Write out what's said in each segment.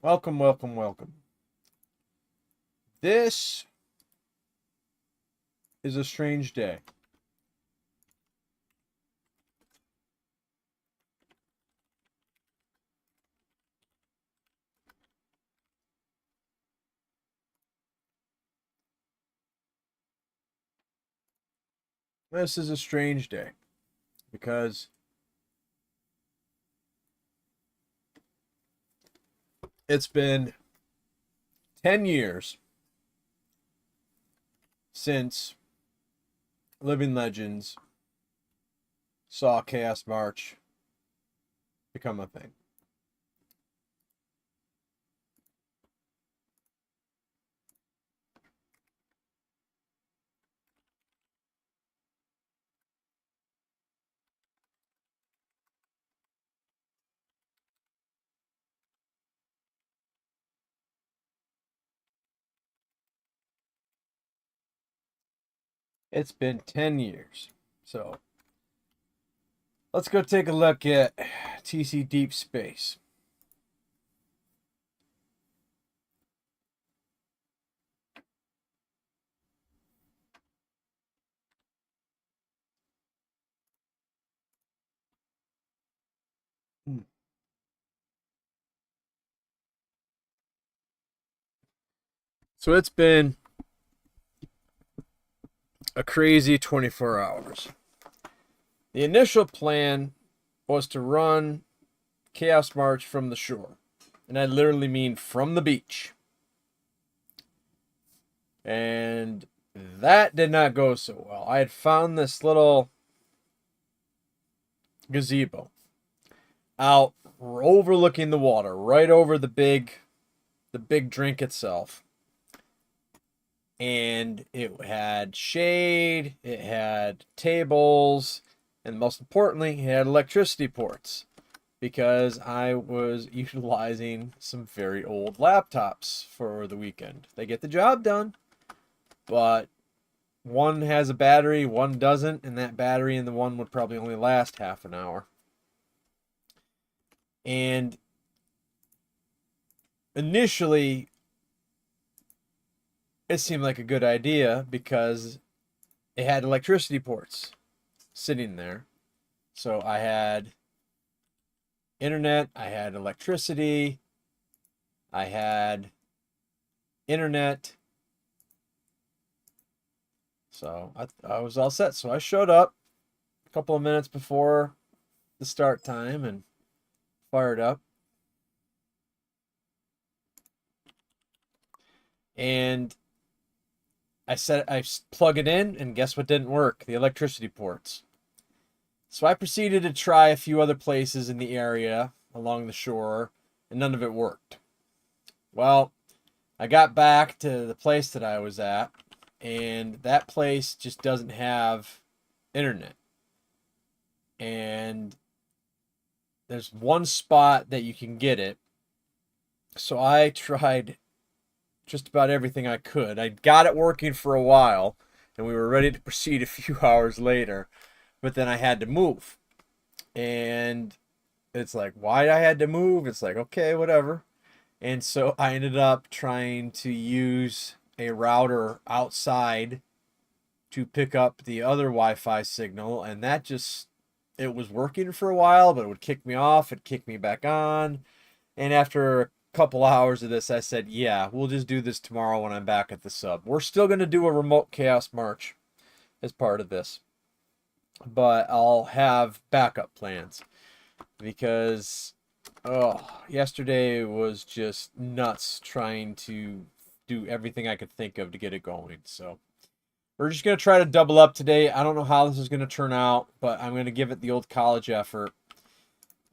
Welcome, welcome, welcome. This is a strange day. This is a strange day because it's been 10 years since Living Legends saw Chaos March become a thing. It's been 10 years. So let's go take a look at TC Deep Space. So it's been a crazy 24 hours. The initial plan was to run Chaos March from the shore. And I literally mean from the beach. And that did not go so well. I had found this little gazebo out overlooking the water, right over the big drink itself. And it had shade, it had tables, and most importantly, it had electricity ports because I was utilizing some very old laptops for the weekend. They get the job done, but one has a battery, one doesn't, and that battery in the one would probably only last half an hour. And initially, it seemed like a good idea because it had electricity ports sitting there. So I had internet, I had electricity, I had internet. So I was all set. So I showed up a couple of minutes before the start time and fired up. And I plug it in, and guess what didn't work? The electricity ports. So I proceeded to try a few other places in the area along the shore, and none of it worked. Well, I got back to the place that I was at, and that place just doesn't have internet. And there's one spot that you can get it. So I tried just about everything I could. I got it working for a while, and we were ready to proceed a few hours later, but then I had to move. And it's like, why I had to move? It's like, okay, whatever. And so I ended up trying to use a router outside to pick up the other Wi-Fi signal, and that just, it was working for a while, but it would kick me off, it'd kick me back on. And after a couple hours of this, I said, yeah, we'll just do this tomorrow when I'm back at the sub. We're still going to do a remote Chaos March as part of this, but I'll have backup plans because yesterday was just nuts trying to do everything I could think of to get it going. So we're just going to try to double up today. I don't know how this is going to turn out, but I'm going to give it the old college effort.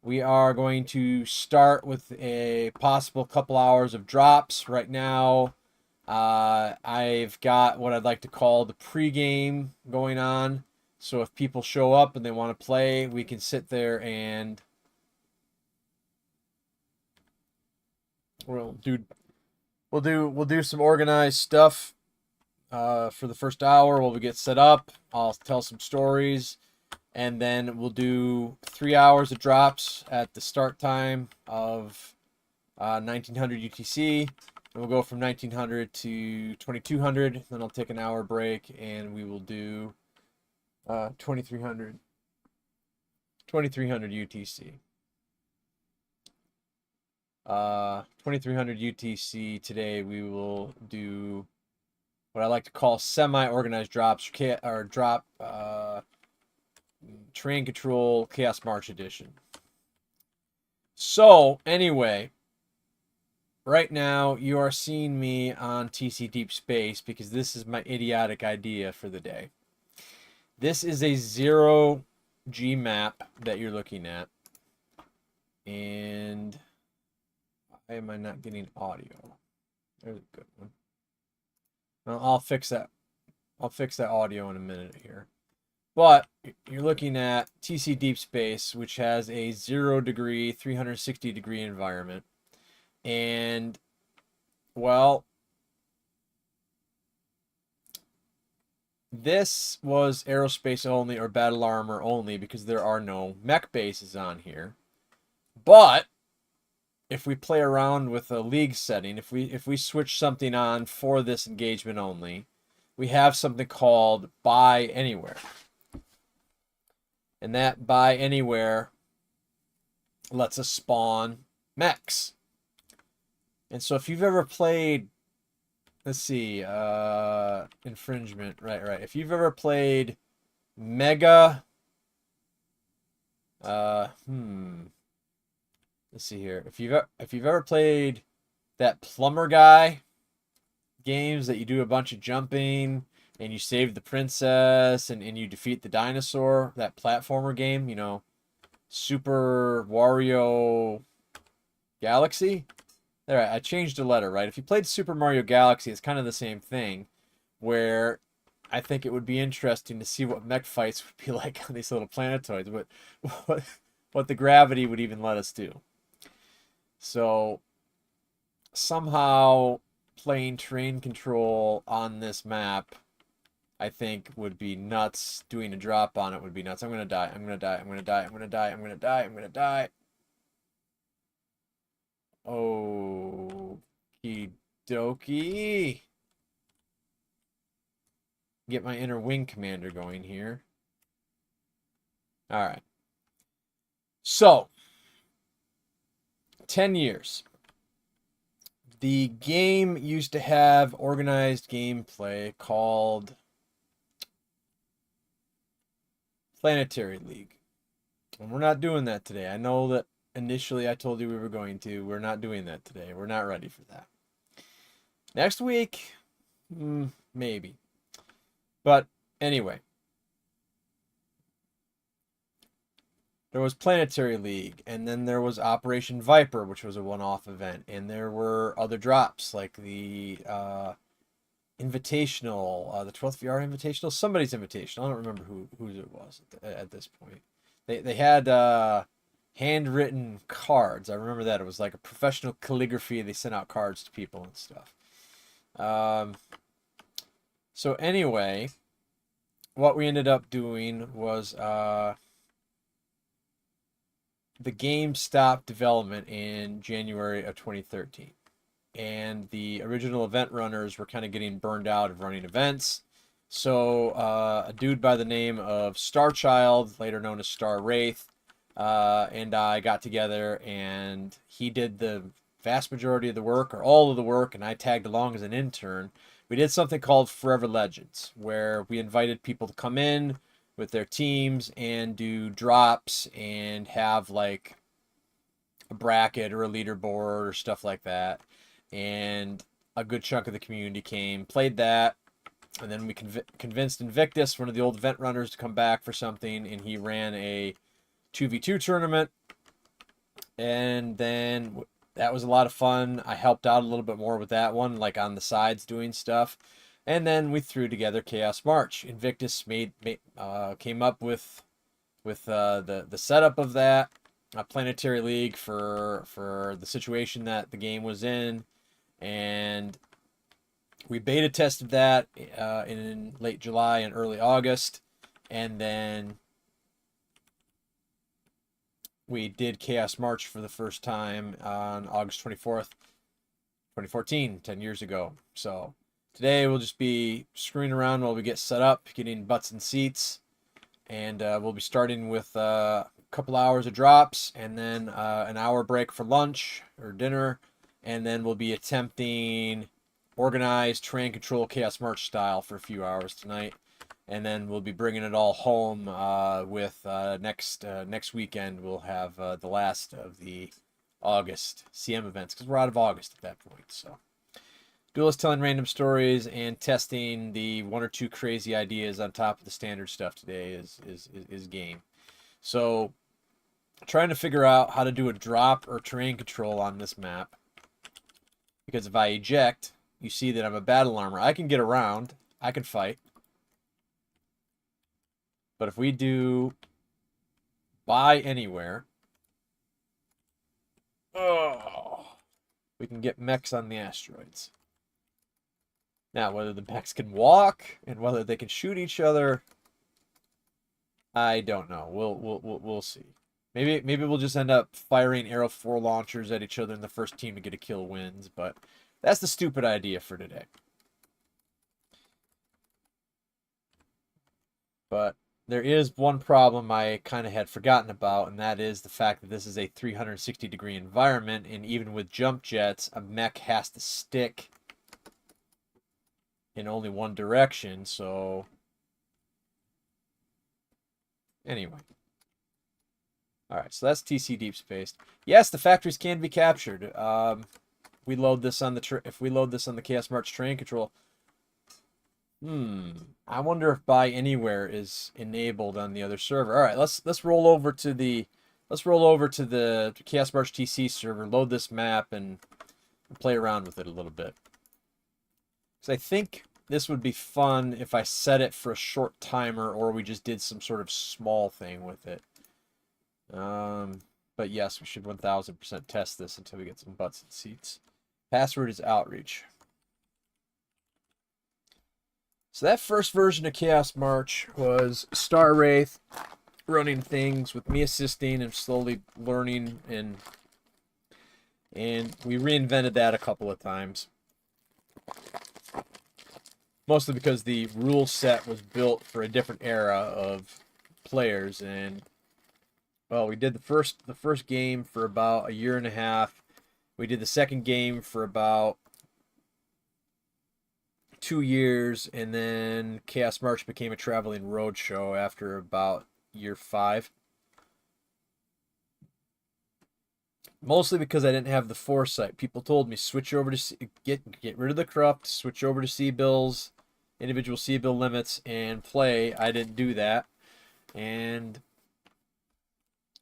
We are going to start with a possible couple hours of drops. Right now, I've got what I'd like to call the pregame going on. So if people show up and they want to play, we can sit there and we'll do some organized stuff for the first hour while we get set up. I'll tell some stories, and then we'll do 3 hours of drops at the start time of 1900 UTC. And we'll go from 1900 to 2200. Then I'll take an hour break and we will do 2300 UTC. 2300 UTC today. We will do what I like to call semi-organized drops or drop train control Chaos March edition. So anyway, right now you are seeing me on TC Deep Space because this is my idiotic idea for the day. This is a 0G map that you're looking at. And why am I not getting audio? There's a good one. Well, I'll fix that. I'll fix that audio in a minute here. But you're looking at TC Deep Space, which has a 0 degree, 360 degree environment. And, well, this was aerospace only or battle armor only because there are no mech bases on here. But if we play around with a league setting, if we switch something on for this engagement only, we have something called Buy Anywhere. And that Buy Anywhere lets us spawn mechs. And so if you've ever played, let's see, infringement, right. If you've ever played Mega, let's see here. If you've ever played that plumber guy games that you do a bunch of jumping and you save the princess and you defeat the dinosaur, that platformer game, you know, Super Wario Galaxy. There, I changed a letter, right? If you played Super Mario Galaxy, it's kind of the same thing, where I think it would be interesting to see what mech fights would be like on these little planetoids, but what the gravity would even let us do. So somehow playing train control on this map, I think would be nuts. Doing a drop on it would be nuts. I'm gonna die. I'm gonna die. I'm gonna die. I'm gonna die. I'm gonna die. I'm gonna die. Okie dokie. Get my inner wing commander going here. All right. So, 10 years. The game used to have organized gameplay called Planetary League. And we're not doing that today. I know that initially I told you we were going to. We're not doing that today. We're not ready for that. Next week, maybe. But anyway, there was Planetary League, and then there was Operation Viper, which was a one-off event, and there were other drops like the Invitational, the 12th VR Invitational, somebody's Invitational. I don't remember whose it was at this point. They had handwritten cards. I remember that. It was like a professional calligraphy. They sent out cards to people and stuff. So anyway, what we ended up doing was the game stopped development in January of 2013. And the original event runners were kind of getting burned out of running events. So a dude by the name of Starchild, later known as Star Wraith, and I got together, and he did the vast majority of the work, or all of the work, and I tagged along as an intern. We did something called Forever Legends, where we invited people to come in with their teams and do drops and have like a bracket or a leaderboard or stuff like that. And a good chunk of the community came, played that, and then we convinced Invictus, one of the old event runners, to come back for something, and he ran a 2v2 tournament. And then that was a lot of fun. I helped out a little bit more with that one, like on the sides doing stuff. And then we threw together Chaos March. Invictus came up with the setup of that, a Planetary League for the situation that the game was in, and we beta tested that in late July and early August, and then we did Chaos March for the first time on August 24th, 2014, 10 years ago. So today we'll just be screwing around while we get set up, getting butts and seats, and we'll be starting with a couple hours of drops, and then an hour break for lunch or dinner, and then we'll be attempting organized train control Chaos March style for a few hours tonight, and then we'll be bringing it all home with next weekend. We'll have the last of the August CM events, because we're out of August at that point. So duelist telling random stories and testing the one or two crazy ideas on top of the standard stuff today is game. So trying to figure out how to do a drop or terrain control on this map, because if I eject, you see that I'm a battle armor. I can get around, I can fight, but if we do buy anywhere, we can get mechs on the asteroids. Now, whether the mechs can walk and whether they can shoot each other, I don't know. We'll see. Maybe we'll just end up firing Arrow 4 launchers at each other, and the first team to get a kill wins. But that's the stupid idea for today. But there is one problem I kind of had forgotten about, and that is the fact that this is a 360-degree environment, and even with jump jets, a mech has to stick in only one direction. So anyway. Alright, so that's TC Deep Space. Yes, the factories can be captured. We load this on the if we load this on the Chaos March train control. I wonder if buy anywhere is enabled on the other server. All right, let's roll over to the Chaos March TC server, load this map, and play around with it a little bit. Because I think this would be fun if I set it for a short timer, or we just did some sort of small thing with it. But yes, we should 1000% test this until we get some butts and seats. Password is outreach. So that first version of Chaos March was Star Wraith running things with me assisting and slowly learning, and we reinvented that a couple of times. Mostly because the rule set was built for a different era of players, and well, we did the first game for about a year and a half. We did the second game for about 2 years, and then Chaos March became a traveling roadshow after about year 5. Mostly because I didn't have the foresight. People told me switch over to get rid of the corrupt, switch over to C-bills, individual C-bill limits, and play. I didn't do that, and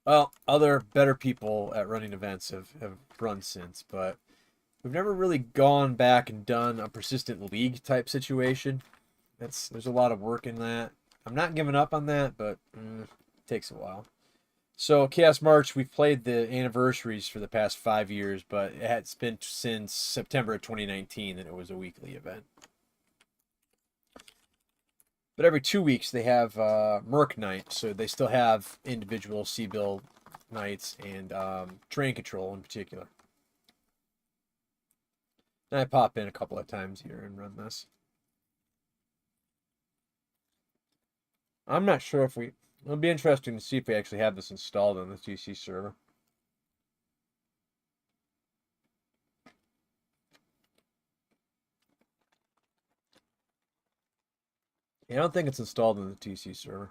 well, other better people at running events have run since, but we've never really gone back and done a persistent league type situation. There's a lot of work in that. I'm not giving up on that, but it takes a while. So Chaos March, we've played the anniversaries for the past 5 years, but it's been since September of 2019 that it was a weekly event. But every 2 weeks they have Merc Night, so they still have individual C-bill nights and train control in particular. And I pop in a couple of times here and run this. I'm not sure if it'll be interesting to see if we actually have this installed on the TC server. Yeah, I don't think it's installed on the TC server.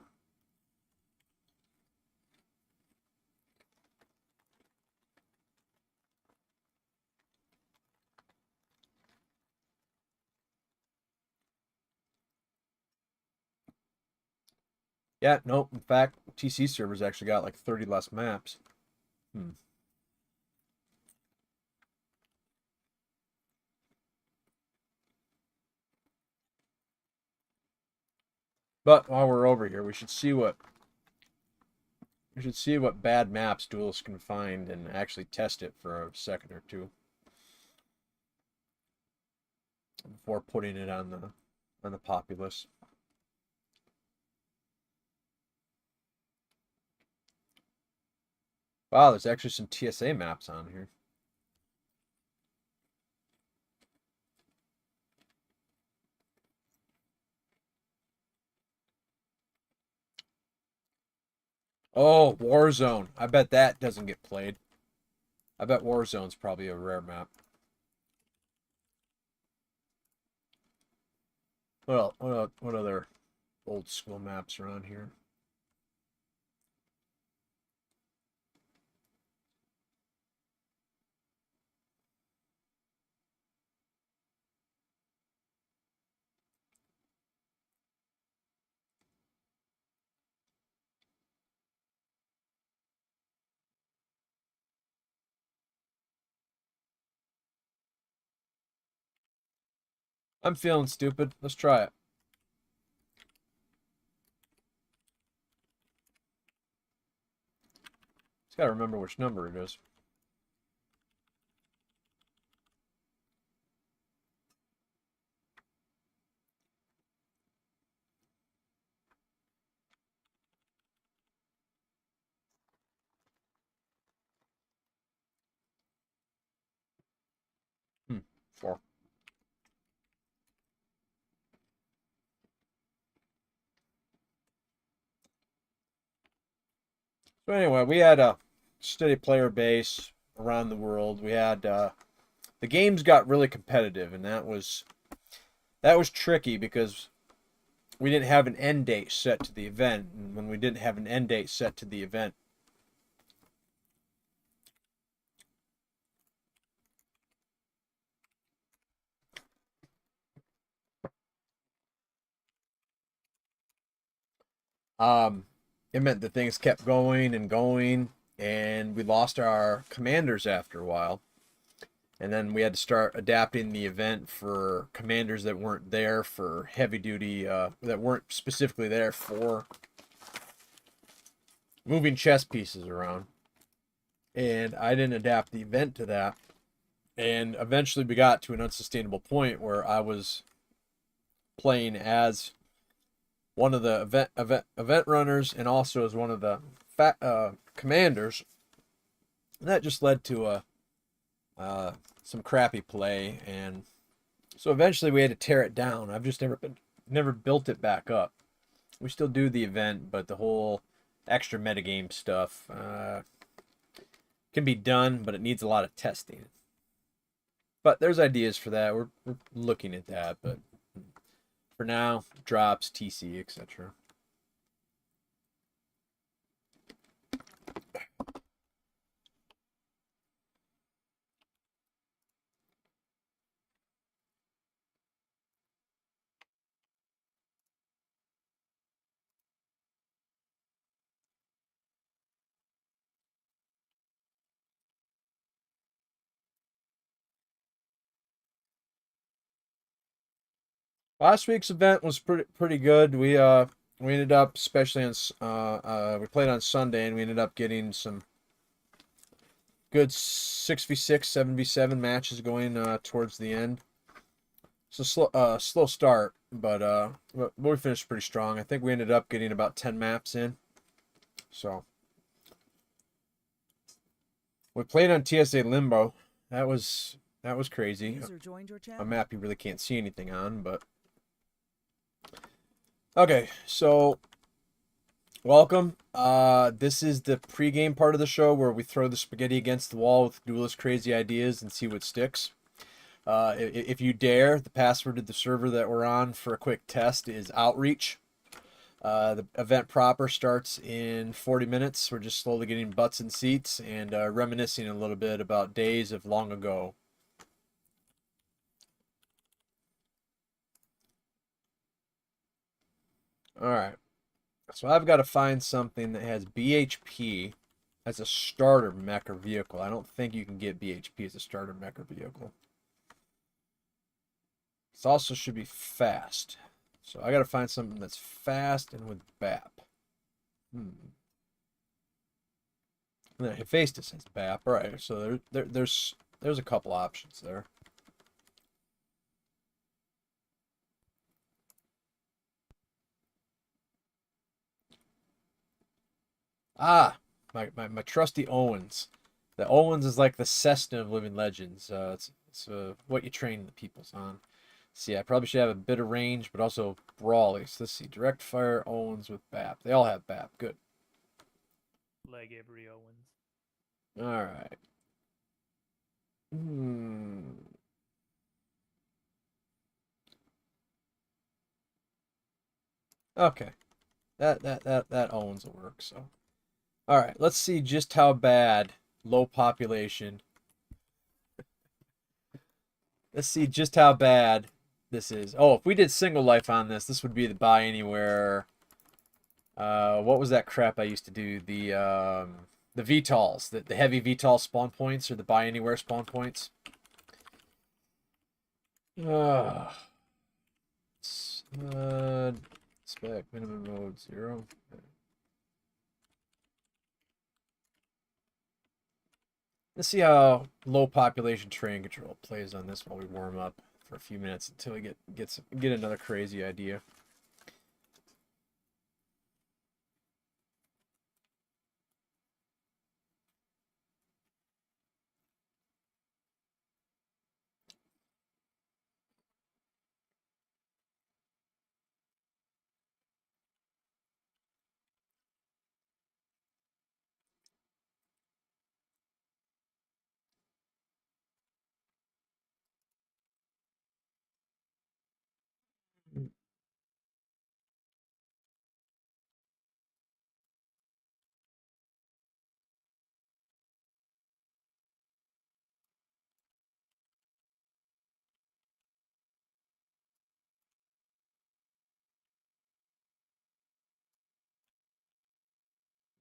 Yeah, nope. In fact, TC server's actually got like 30 less maps. But while we're over here, we should see what bad maps duelists can find and actually test it for a second or two before putting it on the populace. Wow, there's actually some TSA maps on here. Oh, Warzone. I bet that doesn't get played. I bet Warzone's probably a rare map. What other old school maps around here? I'm feeling stupid. Let's try it. Just gotta remember which number it is. Hmm, 4. So anyway, we had a steady player base around the world. We had the games got really competitive, and that was tricky because we didn't have an end date set to the event, and when we didn't have an end date set to the event, um, it meant that things kept going and going, and we lost our commanders after a while. And then we had to start adapting the event for commanders that weren't there for heavy duty, that weren't specifically there for moving chess pieces around. And I didn't adapt the event to that. And eventually we got to an unsustainable point where I was playing as one of the event runners and also as one of the commanders. And that just led to some crappy play, and so eventually we had to tear it down. I've just never built it back up. We still do the event, but the whole extra metagame stuff can be done, but it needs a lot of testing. But there's ideas for that. We're looking at that, but for now, drops, TC, etc. Last week's event was pretty good. We ended up, especially on we played on Sunday, and we ended up getting some good 6v6, 7v7 matches going towards the end. So slow start, but we finished pretty strong. I think we ended up getting about 10 maps in. So we played on TSA Limbo. That was crazy. A map you really can't see anything on, but okay. So welcome. This is the pregame part of the show where we throw the spaghetti against the wall with Duelist crazy ideas and see what sticks. If you dare, the password to the server that we're on for a quick test is outreach. The event proper starts in 40 minutes. We're just slowly getting butts in seats and reminiscing a little bit about days of long ago. All right. So I've got to find something that has BHP as a starter mech or vehicle. I don't think you can get BHP as a starter mech or vehicle. It also should be fast. So I got to find something that's fast and with BAP. Hephaestus has BAP. All right, so there's a couple options there. Ah, my trusty Owens. The Owens is like the Cessna of Living Legends. It's what you train the peoples on. See, I probably should have a bit of range, but also brawlies. Let's see, direct fire Owens with BAP. They all have BAP. Good. Leg every Owens. All right. Okay. That Owens will work. So, all right. Let's see just how bad low population. Let's see just how bad this is. Oh, if we did single life on this, this would be the buy anywhere. What was that crap I used to do? The VTOLs, the heavy VTOL spawn points, or the buy anywhere spawn points. Spec minimum mode 0. Let's see how low population train control plays on this while we warm up for a few minutes until we get another crazy idea.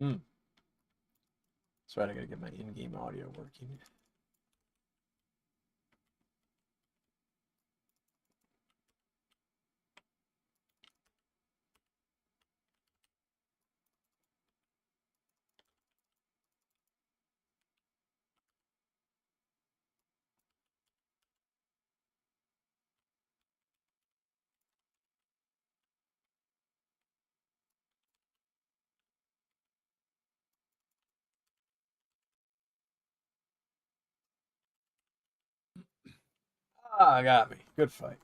That's right, I gotta get my in-game audio working. Ah, got me. Good fight.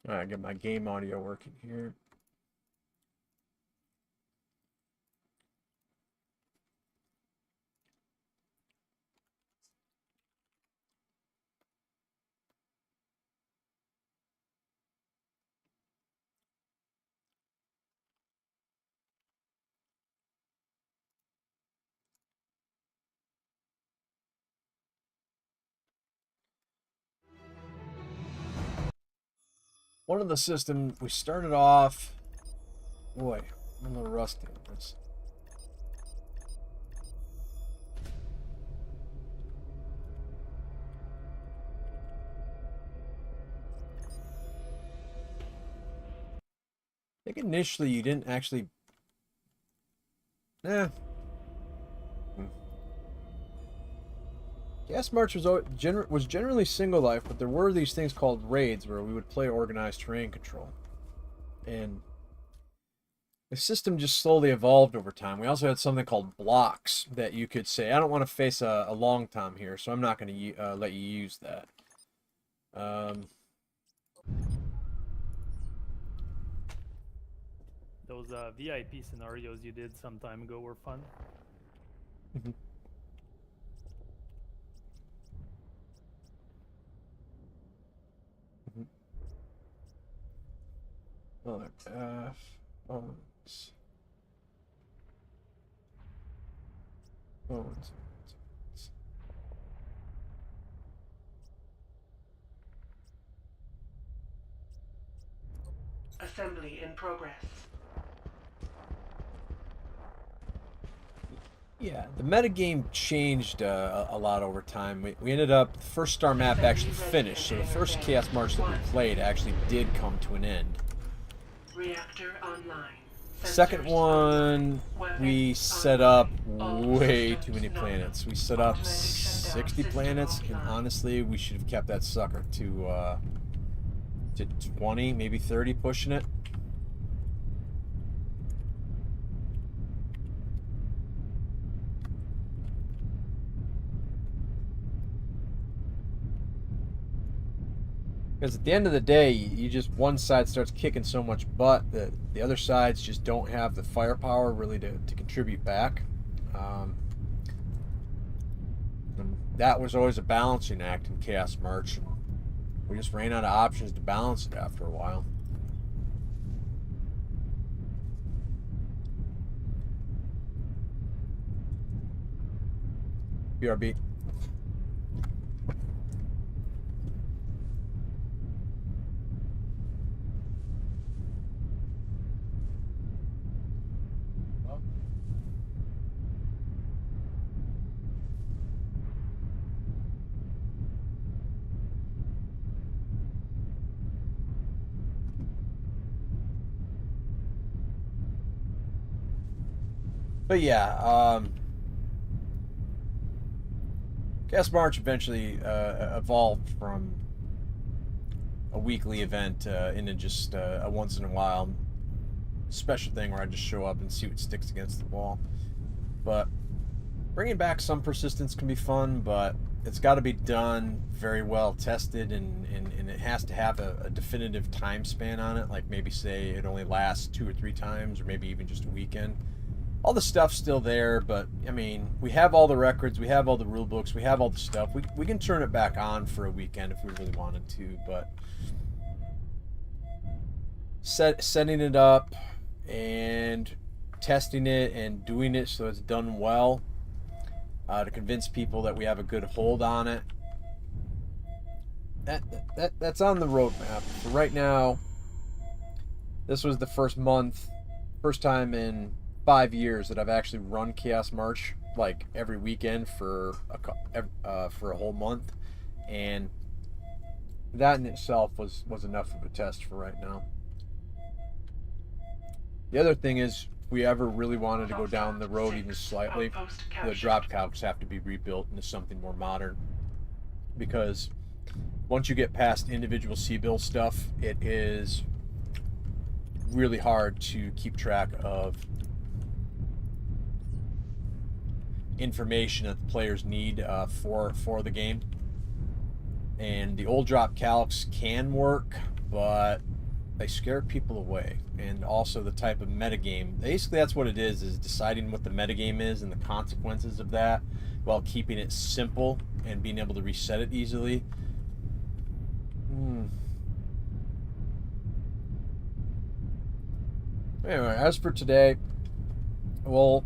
All right, get my game audio working here. One of the systems we started off. Boy, I'm a little rusty on this. I think initially you didn't actually. Gas March was generally single life, but there were these things called raids where we would play organized terrain control. And the system just slowly evolved over time. We also had something called blocks that you could say, I don't want to face a long tom here, so I'm not going to let you use that. Those VIP scenarios you did some time ago were fun. Other path. Owens. Owens. Assembly in progress. Yeah, the metagame changed a lot over time. We ended up, the first star map actually finished, so the first Chaos March that we played actually did come to an end. Reactor online. Second one, we set up way too many planets. We set up 60 planets, and honestly, we should have kept that sucker to 20, maybe 30, pushing it. Because at the end of the day, you just one side starts kicking so much butt that the other sides just don't have the firepower really to contribute back. And that was always a balancing act in Chaos March. And we just ran out of options to balance it after a while. BRB. But yeah, Chaos March eventually evolved from a weekly event into just a once in a while special thing where I just show up and see what sticks against the wall. But bringing back some persistence can be fun, but it's got to be done very well tested, and it has to have a definitive time span on it. Like maybe say it only lasts 2 or 3 times, or maybe even just a weekend. All the stuff's still there, but I mean, we have all the records, we have all the rule books, we have all the stuff. We can turn it back on for a weekend if we really wanted to, but setting it up and testing it and doing it so it's done well, to convince people that we have a good hold on it. That's on the roadmap. For right now, this was the first time in 5 years that I've actually run Chaos March like every weekend for a whole month, and that in itself was enough of a test for right now. The other thing is, if we ever really wanted to go down the road even slightly, the drop calcs have to be rebuilt into something more modern, because once you get past individual C-bill stuff, it is really hard to keep track of information that the players need for the game. And the old drop calcs can work, but they scare people away. And also the type of metagame, basically that's what it is deciding what the metagame is and the consequences of that, while keeping it simple and being able to reset it easily. Anyway, as for today, we'll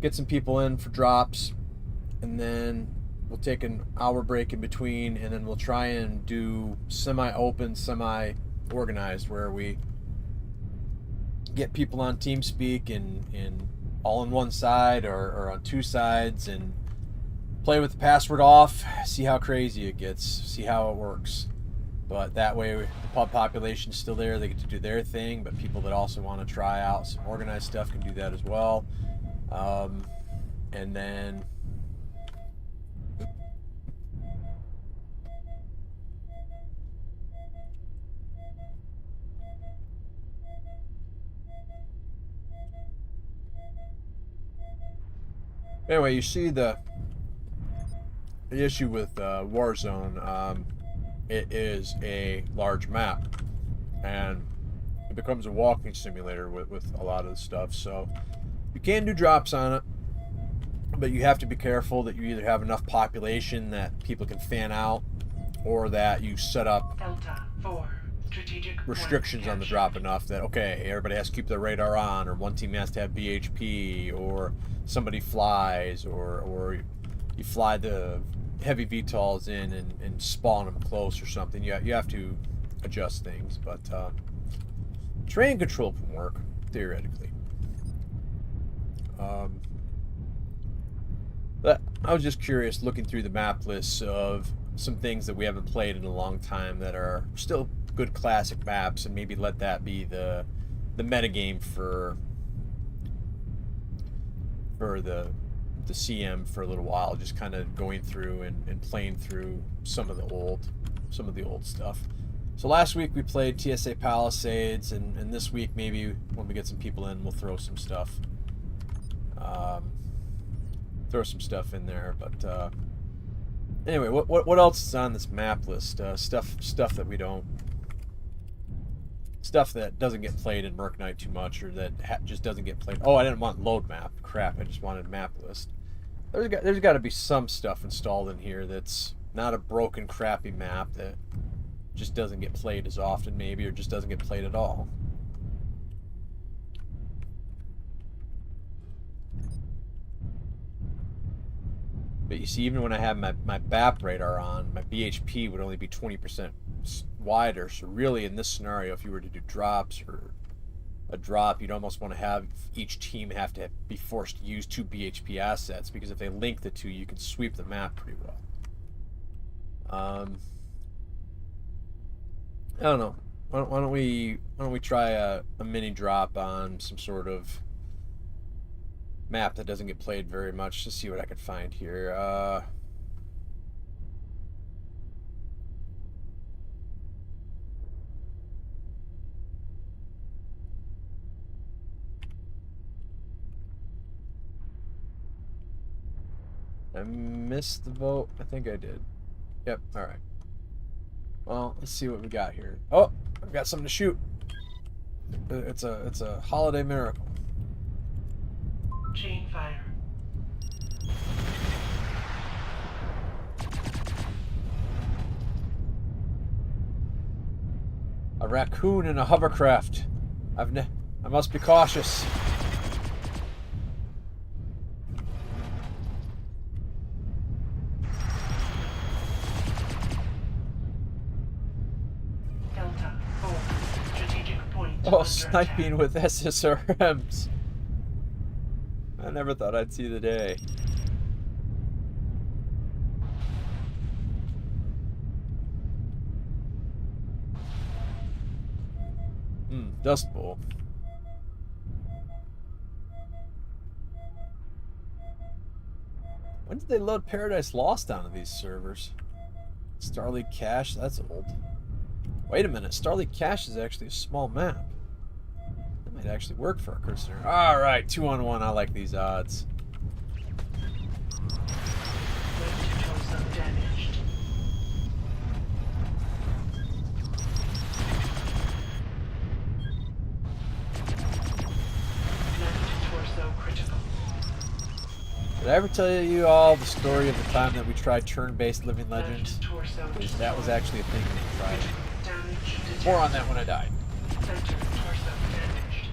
get some people in for drops, and then we'll take an hour break in between, and then we'll try and do semi-open, semi-organized, where we get people on TeamSpeak and all on one side or on 2 sides, and play with the password off, see how crazy it gets, see how it works. But that way the pub population is still there, they get to do their thing, but people that also want to try out some organized stuff can do that as well. And then anyway, you see the issue with Warzone. It is a large map, and it becomes a walking simulator with a lot of the stuff. So you can do drops on it, but you have to be careful that you either have enough population that people can fan out, or that you set up restrictions on the drop enough that, okay, everybody has to keep their radar on, or one team has to have BHP, or somebody flies, or you fly the heavy VTOLs in and spawn them close or something. You have to adjust things, but train control can work, theoretically. But I was just curious, looking through the map lists of some things that we haven't played in a long time that are still good classic maps, and maybe let that be the the metagame for the CM for a little while, just kind of going through and playing through some of the old stuff. So last week we played TSA Palisades, and this week maybe when we get some people in, we'll throw some stuff. Throw some stuff in there, but anyway, what else is on this map list? Stuff that we don't, stuff that doesn't get played in Merc Knight too much, or that just doesn't get played. Oh, I didn't want load map. Crap, I just wanted map list. There's got to be some stuff installed in here that's not a broken, crappy map that just doesn't get played as often, maybe, or just doesn't get played at all. But you see, even when I have my BAP radar on, my BHP would only be 20% wider. So really, in this scenario, if you were to do drops or a drop, you'd almost want to have each team have to be forced to use 2 BHP assets, because if they link the two, you can sweep the map pretty well. I don't know. Why don't we try a mini drop on some sort of map that doesn't get played very much to see what I could find here. I missed the vote. I think I did. Yep. All right. Well, let's see what we got here. Oh, I've got something to shoot. It's a holiday miracle. Chain fire. A raccoon in a hovercraft. I must be cautious. Delta 4. Strategic point. Oh, under sniping attack. with SSRMs. I never thought I'd see the day. Dust Bowl. When did they load Paradise Lost onto these servers? Starleague Cache? That's old. Wait a minute, Starleague Cache is actually a small map. That might actually work for our cursor. Alright, 2-on-1, I like these odds. Left torso damaged. Left torso critical. Did I ever tell you all the story of the time that we tried turn-based Living Legends? Left torso Because that was actually a thing we tried. damage detected. More on that when I died. Center torso damaged.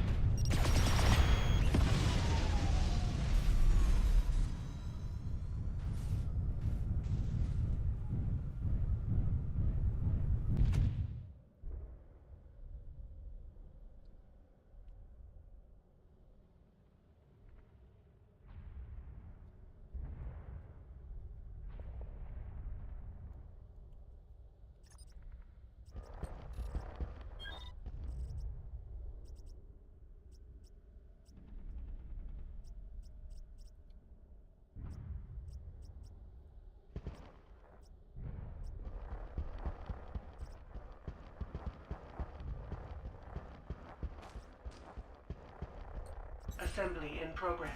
Assembly in progress.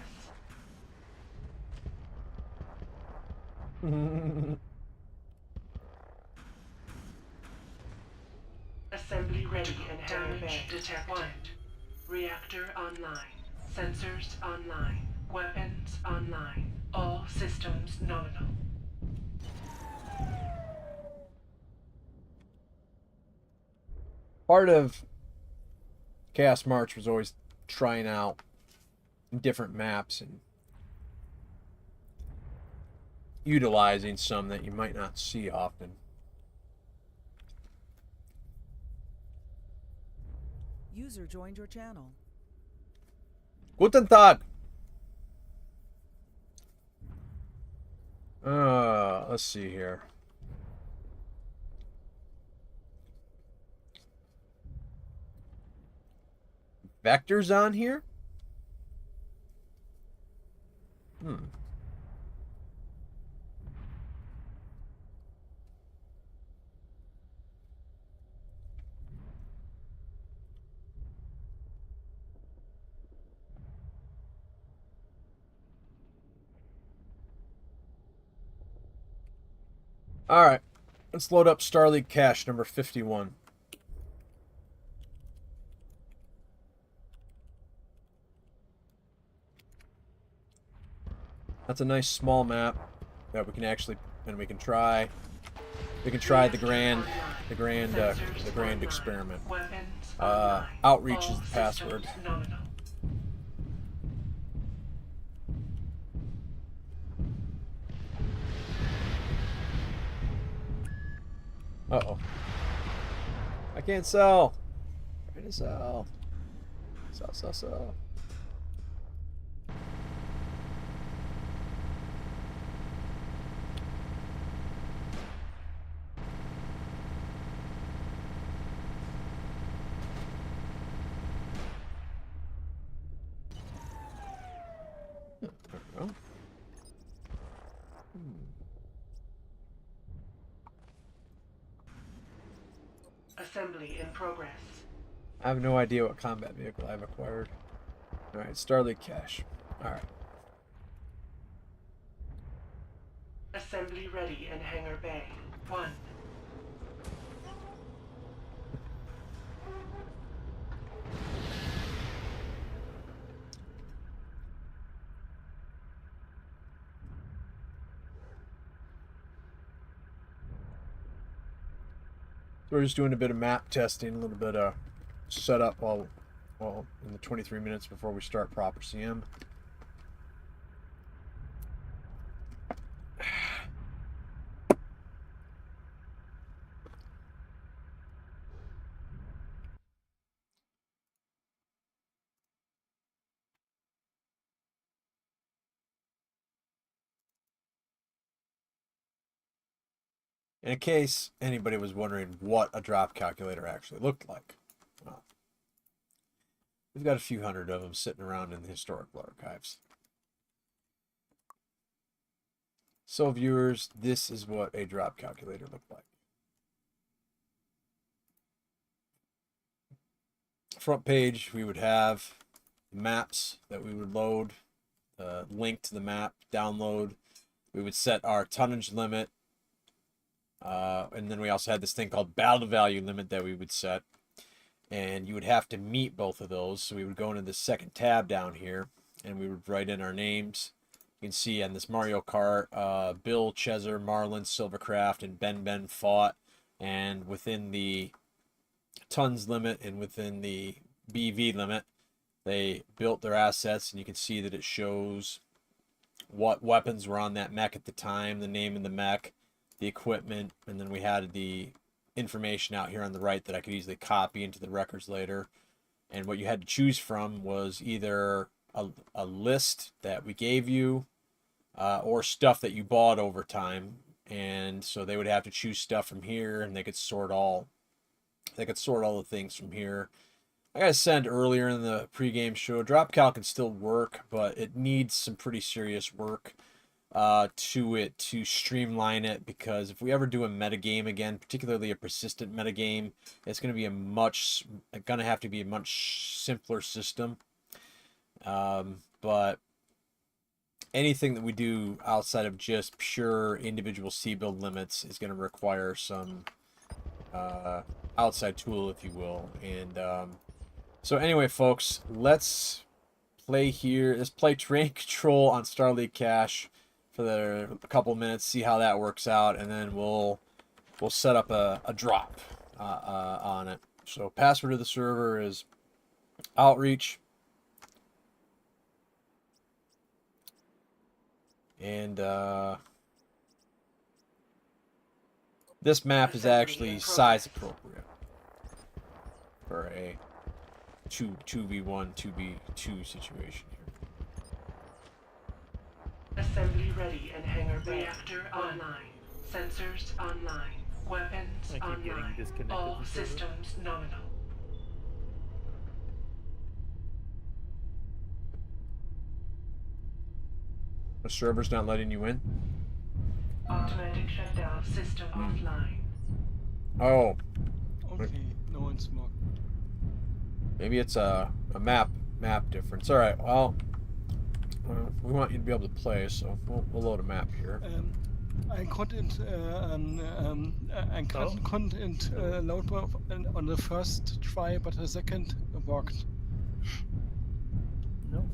Assembly ready and damage detected. Reactor online. Sensors online. Weapons online. All systems nominal. Part of Chaos March was always trying out different maps and utilizing some that you might not see often. User joined your channel. Guten Tag! Let's see here. vectors on here? Alright, let's load up Starleague cache number 51. That's a nice small map that we can actually, and we can try the grand experiment. Outreach is the password. Uh-oh. I can't sell. I'm trying to sell. Sell. There we go. Assembly in progress. I have no idea what combat vehicle I've acquired. Alright, Starleague cache. Alright. Assembly ready in Hangar Bay. 1. So we're just doing a bit of map testing, a little bit of setup while in the 23 minutes before we start proper CM. In case anybody was wondering what a drop calculator actually looked like, well, we've got a few hundred of them sitting around in the historical archives. So viewers, this is what a drop calculator looked like. Front page, we would have maps that we would load, link to the map, download. We would set our tonnage limit. And then we also had this thing called battle value limit that we would set. And you would have to meet both of those. So we would go into the second tab down here and we would write in our names. You can see on this Mario Kart, Bill, Cheser, Marlin, Silvercraft, and Ben fought. And within the tons limit and within the BV limit, they built their assets. And you can see that it shows what weapons were on that mech at the time, the name of the mech, the equipment, and then we had the information out here on the right that I could easily copy into the records later. And what you had to choose from was either a list that we gave you or stuff that you bought over time. And so they would have to choose stuff from here, and they could sort all the things from here. Like I said earlier in the pregame show, drop cal can still work, but it needs some pretty serious work to it to streamline it, because if we ever do a metagame again, particularly a persistent metagame, it's going to have to be a much simpler system. But anything that we do outside of just pure individual C-build limits is going to require some outside tool, if you will. And so anyway, folks, let's play here. Let's play Terrain Control on Starleague Cache for a couple minutes, see how that works out, and then we'll set up a drop on it. So password of the server is outreach, and this map is actually size appropriate for a 2v1 2v2 situation here. Assembly ready and Hangar Bay. Reactor online. Sensors online. Weapons I keep getting online. disconnected All from server. systems nominal. The server's not letting you in? Automatic shutdown system offline. Oh, Okay, no one's more. maybe it's a map difference. All right, well, we want you to be able to play, so we'll load a map here. I couldn't load on the first try, but the second worked. No.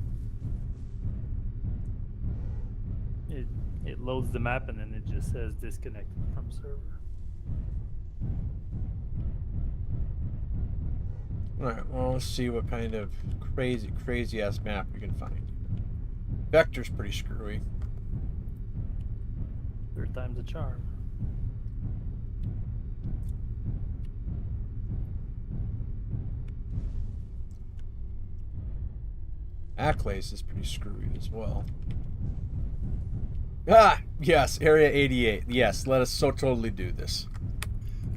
It loads the map and then it just says disconnected from server. All right, well, let's see what kind of crazy ass map we can find. Vector's pretty screwy. Third time's a charm. Acklace is pretty screwy as well. Ah, yes, Area 88. Yes, let us so totally do this.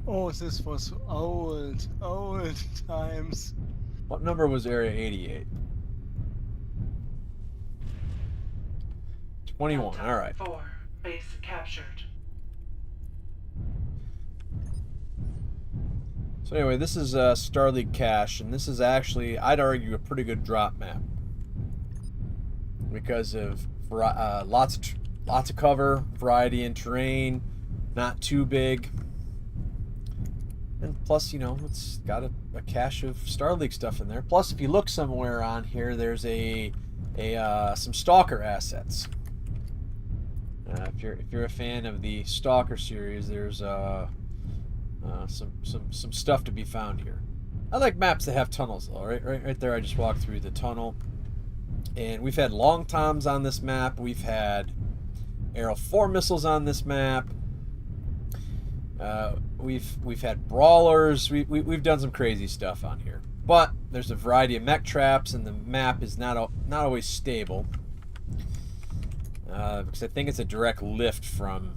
Oh, this was old times. What number was Area 88? 21, Delta all right. 4. Base captured. So anyway, this is Starleague Cache, and this is actually, I'd argue, a pretty good drop map. Because of lots of cover, variety in terrain, not too big. And plus, you know, it's got a cache of Starleague stuff in there. Plus, if you look somewhere on here, there's some Stalker assets. If you're a fan of the Stalker series, there's some stuff to be found here. I like maps that have tunnels though. Right there, I just walked through the tunnel, and we've had long toms on this map. We've had Arrow 4 missiles on this map. We've had brawlers. We've done some crazy stuff on here. But there's a variety of mech traps, and the map is not always stable. Because I think it's a direct lift from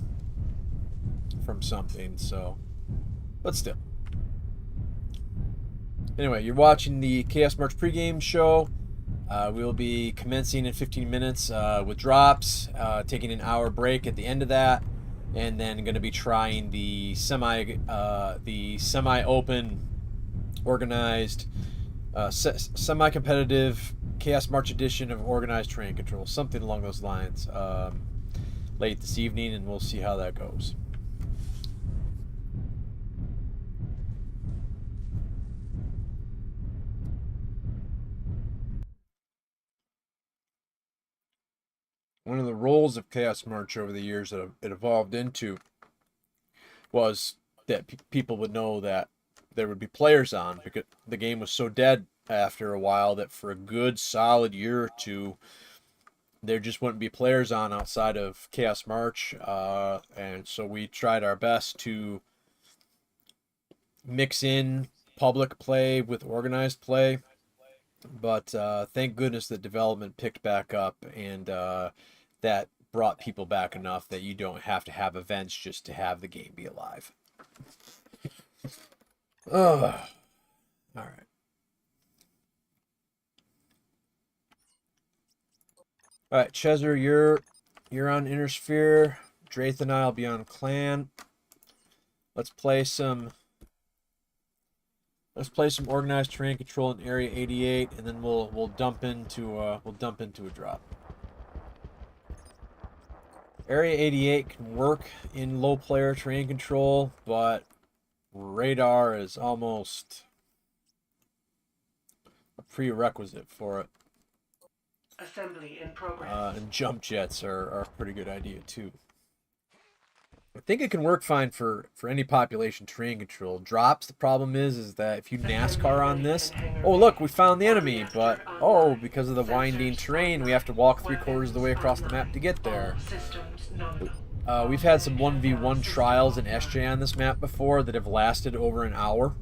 something. So, but still. Anyway, you're watching the Chaos March pregame show. We'll be commencing in 15 minutes with drops, taking an hour break at the end of that, and then going to be trying the semi-open, organized, semi-competitive Chaos March edition of Organized Terrain Control, something along those lines, late this evening, and we'll see how that goes. One of the roles of Chaos March over the years that it evolved into was that people would know that there would be players on, because the game was so dead after a while that for a good solid year or two there just wouldn't be players on outside of Chaos March, and so we tried our best to mix in public play with organized play, but thank goodness that development picked back up, and that brought people back enough that you don't have to have events just to have the game be alive. All right. All right, Chezer, you're on Inner Sphere. Drath and I'll be on Clan. Let's play some organized terrain control in Area 88, and then we'll dump into a drop. Area 88 can work in low player terrain control, but radar is almost a prerequisite for it. Assembly in progress. And jump jets are a pretty good idea too. I think it can work fine for any population terrain control. Drops, the problem is that if you NASCAR on this, oh look, we found the enemy, but oh, because of the winding terrain, we have to walk 3/4 of the way across the map to get there. We've had some 1v1 trials in SJ on this map before that have lasted over an hour.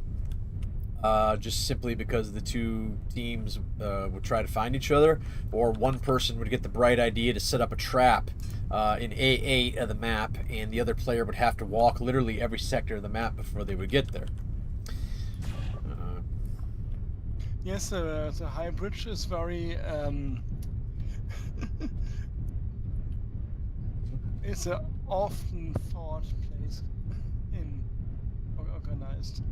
Just simply because the two teams would try to find each other, or one person would get the bright idea to set up a trap in A8 of the map, and the other player would have to walk literally every sector of the map before they would get there. Yes, the high bridge is very it's a often thought place in organized.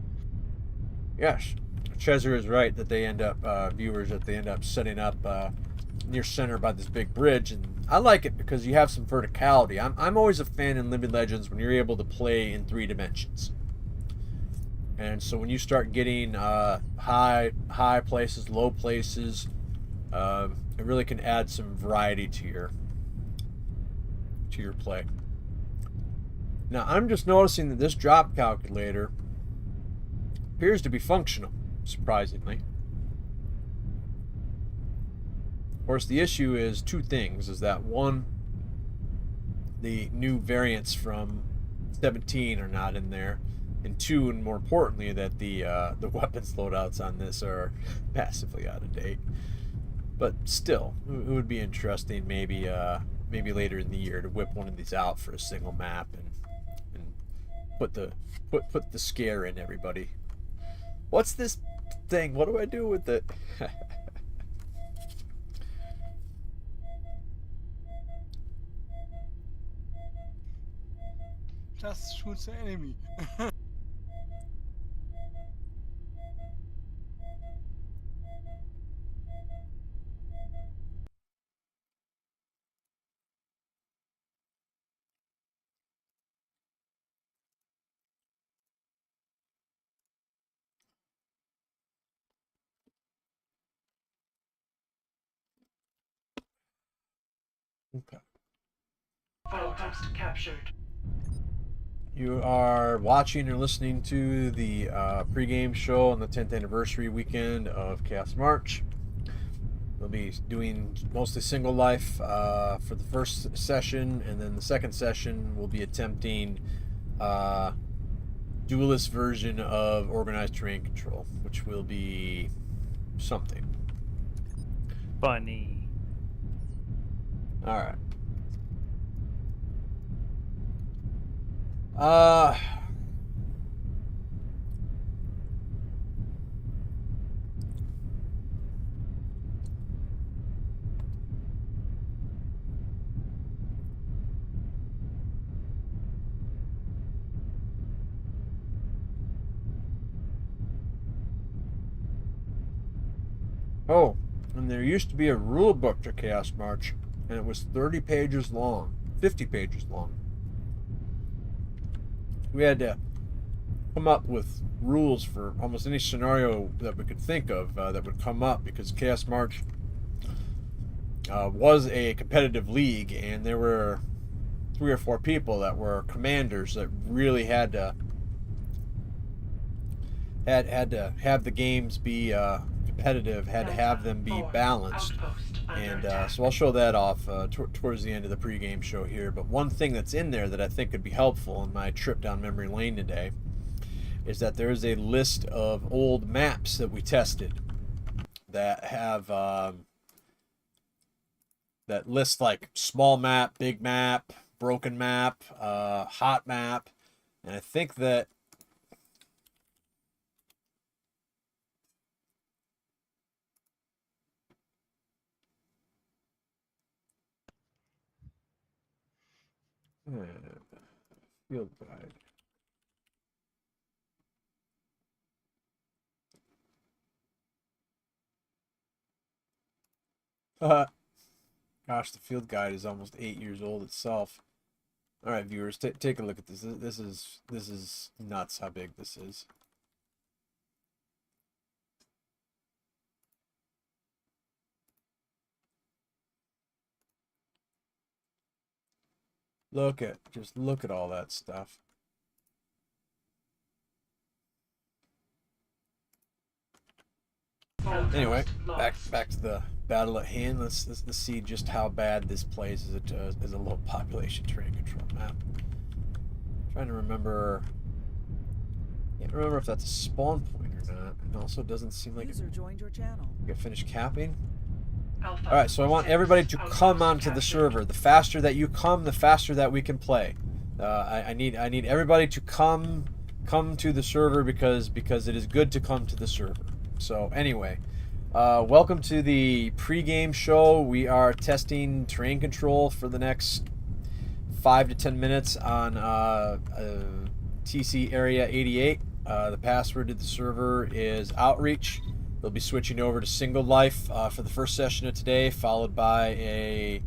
Yes, Chezzer is right that they end up viewers that they end up setting up near center by this big bridge, and I like it because you have some verticality. I'm always a fan in Living Legends when you're able to play in 3 dimensions. And so when you start getting high places, low places, it really can add some variety to your play. Now I'm just noticing that this drop calculator appears to be functional, surprisingly. Of course, the issue is 2 things: is that 1, the new variants from 17 are not in there, and 2, and more importantly, that the weapons loadouts on this are massively out of date. But still, it would be interesting maybe later in the year to whip one of these out for a single map and put the scare in everybody. What's this thing? What do I do with it? Just shoot the enemy. Okay. Outpost captured. You are watching or listening to the pregame show on the 10th anniversary weekend of Chaos March. We'll be doing mostly single life for the first session, and then the second session we'll be attempting duelist version of organized terrain control, which will be something. Funny. All right. Oh, and there used to be a rule book to Chaos March, and it was 30 pages long, 50 pages long. We had to come up with rules for almost any scenario that we could think of that would come up, because Chaos March was a competitive league, and there were 3 or 4 people that were commanders that really had to have the games be competitive, had to have them be balanced. And so I'll show that off towards the end of the pregame show here. But one thing that's in there that I think could be helpful in my trip down memory lane today is that there is a list of old maps that we tested that have that list like small map, big map, broken map, hot map, and I think that field guide. Gosh, the field guide is almost 8 years old itself. All right, viewers, take a look at this. This is nuts how big this is. Just look at all that stuff. Anyway, back to the battle at hand. Let's see just how bad this plays as a low population terrain control map. Trying to remember. Can't remember if that's a spawn point or not. It also doesn't seem like User joined your channel. it finished capping. Alpha All right, so I want everybody to come onto the server. The faster that you come, the faster that we can play. I need everybody to come to the server because it is good to come to the server. So anyway, welcome to the pregame show. We are testing terrain control for the next 5 to 10 minutes on TC Area 88. The password to the server is Outreach. They'll be switching over to Single Life for the first session of today, followed by a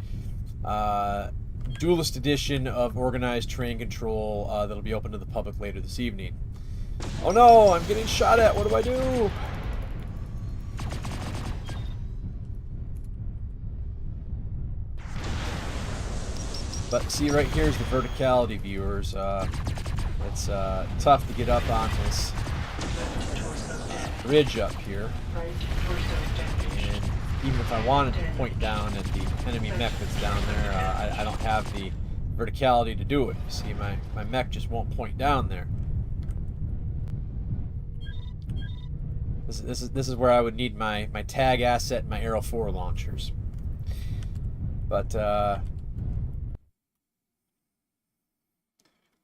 Duelist edition of Organized Train Control that'll be open to the public later this evening. Oh no, I'm getting shot at. What do I do? But see, right here is the verticality, viewers. It's tough to get up on this ridge up here. Right torso damaged. And even if I wanted to point down at the enemy mech that's down there, I don't have the verticality to do it. You see, my mech just won't point down there. This is where I would need my tag asset and my Arrow 4 launchers. But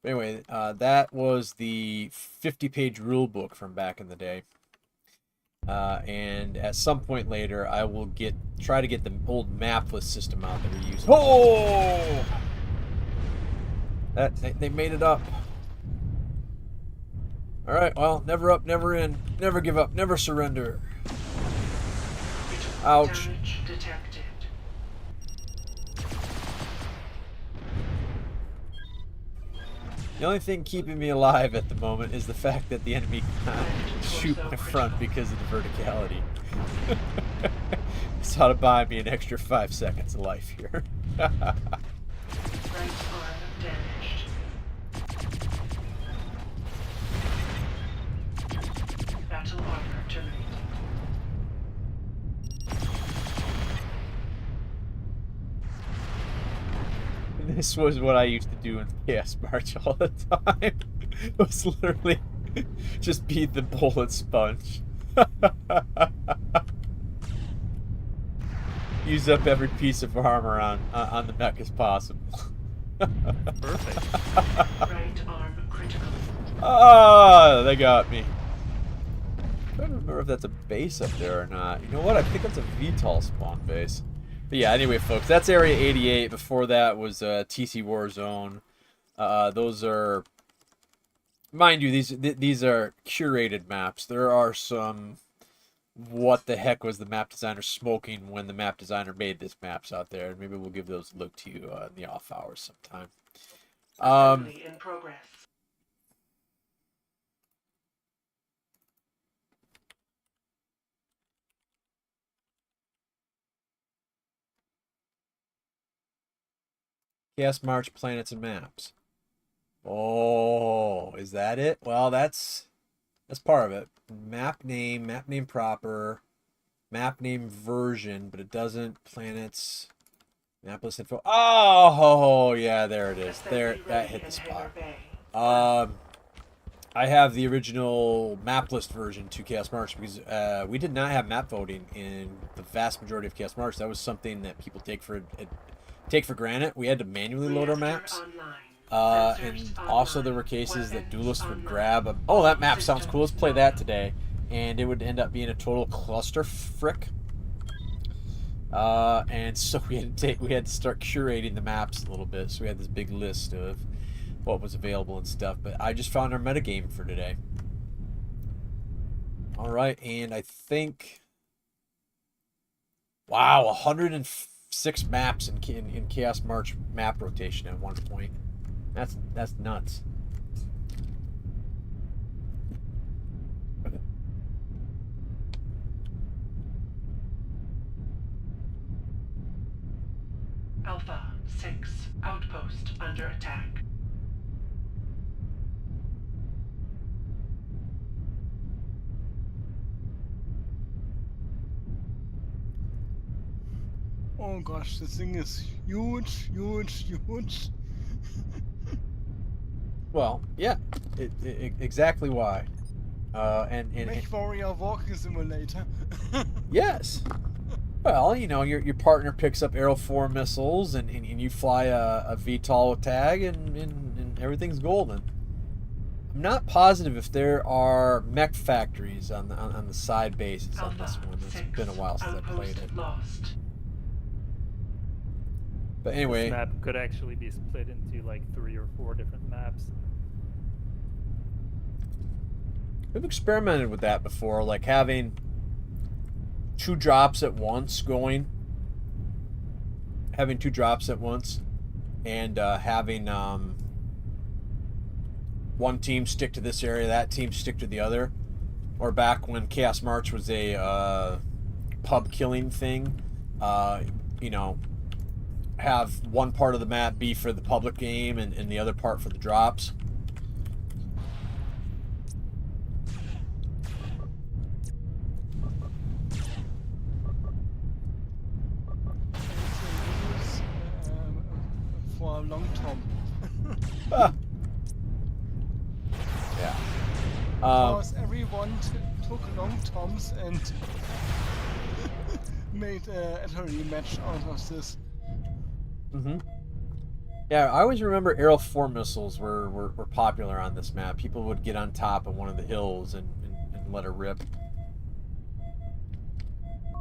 anyway, that was the 50-page rule book from back in the day. And at some point later, I will try to get the old mapless system out that we use. Oh! They made it up. All right, well, never up, never in, never give up, never surrender. Ouch. Damage detected. The only thing keeping me alive at the moment is the fact that the enemy cannot shoot my front because of the verticality. It's how to buy me an extra 5 seconds of life here. Right arm damaged. Battle armor terminated. This was what I used to do in Chaos March all the time. It was literally just beat the bullet sponge. Use up every piece of armor on the mech as possible. Perfect. Right arm critical. Ah, they got me. I don't remember if that's a base up there or not. You know what? I think that's a VTOL spawn base. But yeah, anyway, folks, that's Area 88. Before that was TC Warzone. Those are, mind you, these are curated maps. There are some, what the heck was the map designer smoking when the map designer made this maps out there? Maybe we'll give those a look to you in the off hours sometime. Assembly in progress. Chaos March planets and maps. Oh, is that it? Well, that's part of it. Map name proper, map name version, but it doesn't planets, map list info. Oh, yeah, there it is. There, that hit the spot. I have the original map list version to Chaos March because we did not have map voting in the vast majority of Chaos March. That was something that people take for granted. We had to manually load our maps. And also there were cases that duelists would grab oh, that map sounds cool, let's play that today, and it would end up being a total cluster frick. And so we had to start curating the maps a little bit. So we had this big list of what was available and stuff. But I just found our metagame for today. All right, and I think, wow, 106 maps in Chaos March map rotation at one point. That's nuts. Alpha 6 outpost under attack. Oh gosh, this thing is huge, huge, huge. Well, yeah, exactly why. And Mechwarrior walking simulator. yes. Well, you know, your partner picks up Arrow 4 missiles, and you fly a VTOL tag, and everything's golden. I'm not positive if there are mech factories on the side bases on this one. It's been a while since I played it. Lost. But anyway, This map could actually be split into like 3 or 4 different maps. we've experimented with that before, like having 2 drops at once going. Having 2 drops at once, and having one team stick to this area, that team stick to the other. Or back when Chaos March was a pub killing thing, you know, have one part of the map be for the public game and the other part for the drops. For a long tom. Ah. Yeah. Because everyone took long toms and made a rematch out of this. Mm-hmm. Yeah, I always remember Aerial 4 missiles were popular on this map. People would get on top of one of the hills and let it rip.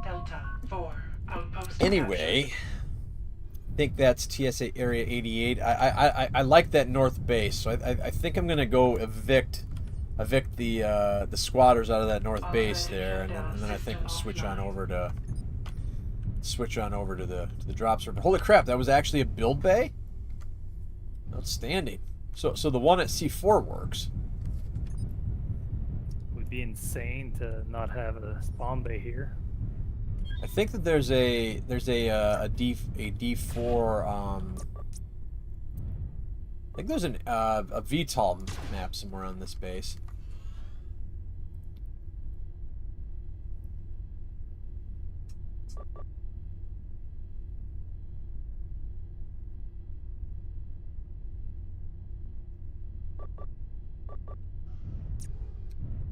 Delta 4, outpost Anyway, I think that's TSA Area 88. I like that north base, so I think I'm gonna go evict the squatters out of that north base there, and then I think we'll switch on over to the drop server. Holy crap, that was actually a build bay? Outstanding. So the one at C4 works. It would be insane to not have a spawn bay here. I think that there's a D4 I think there's a VTOL map somewhere on this base.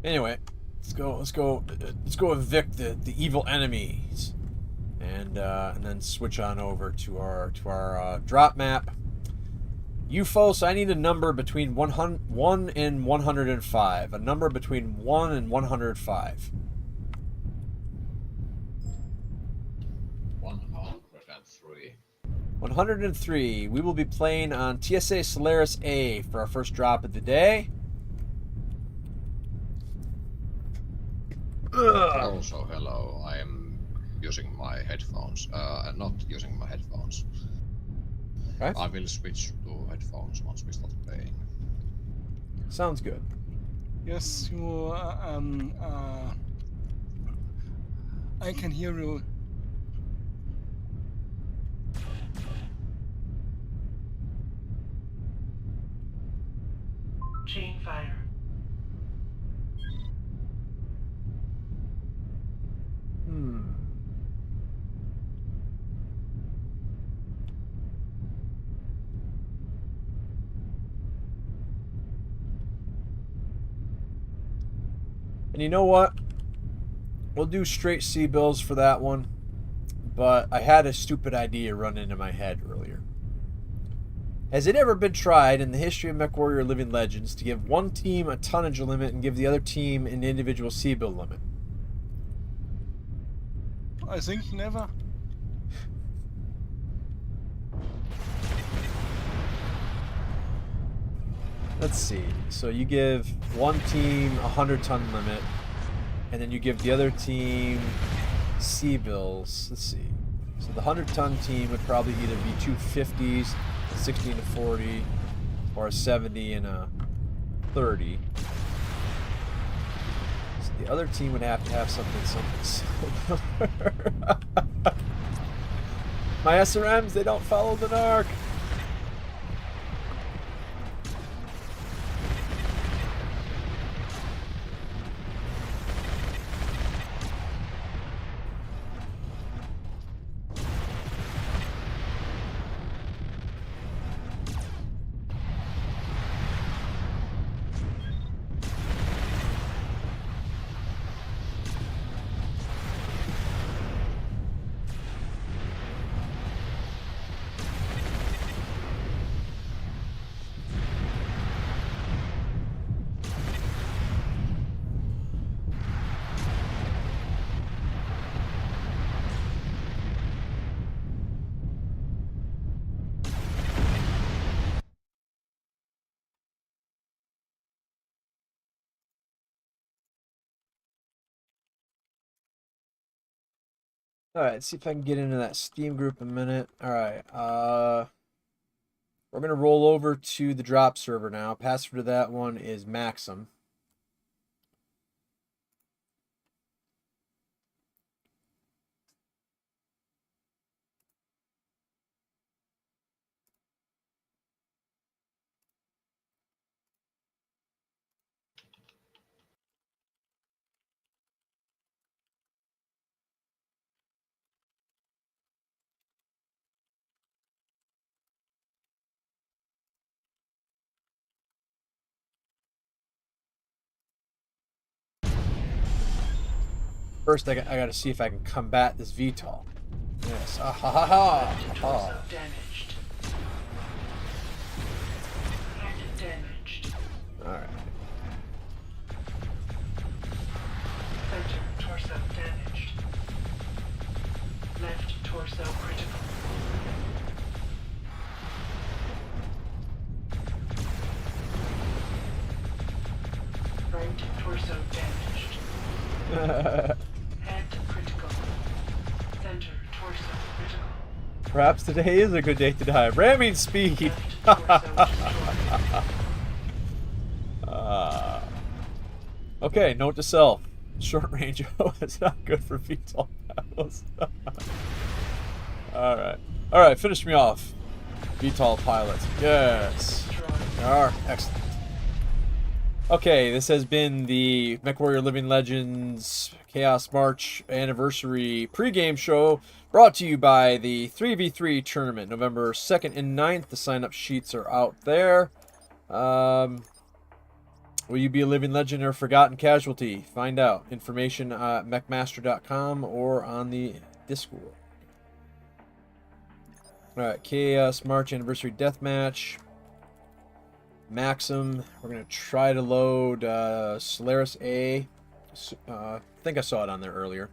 Anyway, let's go evict the evil enemies, and then switch on over to our drop map. UFOs, I need a number between 1 and 105. A number between 1 and 105. 103. 103. We will be playing on TSA Solaris A for our first drop of the day. Also, hello. I am using my headphones. Not using my headphones. Okay. I will switch to headphones once we start playing. Sounds good. Yes, you. I can hear you. chain fire. And you know what? We'll do straight C bills for that one. But I had a stupid idea run into my head earlier. Has it ever been tried in the history of Mechwarrior Living Legends to give one team a tonnage limit and give the other team an individual C bill limit? I think never. Let's see. So you give one team a 100-ton limit, and then you give the other team C bills. Let's see. So the 100-ton team would probably either be two 50s, a 60 and a 40, or a 70 and a 30. So the other team would have to have something similar. My SRMs, they don't follow the NARC. All right, see if I can get into that Steam group in a minute. All right, we're gonna roll over to the drop server now. Password to that one is Maxim. First, I got to see if I can combat this VTOL. Yes. Ah, ha, ha, ha, Left ha. torso damaged. Head damaged. All right. Center torso damaged. Left torso critical. Right torso damaged. Head critical. Center torso critical. Perhaps today is a good day to die. Ramming speed. Left torso destroyed. Okay, note to self. Short range O is not good for VTOL battles. Alright. Alright, finish me off. VTOL pilot. Yes. Destroyed. Excellent. Okay, this has been the Mechwarrior Living Legends Chaos March anniversary pregame show brought to you by the 3v3 tournament, November 2nd and 9th. The sign-up sheets are out there. Will you be a living legend or forgotten casualty? Find out. Information at mechmaster.com or on the Discord. Alright, Chaos March Anniversary Deathmatch. Maxim. We're going to try to load Solaris A. I think I saw it on there earlier.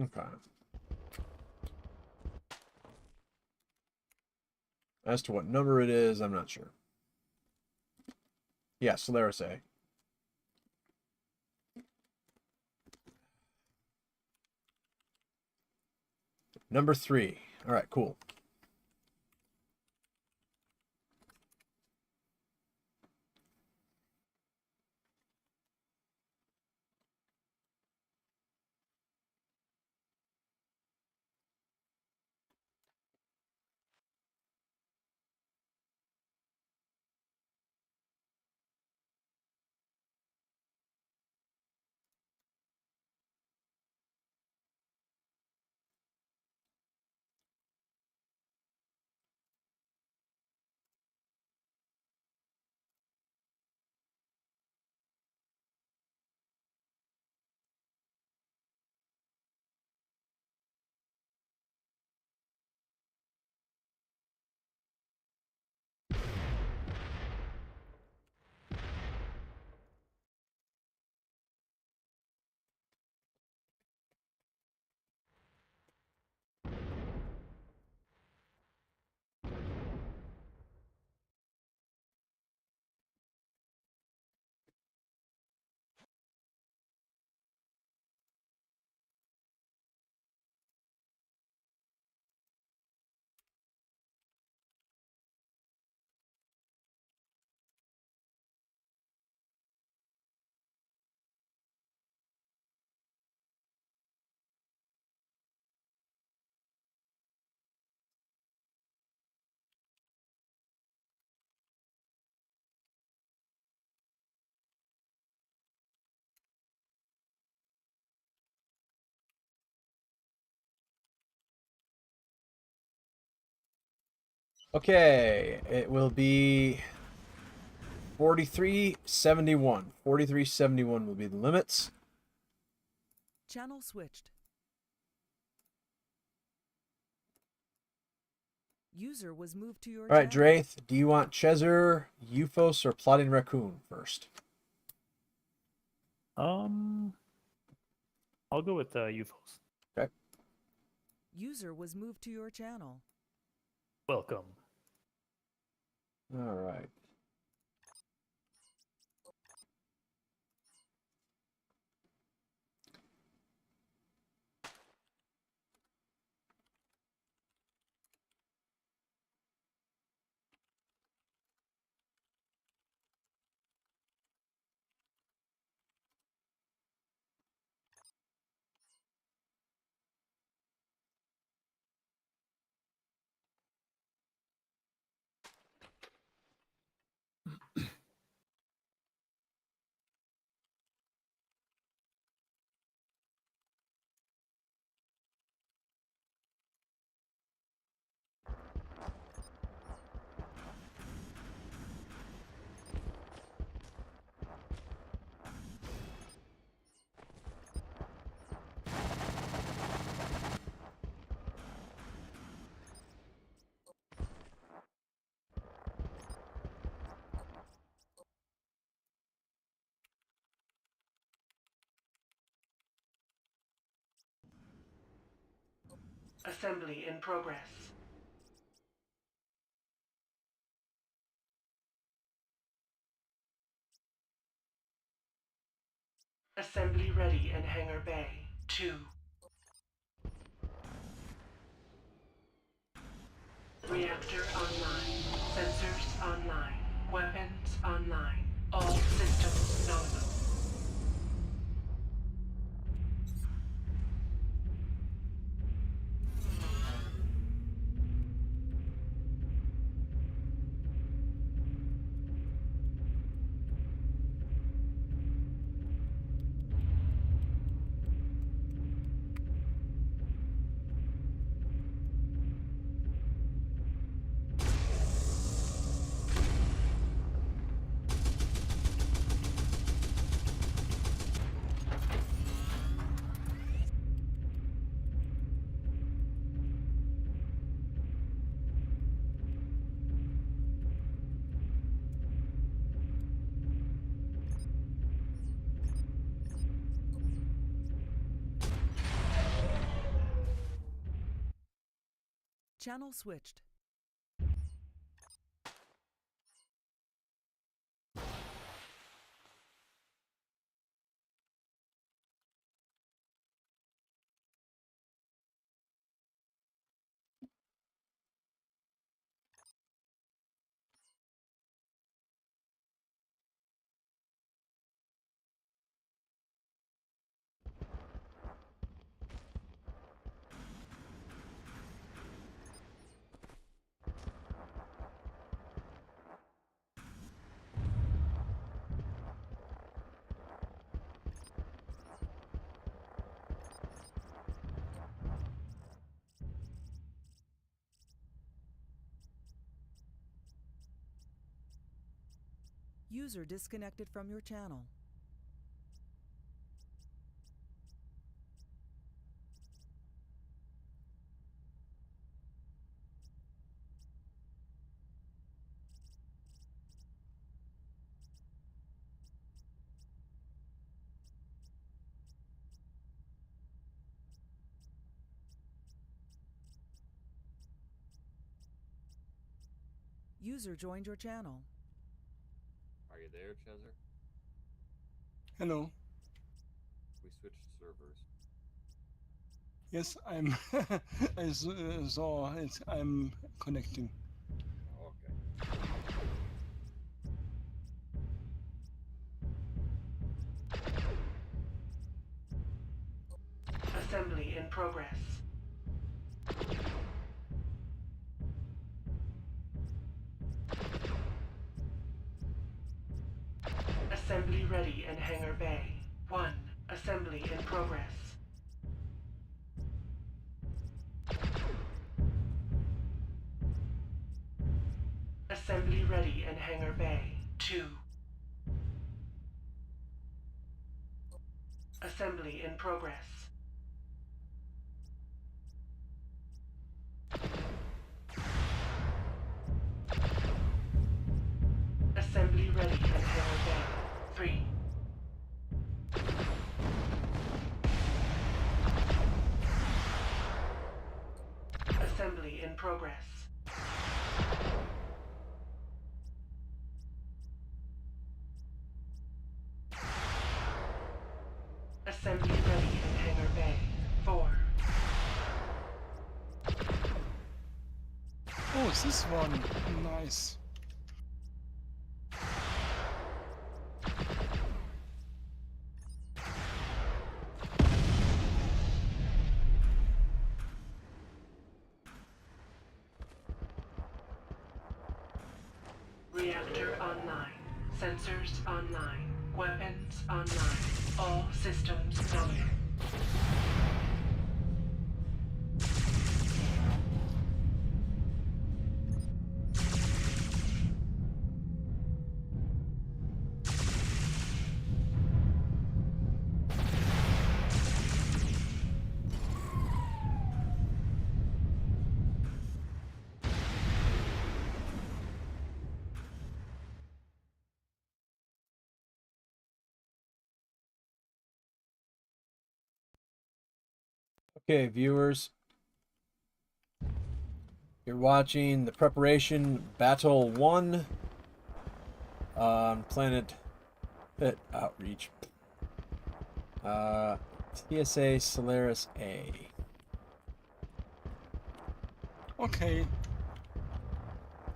Okay. As to what number it is, I'm not sure. Yeah, Solaris A. Number 3. All right, cool. Okay, it will be 4371. 4371 will be the limits. Channel switched. User was moved to your All right, channel. Drath, do you want Chezer, Euphos, or Plotting Raccoon first? I'll go with UFOs. User was moved to your channel. Welcome. All right. Assembly in progress. Assembly ready in Hangar Bay 2. Reactor online. Sensors online. Weapons online. All systems nominal. Channel switched. User disconnected from your channel. User joined your channel. Are you there, Chezzer? Hello. We switched servers. Yes, I'm. Saw it. I'm connecting. Oh, okay. Assembly in progress. Assembly ready in Hangar Bay 1. Assembly in progress. Assembly ready in Hangar Bay 2. Assembly in progress. Assembly ready in Hangar Bay 3. in progress. Assembly ready in hangar bay. 4. Oh, this one. Nice. Reactor online. Sensors online. Weapons online. All systems nominal. Okay, viewers, you're watching the preparation Battle 1 on planet Pit Outreach. TSA Solaris A. Okay.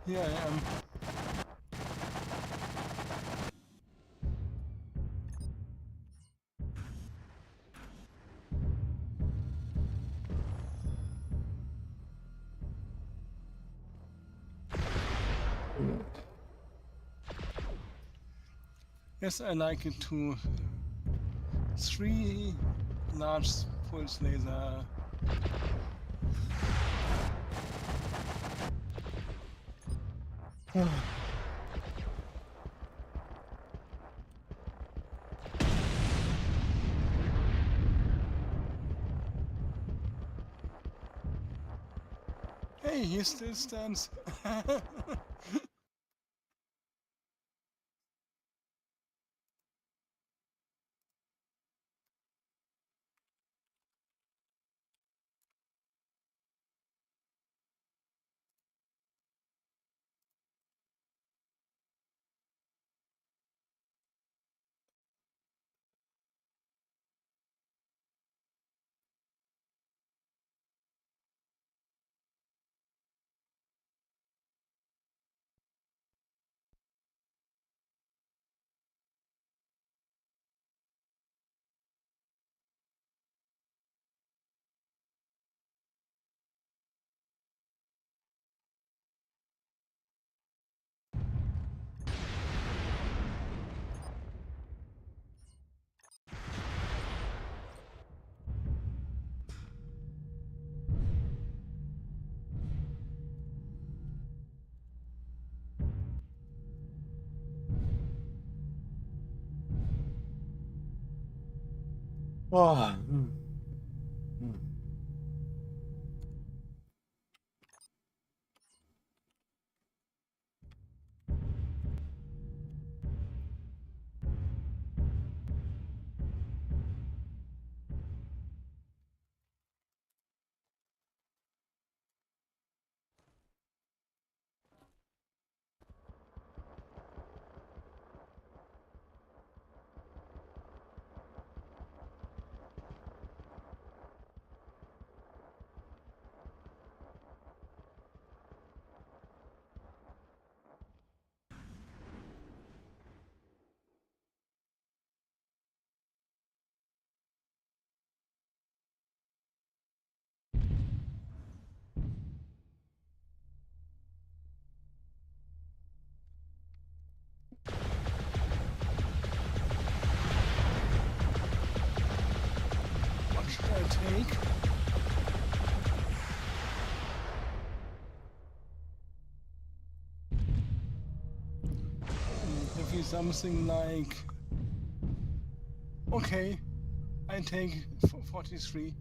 Here I am. Yes, I like it too. 3 large pulse laser. Hey, he still stands. Oh, What should I take? Maybe something like... Okay, I take 43.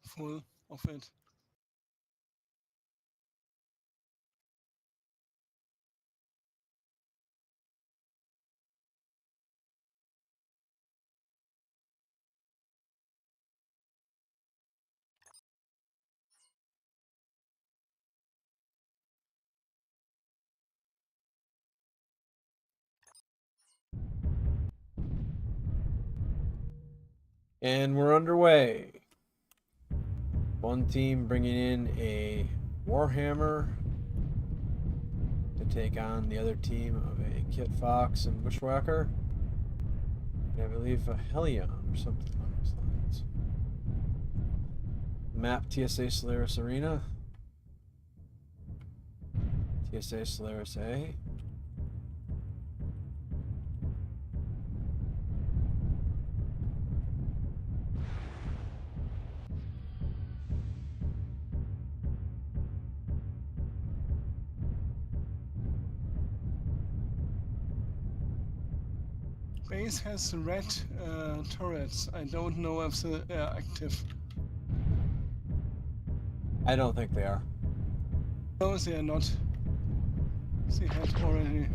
full of it. And we're underway. One team bringing in a Warhammer to take on the other team of a Kit Fox and Bushwhacker. And I believe a Hellion or something along those lines. Map TSA Solaris Arena. TSA Solaris A. Base has red turrets. I don't know if they are active. I don't think they are. No, they are not. They had already.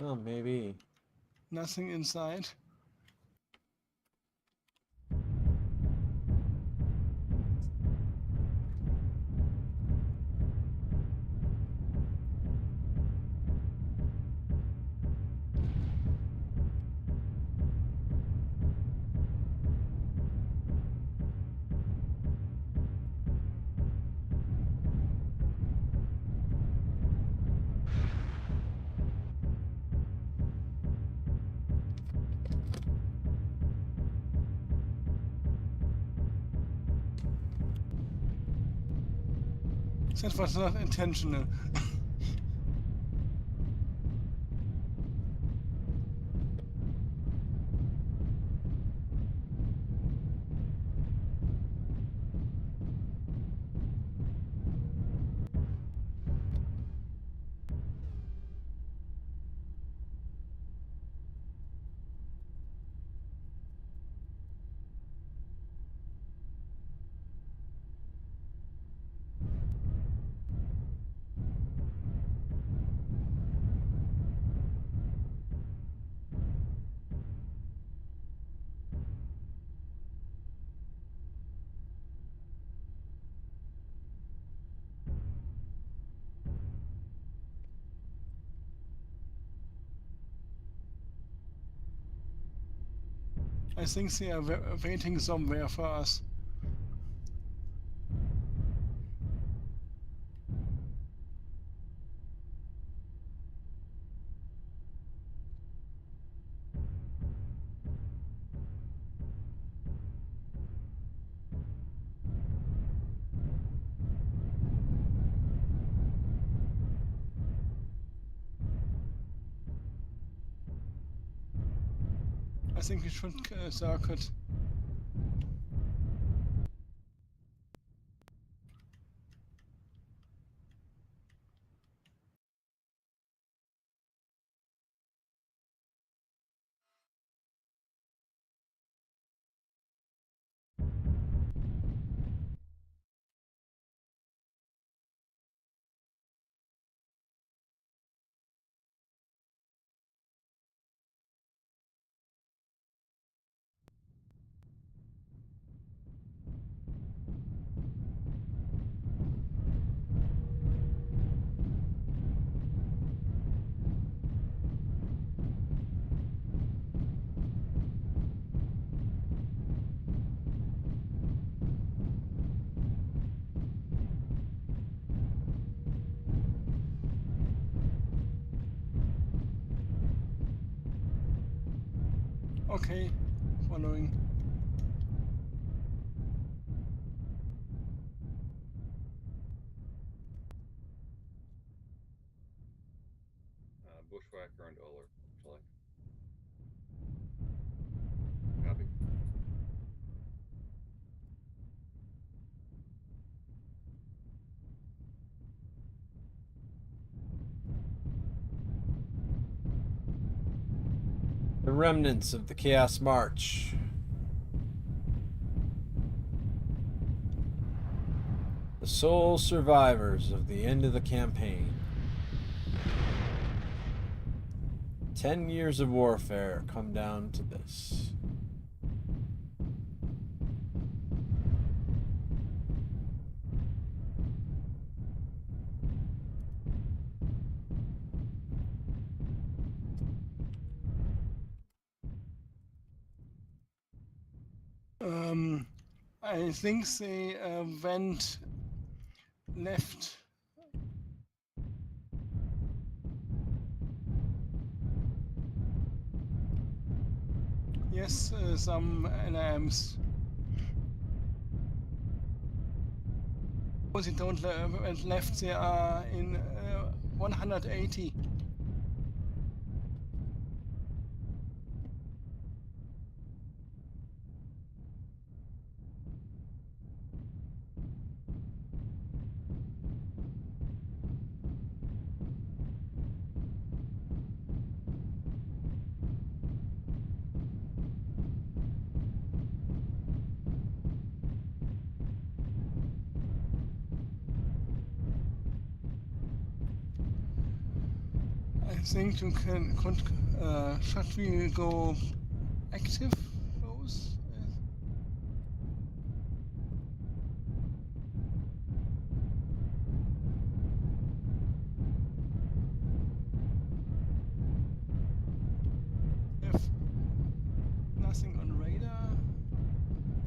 Oh, maybe. Nothing inside. That was not intentional. I think they are waiting somewhere for us. I think we should circuit. Okay, following. Bushwhacker and Uller, looks like. Copy. remnants of the Chaos March. The sole survivors of the end of the campaign. 10 years of warfare come down to this. I think they went left. Yes, some LMs. Oh, they don't went left. They are in 180. I think you can. Should we go active? Those? If nothing on radar.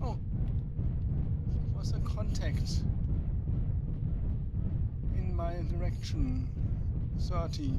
Oh, it was a contact in my direction. 30.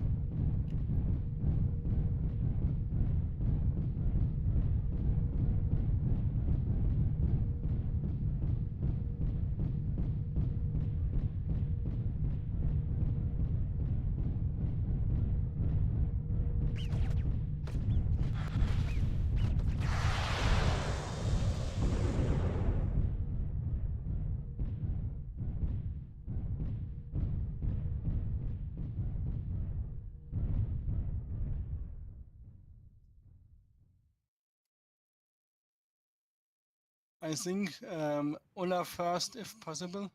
I think Ola first, if possible.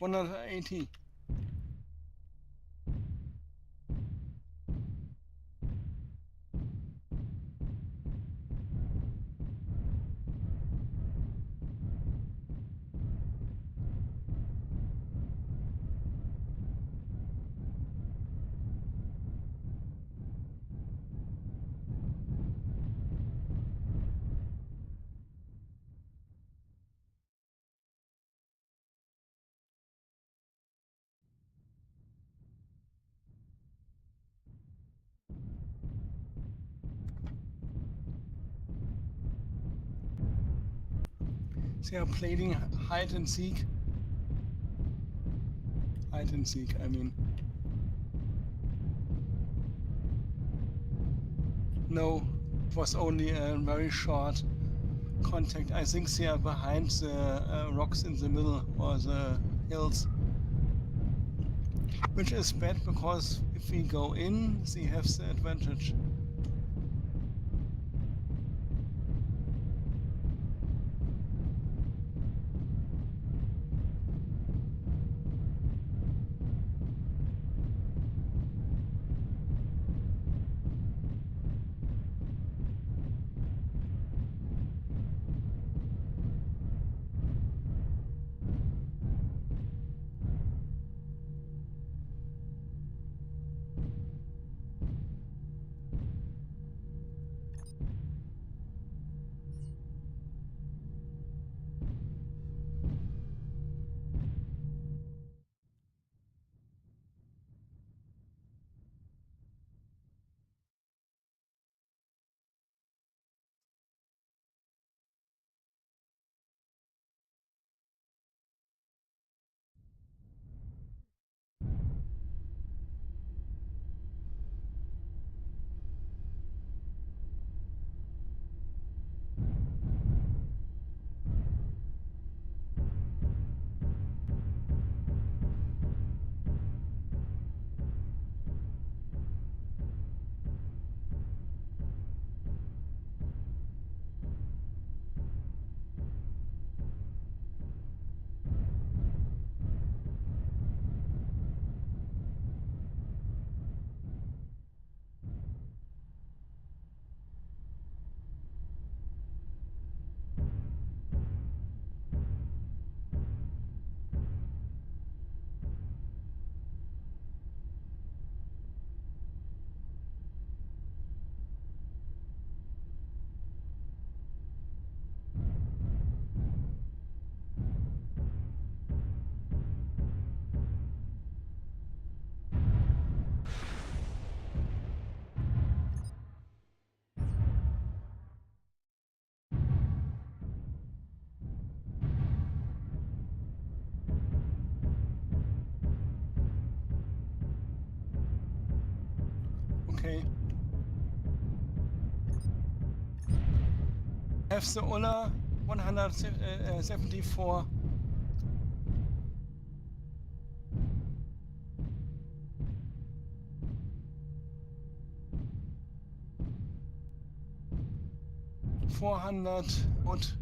$180. They are playing hide and seek. Hide and seek, I mean. No, it was only a very short contact. I think they are behind the rocks in the middle or the hills. Which is bad because if we go in, they have the advantage. Okay. Have the Ulla 174. ...400 und...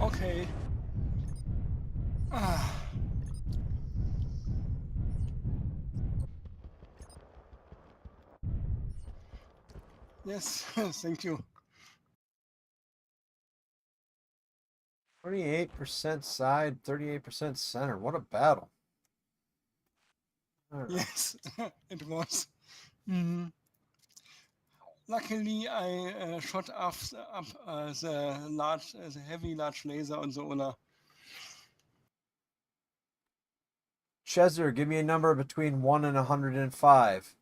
Okay. Ah. Yes, thank you. 28% side, 38% center. What a battle. All right. Yes, it was. Mhm. Luckily, I shot up the heavy large laser on the Ulla. Chezer, give me a number between 1 and 105.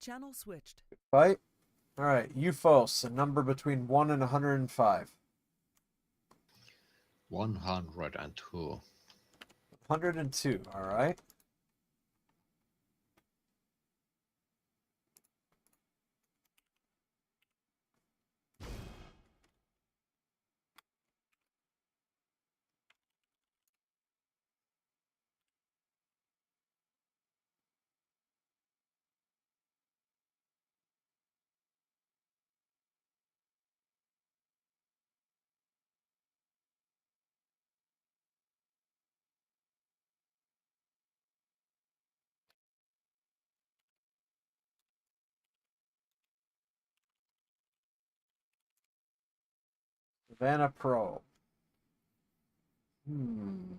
Channel switched. Fight. All right, Euphos, a number between 1 and 105. 102. 102, all right. Savannah Pro. And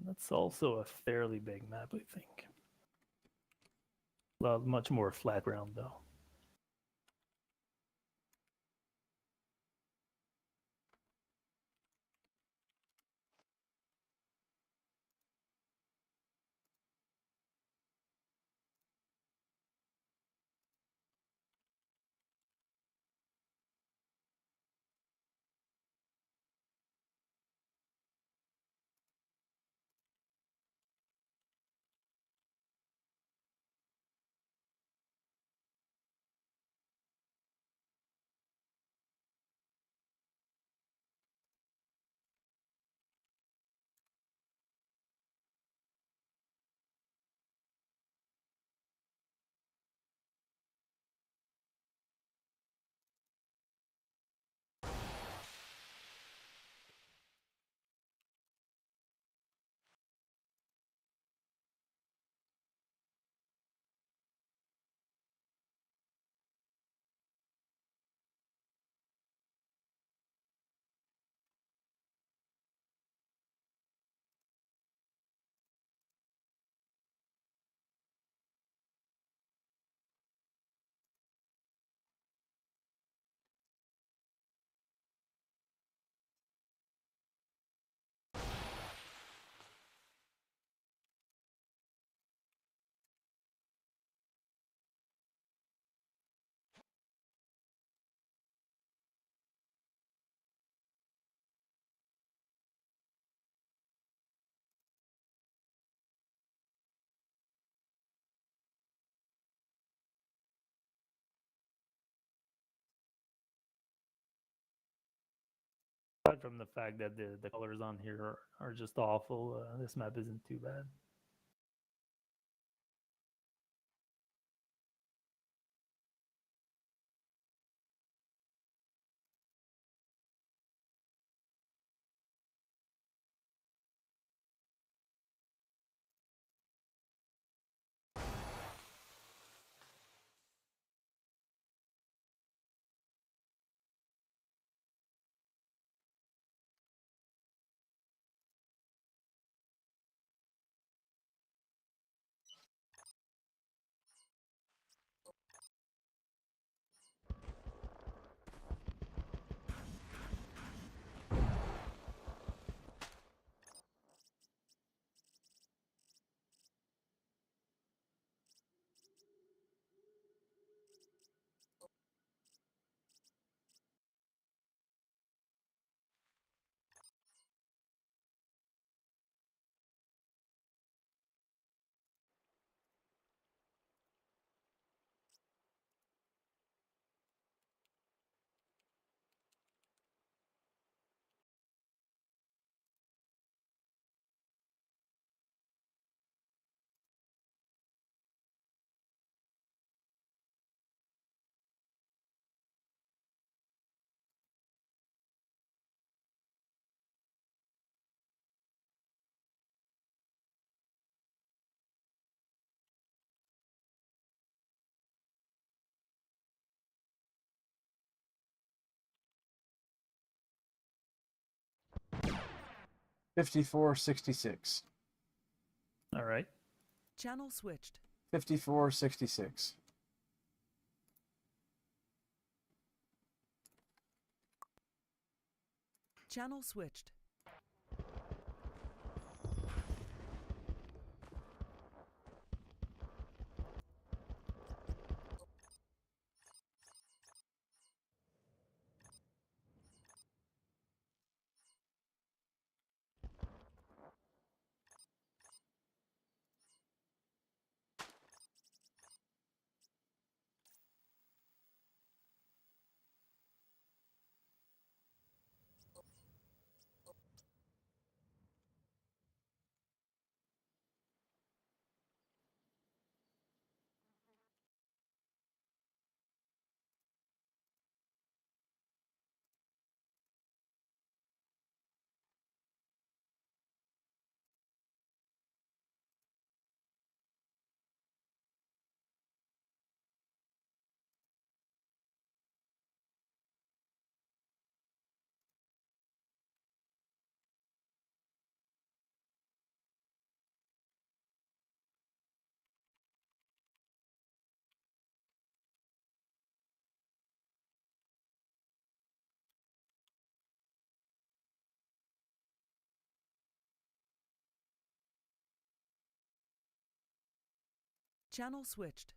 that's also a fairly big map, I think. Well, much more flat ground though. Aside from the fact that the colors on here are just awful, this map isn't too bad. Fifty-four 66. All right. Channel switched. 54 66. Channel switched. Channel switched.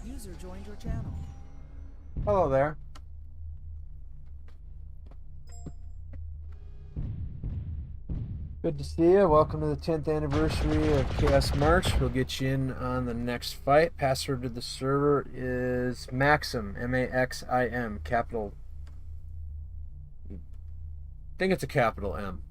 User joined your channel. Hello there. Good to see you. Welcome to the 10th anniversary of Chaos March. We'll get you in on the next fight. Password to the server is Maxim, M-A-X-I-M, capital. I think it's a capital M.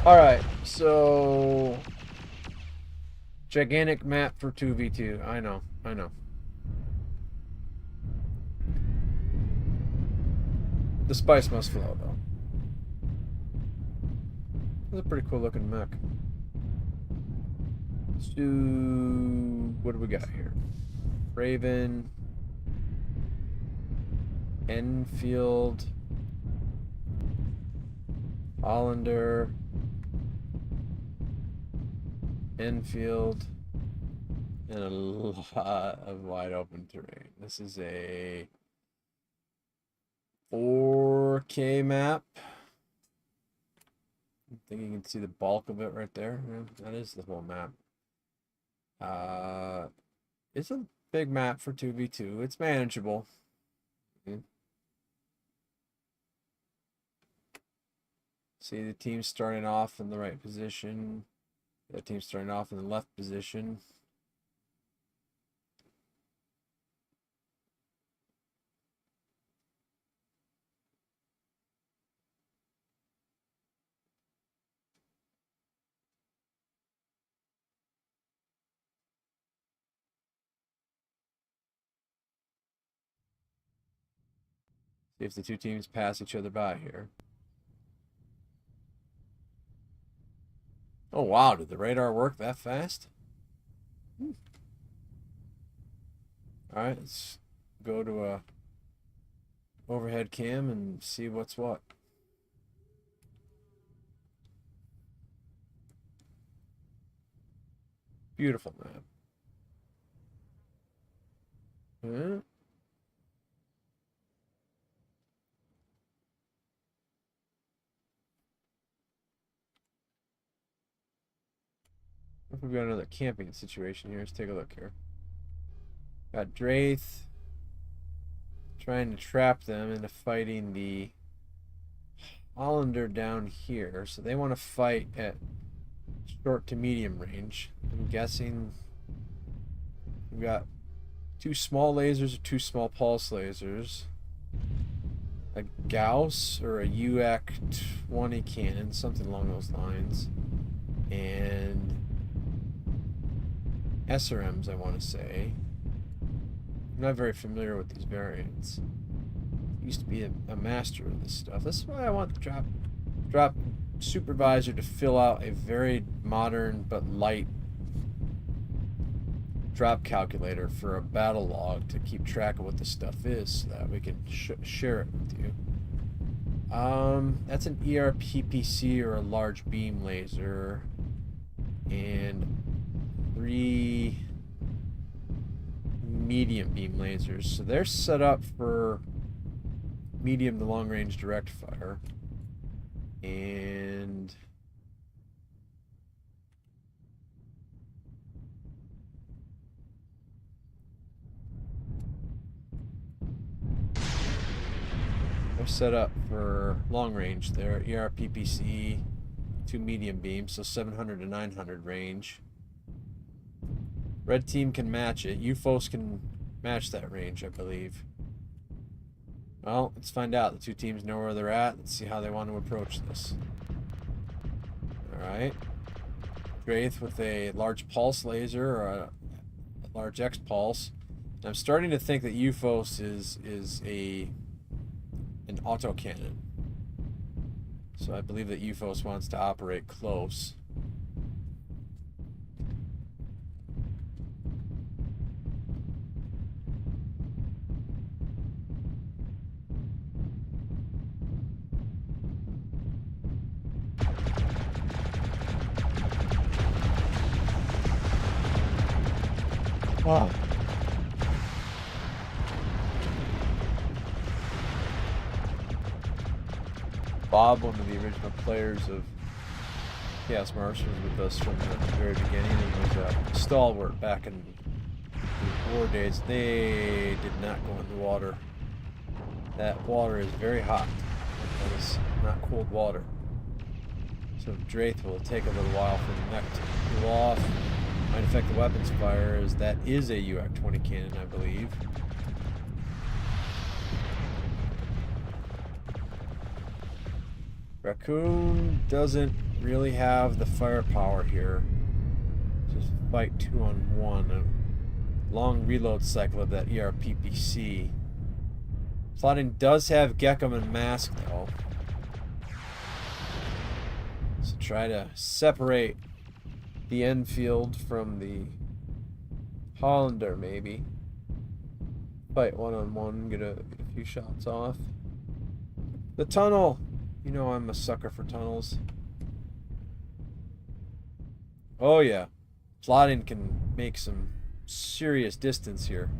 Alright, so gigantic map for 2v2. I know. The spice must flow though. It's a pretty cool looking mech. So what do we got here? Raven, Enfield, Hollander, Enfield, and a lot of wide open terrain. This is a 4K map. I think you can see the bulk of it right there. Yeah, that is the whole map. It's a big map for 2v2. It's manageable. See the team starting off in the right position. The team starting off in the left position. See if the two teams pass each other by here. Oh wow, did the radar work that fast? Alright, let's go to a overhead cam and see what's what. Beautiful map. Yeah. If we've got another camping situation here, let's take a look here. Got Draith trying to trap them into fighting the Hollander down here. So they want to fight at short to medium range. I'm guessing we've got 2 small lasers or 2 small pulse lasers. A Gauss or a UAC-20 cannon, something along those lines. And SRMs, I want to say. I'm not very familiar with these variants. Used to be a master of this stuff. This is why I want the drop supervisor to fill out a very modern but light drop calculator for a battle log to keep track of what the stuff is, so that we can share it with you. That's an ERPPC or a large beam laser, and 3 medium beam lasers. So they're set up for medium to long range direct fire. And they're set up for long range. They're ERPPC, 2 medium beams, so 700 to 900 range. Red team can match it. UFOs can match that range, I believe. Well, let's find out. The 2 teams know where they're at. Let's see how they want to approach this. Alright. Draith with a large pulse laser or a large X pulse. And I'm starting to think that UFOs is an autocannon. So I believe that UFOs wants to operate close. Wow. Bob, one of the original players of Chaos Mars, was with us from the very beginning and was a stalwart back in the war days. They did not go in the water. That water is very hot. That is not cold water. So Draith will take a little while for the mech to cool off. Might affect the weapons fire, as that is a UAC-20 cannon, I believe. Raccoon doesn't really have the firepower here. Just fight 2-on-1. A long reload cycle of that ERPPC. Plotting does have Gecko and Mask, though. So try to separate the Enfield from the Hollander, maybe. Fight 1-on-1, get a few shots off. The tunnel! You know I'm a sucker for tunnels. Oh yeah. Plotting can make some serious distance here.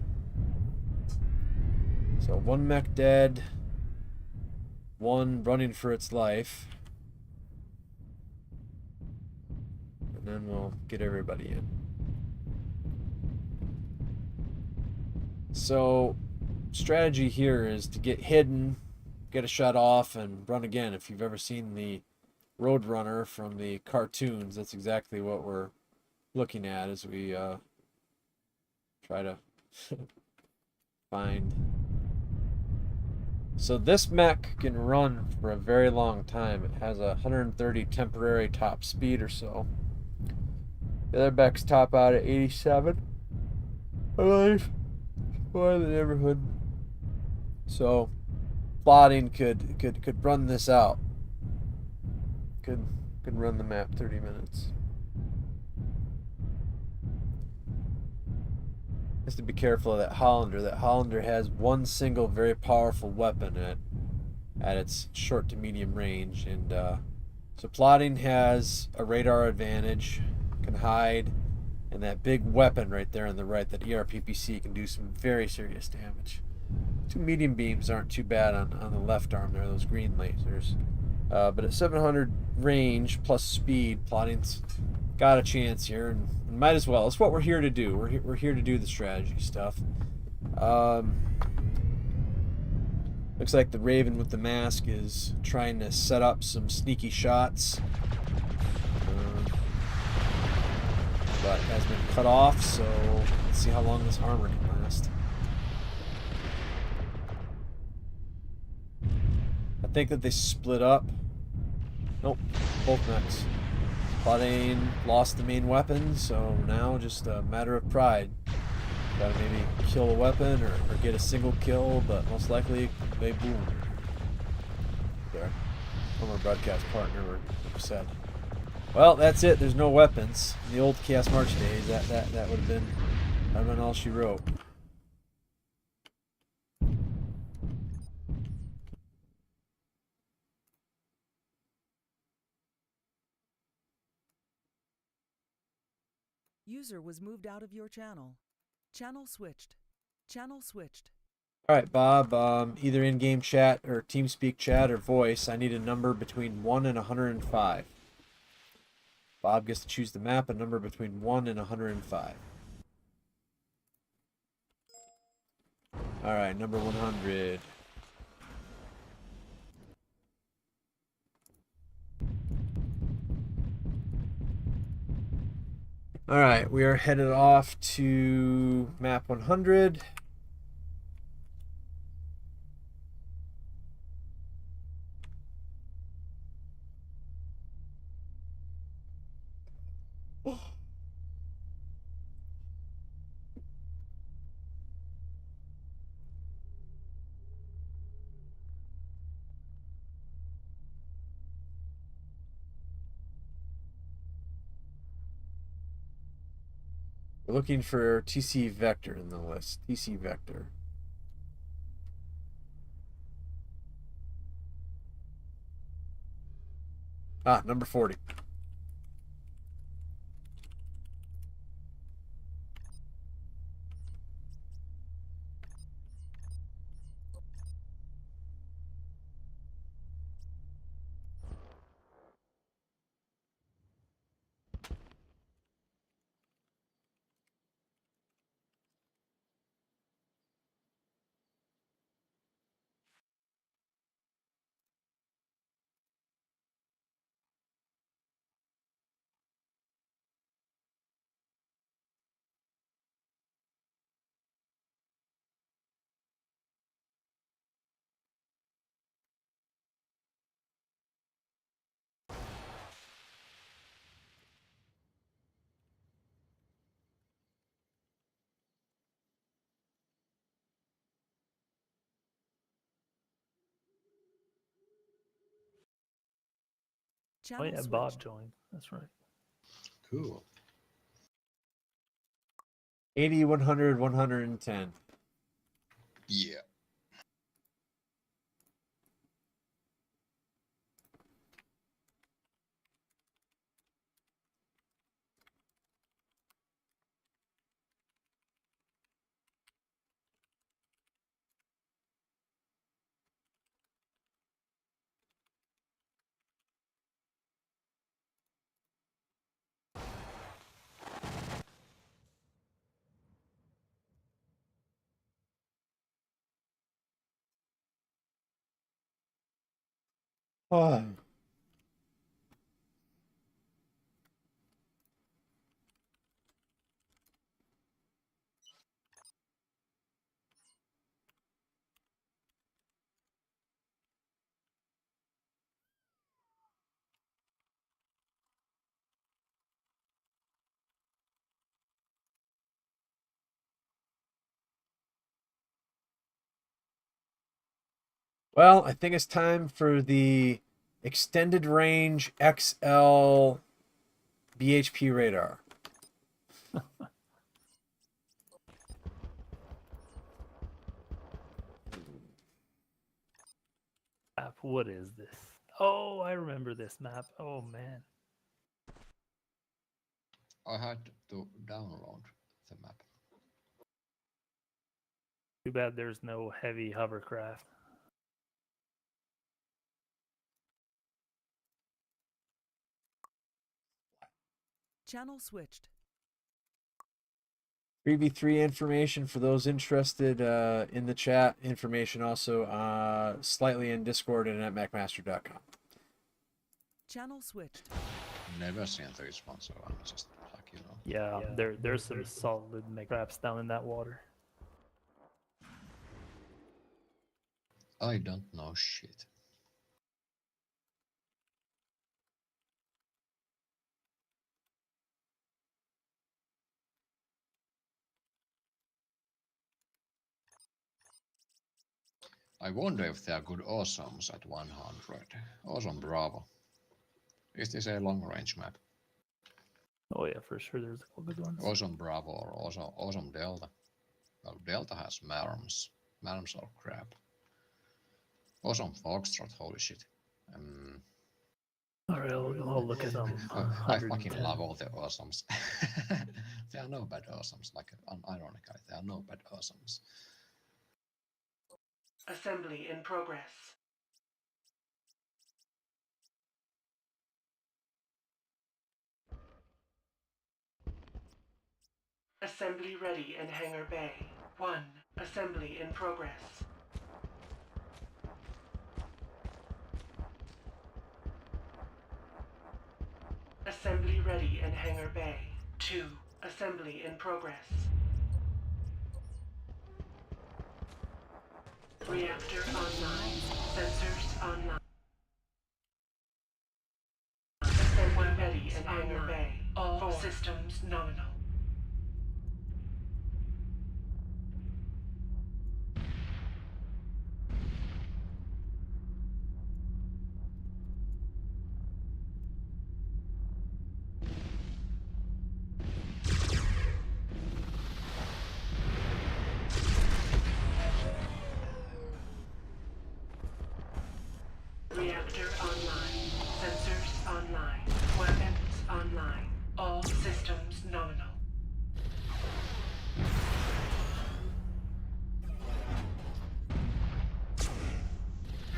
So one mech dead, one running for its life, and then we'll get everybody in. So strategy here is to get hidden, get a shot off, and run again. If you've ever seen the Roadrunner from the cartoons, that's exactly what we're looking at as we try to find. So this mech can run for a very long time. It has a 130 temporary top speed or so. The other mechs top out at 87, I believe, for the neighborhood. So plotting could run this out. Could run the map 30 minutes. Has to be careful of that Hollander. That Hollander has one single very powerful weapon at its short to medium range, and so plotting has a radar advantage, can hide, and that big weapon right there on the right, that ERPPC, can do some very serious damage. Two medium beams aren't too bad on the left arm there, those green lasers. But at 700 range plus speed, plotting's got a chance here, and might as well. It's what we're here to do. We're here to do the strategy stuff. Looks like the Raven with the mask is trying to set up some sneaky shots, but has been cut off. So let's see how long this armor can last. I think that they split up. Nope, both mechs. Plotting lost the main weapon, so now just a matter of pride. Gotta maybe kill a weapon or get a single kill, but most likely they boom. There. Former broadcast partner said. Well, that's it. There's no weapons. In the old Chaos March days, that would have been all she wrote. User was moved out of your channel. Channel switched. Channel switched. All right, Bob. Either in-game chat or TeamSpeak chat or voice. I need a number between 1 and 105. Bob gets to choose the map. A number between 1 and 105. All right, number 100. All right, we are headed off to map 100. We're looking for TC Vector in the list. TC Vector. Ah, number 40. Oh Channel yeah, switched. Bob joined. That's right. Cool. 80, 100, 110. Yeah. Oh. Well, I think it's time for the extended range XL BHP radar. Map. What is this? Oh, I remember this map. Oh man. I had to download the map. Too bad there's no heavy hovercraft. Channel switched. 3v3 information for those interested in the chat. Information also slightly in Discord and at MacMaster.com. Channel switched. Never seen the response, so I'm just like, you know. Yeah, there's some solid Mechwarriors down in that water. I don't know shit. I wonder if there are good awesomes at 100. Awesome Bravo. Is this a long range map? Oh yeah, for sure. There's a couple good ones. Awesome Bravo or awesome Delta? Well, Delta has Marms. Marms are crap. Awesome Foxtrot, holy shit. All right, I'll look at them. I fucking love all the awesomes. There are no bad awesomes, like unironically, there are no bad awesomes. Assembly in progress. Assembly ready in Hangar Bay. 1. Assembly in progress. Assembly ready in Hangar Bay. 2. Assembly in progress. Reactor online. Sensors online. Assembly ready in Hangar Bay. All systems nominal. Reactor online. Sensors online. Weapons online. All systems nominal.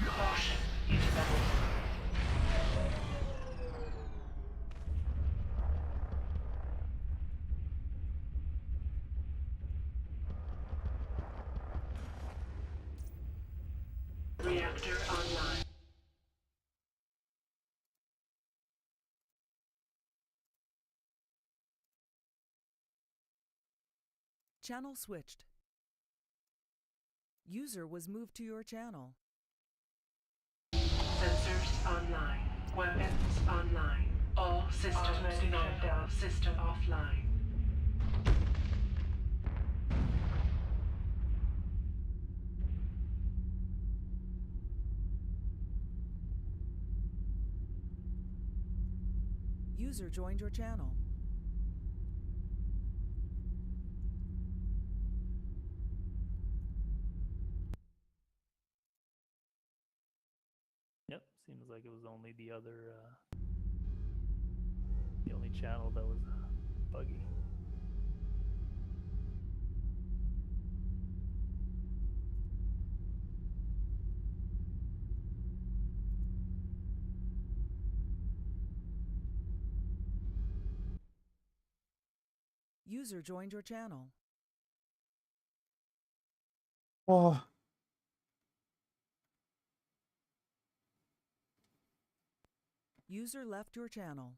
Caution. Intermittent. Reactor online. Channel switched. User was moved to your channel. Sensors online. Weapons online. All systems nominal. System offline. User joined your channel. Yep, seems like it was only the only channel that was buggy. User joined your channel. Oh. User left your channel.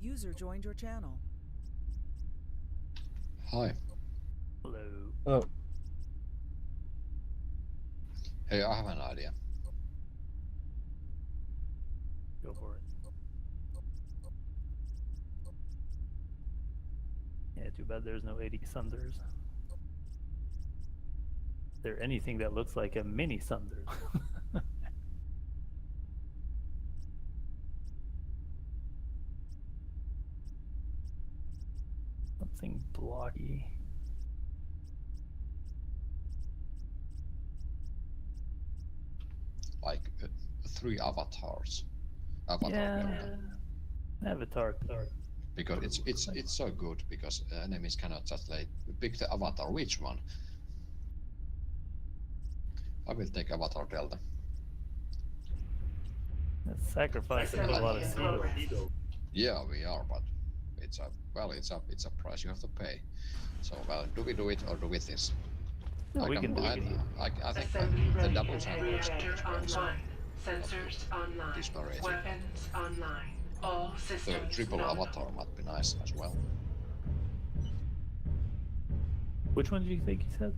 User joined your channel. Hi. Hello. Oh, Hey, I have an idea. Go for it. Yeah, too bad there's no 80 Sunders. Is there anything that looks like a mini Sunder? Something blocky. Like 3 avatars. Avatar Yeah. Delta. Avatar. Because it's so good because enemies cannot just like pick the avatar. Which one? I will take Avatar Delta. That's sacrificing a lot of seals. Yeah, we are, but it's a price you have to pay. So well, do we do it or do we this? No, we can do it. I think Assembly the ready. double jump is Reactor great. So online. Sensors online. disparate. Weapons online. All The systems triple nominal. avatar might be nice as well. Which one did you think you said?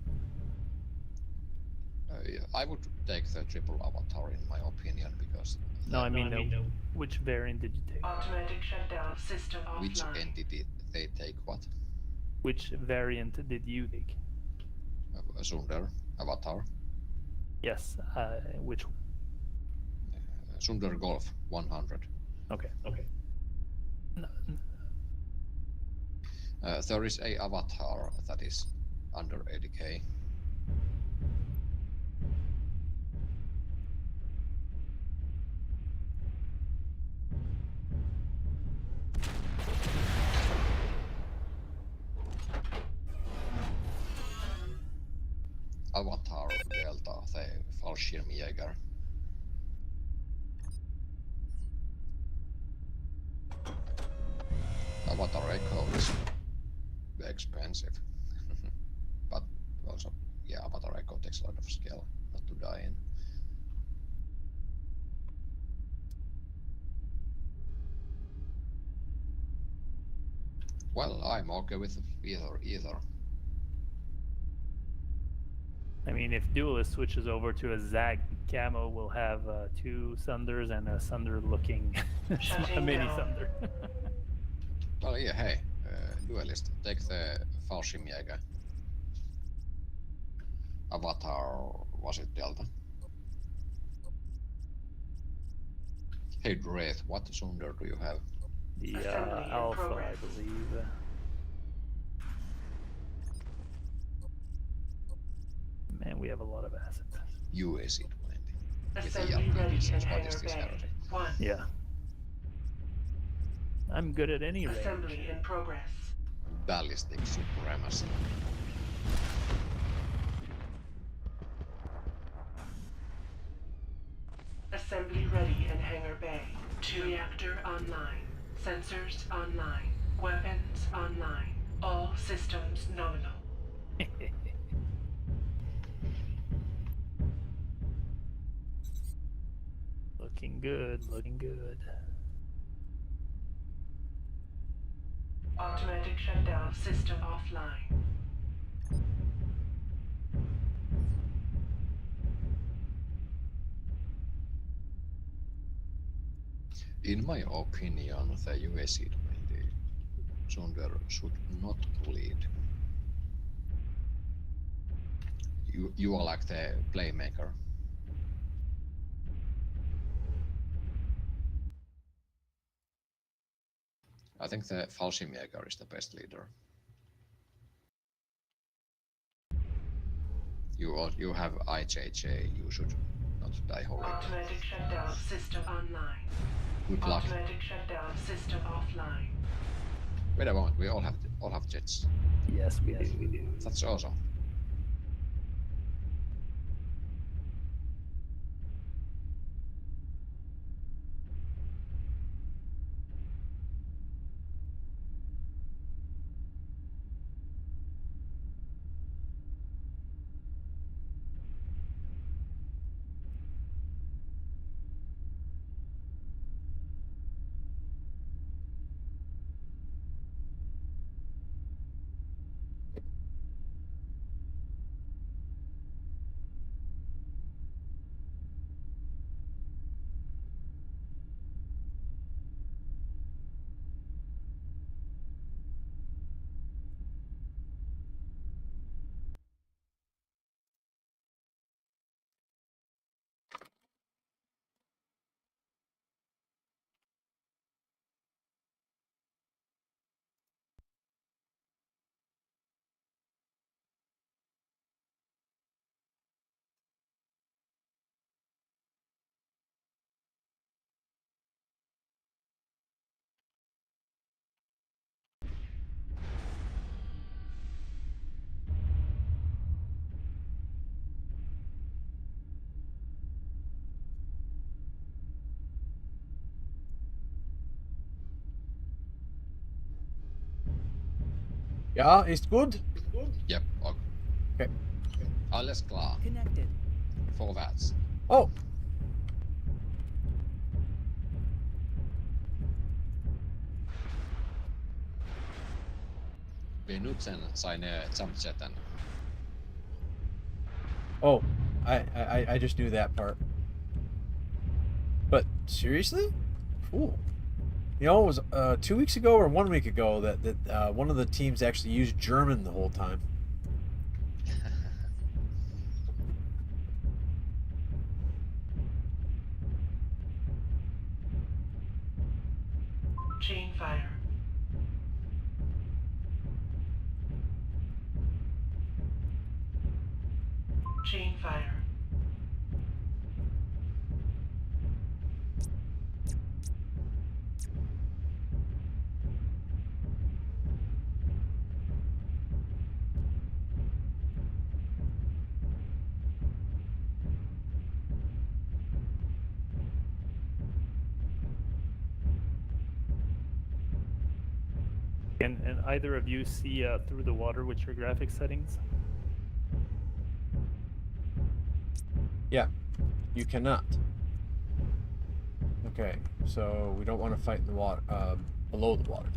Yeah, I would take the triple avatar in my opinion because No, I mean, which variant did you take? Automatic shutdown system which offline. entity they take what? Which variant did you take? Sunder avatar. Yes, which one? Sunder Golf 100. Okay. No, There is a avatar that is under 80k. Avatar Delta, the Fallschirmjäger. Avatar Echo is expensive. But also, yeah, Avatar Echo takes a lot of skill not to die in. Well, I'm okay with either. I mean, if Duelist switches over to a Zag camo, we'll have 2 Sunders and a Sunder-looking Shutting mini down. Sunder. Well, yeah, hey, duelist, take the Fallschirmjäger. Avatar, was it Delta? Hey, Wraith, what Sunder do you have? The Assembly in Alpha, I progress. believe. Man, we have a lot of assets. UAC 20. With the Assembly ready in what hangar is this bay. heresy? 1. Yeah. I'm good at any range. Assembly in progress. Ballistic supremacy. Assembly ready in hangar bay. 2 reactor online. Sensors online. Weapons online. All systems nominal. Looking good, looking good. Automatic shutdown system offline. In my opinion, the UAC 20 Sunder should not lead. You are like the playmaker. I think the Fallschirmjäger is the best leader. You have IJJ, you should not die horribly. Automatic shutdown system online. Good luck. Automatic shutdown system offline. Wait a moment, we all have jets. Yes, we do. That's awesome. Ja, ist gut. Yep, okay. Okay. Alles klar. Connected. Vorwärts. Oh, Benutzen seine Jumpjetten. oh, I just knew that part. But seriously? Cool. You know, it was 2 weeks ago or 1 week ago that one of the teams actually used German the whole time. Chain fire. Chain fire. And either of you see through the water with your graphic settings? Yeah, you cannot. Okay, so we don't want to fight in the water, below the water.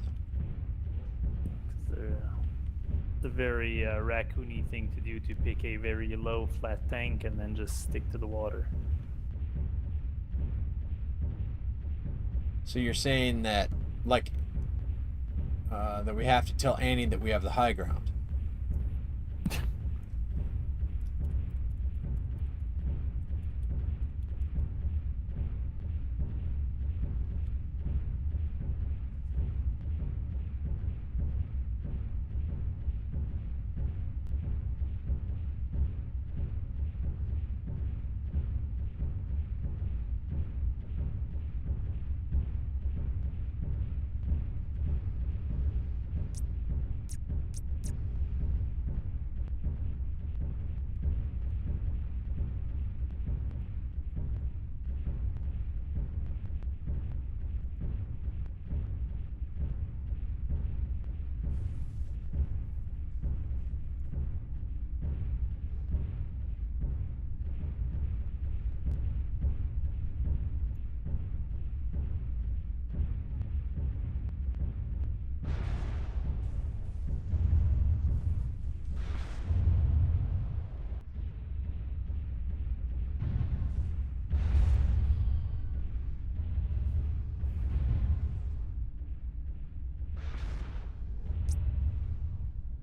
the very raccoony thing to do to pick a very low flat tank and then just stick to the water. So you're saying that, like, that we have to tell Annie that we have the high ground.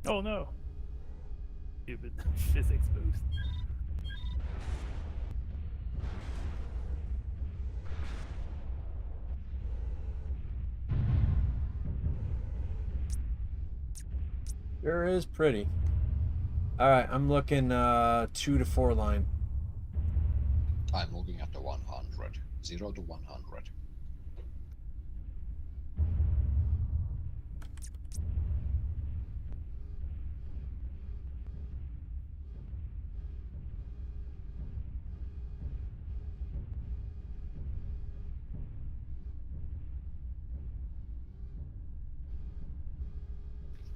Oh no! Stupid physics boost. Sure is pretty. All right, I'm looking 2 to 4 line. I'm looking at the 100. 0 to 100.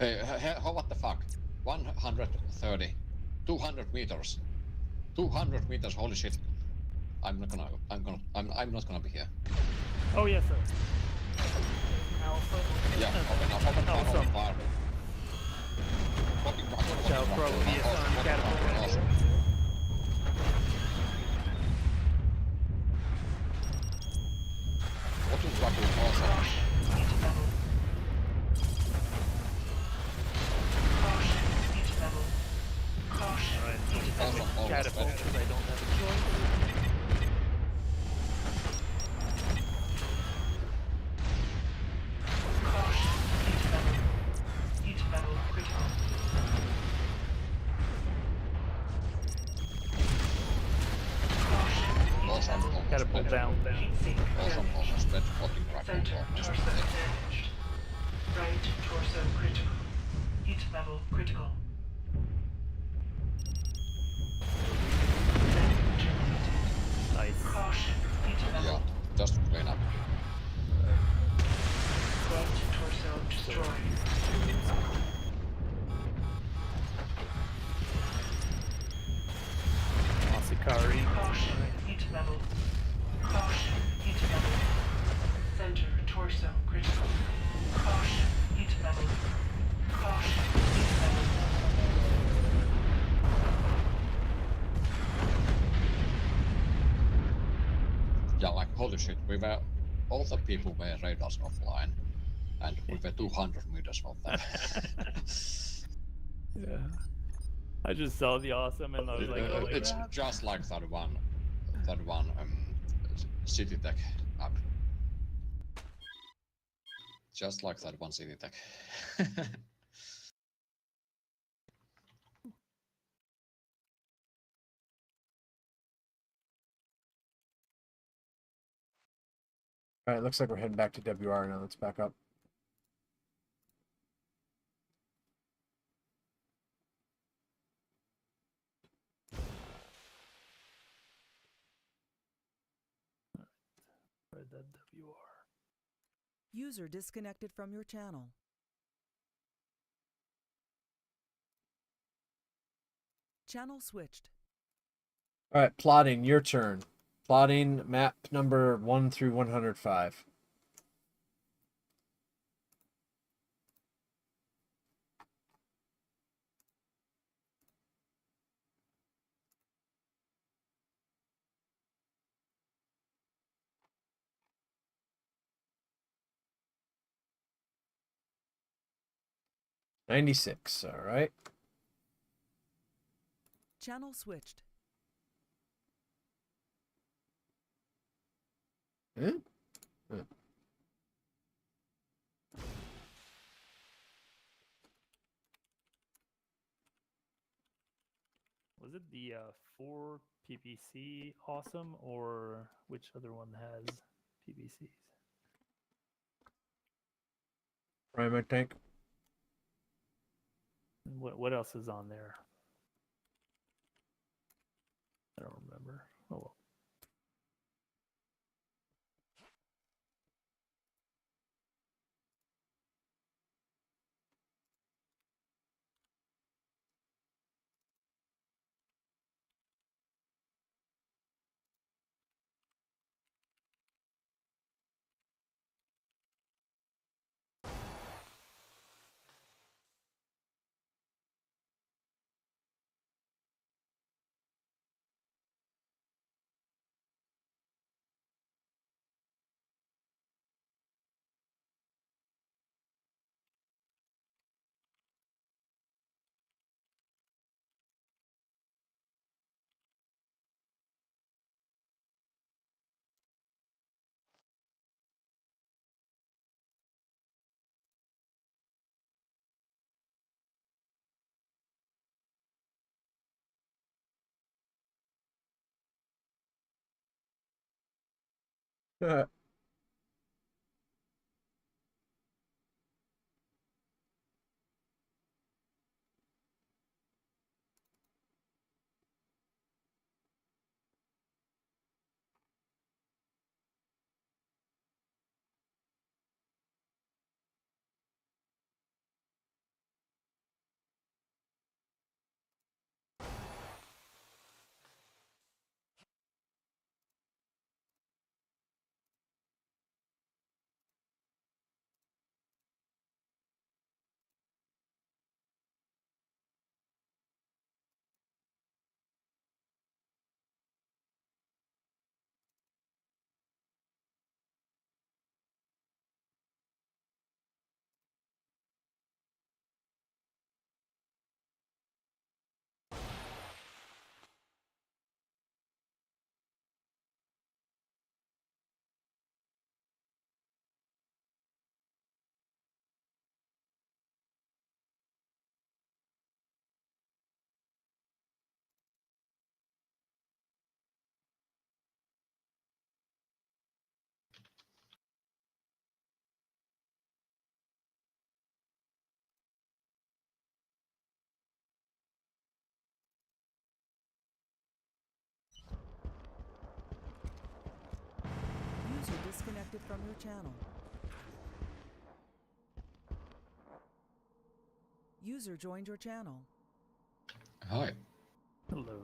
Hey, what the fuck? 130. 200 meters. 200 meters, holy shit. I'm not gonna be here. Oh yes, sir. Alpha. Yeah, open fire, Awesome. open fire. Fucking rocket, Shall fucking probably be a awesome, sun fucking catapult. awesome. What is rocket, awesome. Heat level. Caution. Heat level. Caution. Alright, Heat level. Awesome, almost catapult ready. because I don't have a choice. Caution. Heat level. Heat level critical. Caution. Heat Awesome, level. almost Catapult dead. down. Heat sink Awesome, damaged. almost dead. Fucking rocket, Center almost torso dead. damaged. Right torso critical. Heat level critical. Left terminated. Nice. Caution. Heat Yeah, level. just clean up. Right torso destroyed. Masikari. Caution. Heat level. Caution. Heat level. Center torso critical. Caution. Heat level. Caution. Heat level. Yeah, like holy shit, all the people were radars offline, and we were 200 meters off them. Yeah. I just saw the awesome and I was like, oh my It's god. just like that one City Tech app. Just like that one City Tech. All right, looks like we're heading back to WR now. Let's back up. Where'd that WR? User disconnected from your channel. Channel switched. All right, plotting, your turn. Plotting map number 1 through 105. 96. All right. Channel switched. Huh? Was it the 4 PPC awesome, or which other one has PPCs? Primate tank. And what else is on there? I don't remember. Oh well. User disconnected from your channel. User joined your channel. Hi. Hello.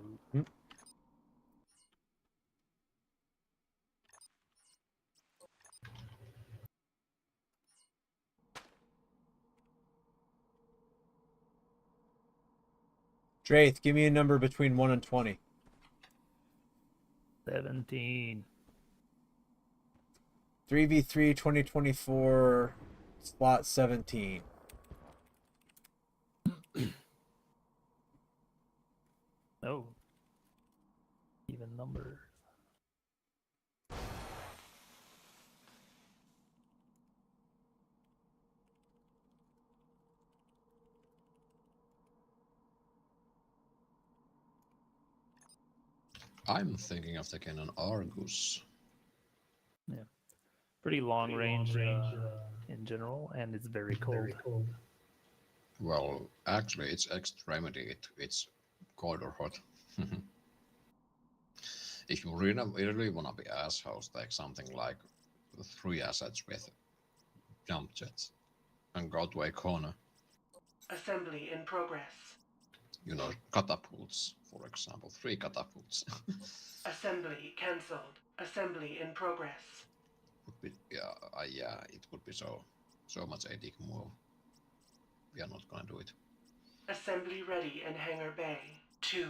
Drath, give me a number between 1 and 20. 17. 3v3 2024 slot 17. Oh. Even numbers. I'm thinking of taking an Argus. Yeah. Pretty long range in general, and it's very cold. Well, actually, it's extremity. It's cold or hot. If you really want to be assholes, take something like 3 assets with jump jets and go to a corner. Assembly in progress. You know, catapults, for example. 3 catapults. Assembly cancelled. Assembly in progress. Would be, yeah, it would be so much a dick move. We are not gonna do it. Assembly ready in Hangar Bay. 2.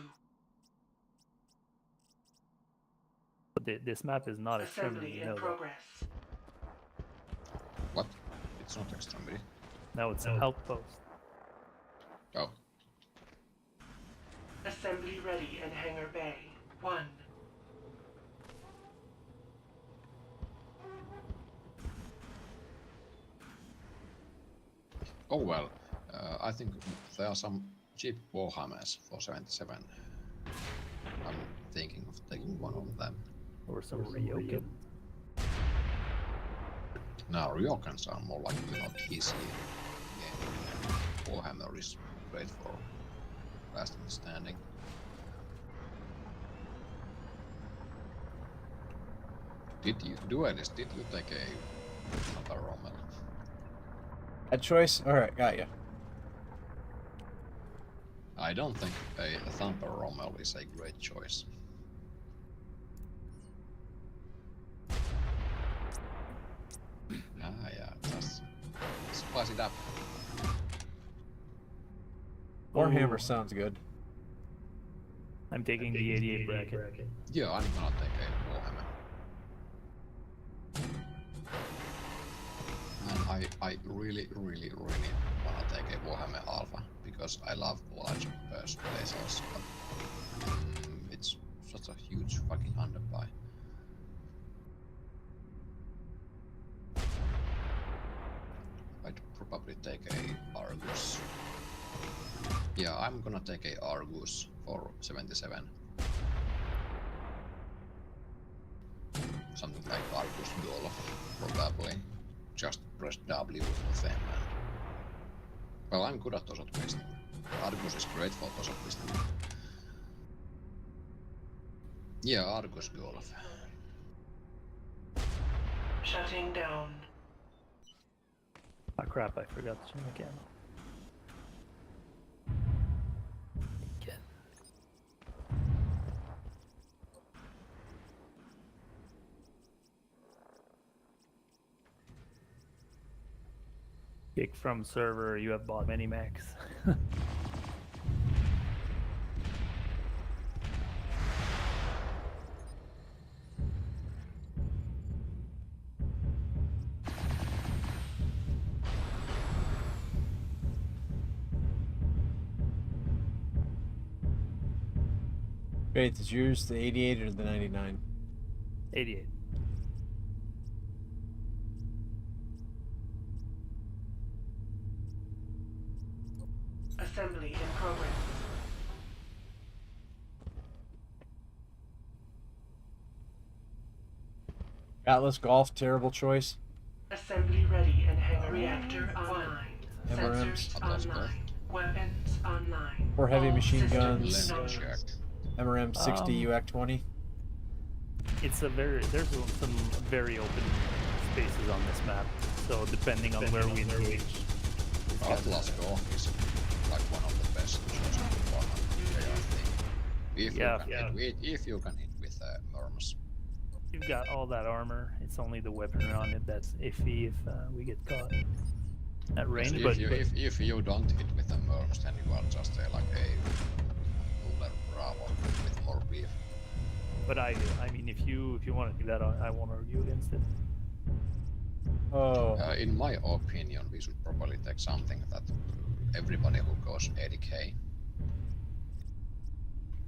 But this map is not extremely, Assembly you in know that. progress. What? It's not extremity. No, it's an outpost. Oh, Assembly ready in hangar bay. 1. oh well. I think there are some cheap Warhammers for 77. I'm thinking of taking one of them. Or some Ryokan. Now, Ryokans are more like, PC game. Warhammer is great for last man standing. Did you take a Papa Rommel? That choice? Alright, got you. I don't think a Thumper Rommel is a great choice. Yeah, just spice it up. Warhammer Ooh. sounds good. I'm taking the 88 bracket. Yeah, I'm gonna take a Warhammer. And I really wanna take a Warhammer Alpha because I love large burst lasers, but it's such a huge fucking underbuy. I'd probably take a Argus. Yeah, I'm gonna take a Argus for 77. Something like Argus Golf, probably. Just press W with them and... Well, I'm good at Tosot twisting. Argus is great for Tosot twisting. Yeah, Argus Golf. Shutting down. Oh crap, I forgot to change my camera. Again. Kick from server, you have bought many mechs. Wait, did you use the 88 or the 99? 88. Assembly in progress. Atlas Golf, terrible choice. Assembly ready and hangar reactor online. MRMs. Sensors online. Weapons online. Or heavy All machine systems guns. Let me nominal. check. MRM 60, UAC 20. It's a there's some very open spaces on this map. So depending on where we engage. it's got- Atlas Golf is like one of the best choices for Warhammer, I think. If Yeah, you can hit if you can hit with Merms. You've got all that armor. It's only the weapon on it that's iffy if we get caught at range. If But you don't hit with the Merms, then you are just like a Ruler Bravo with more beef. I do. I mean, if you want to do that, I won't argue against it. Oh, In my opinion, we should probably take something that everybody who goes 80k,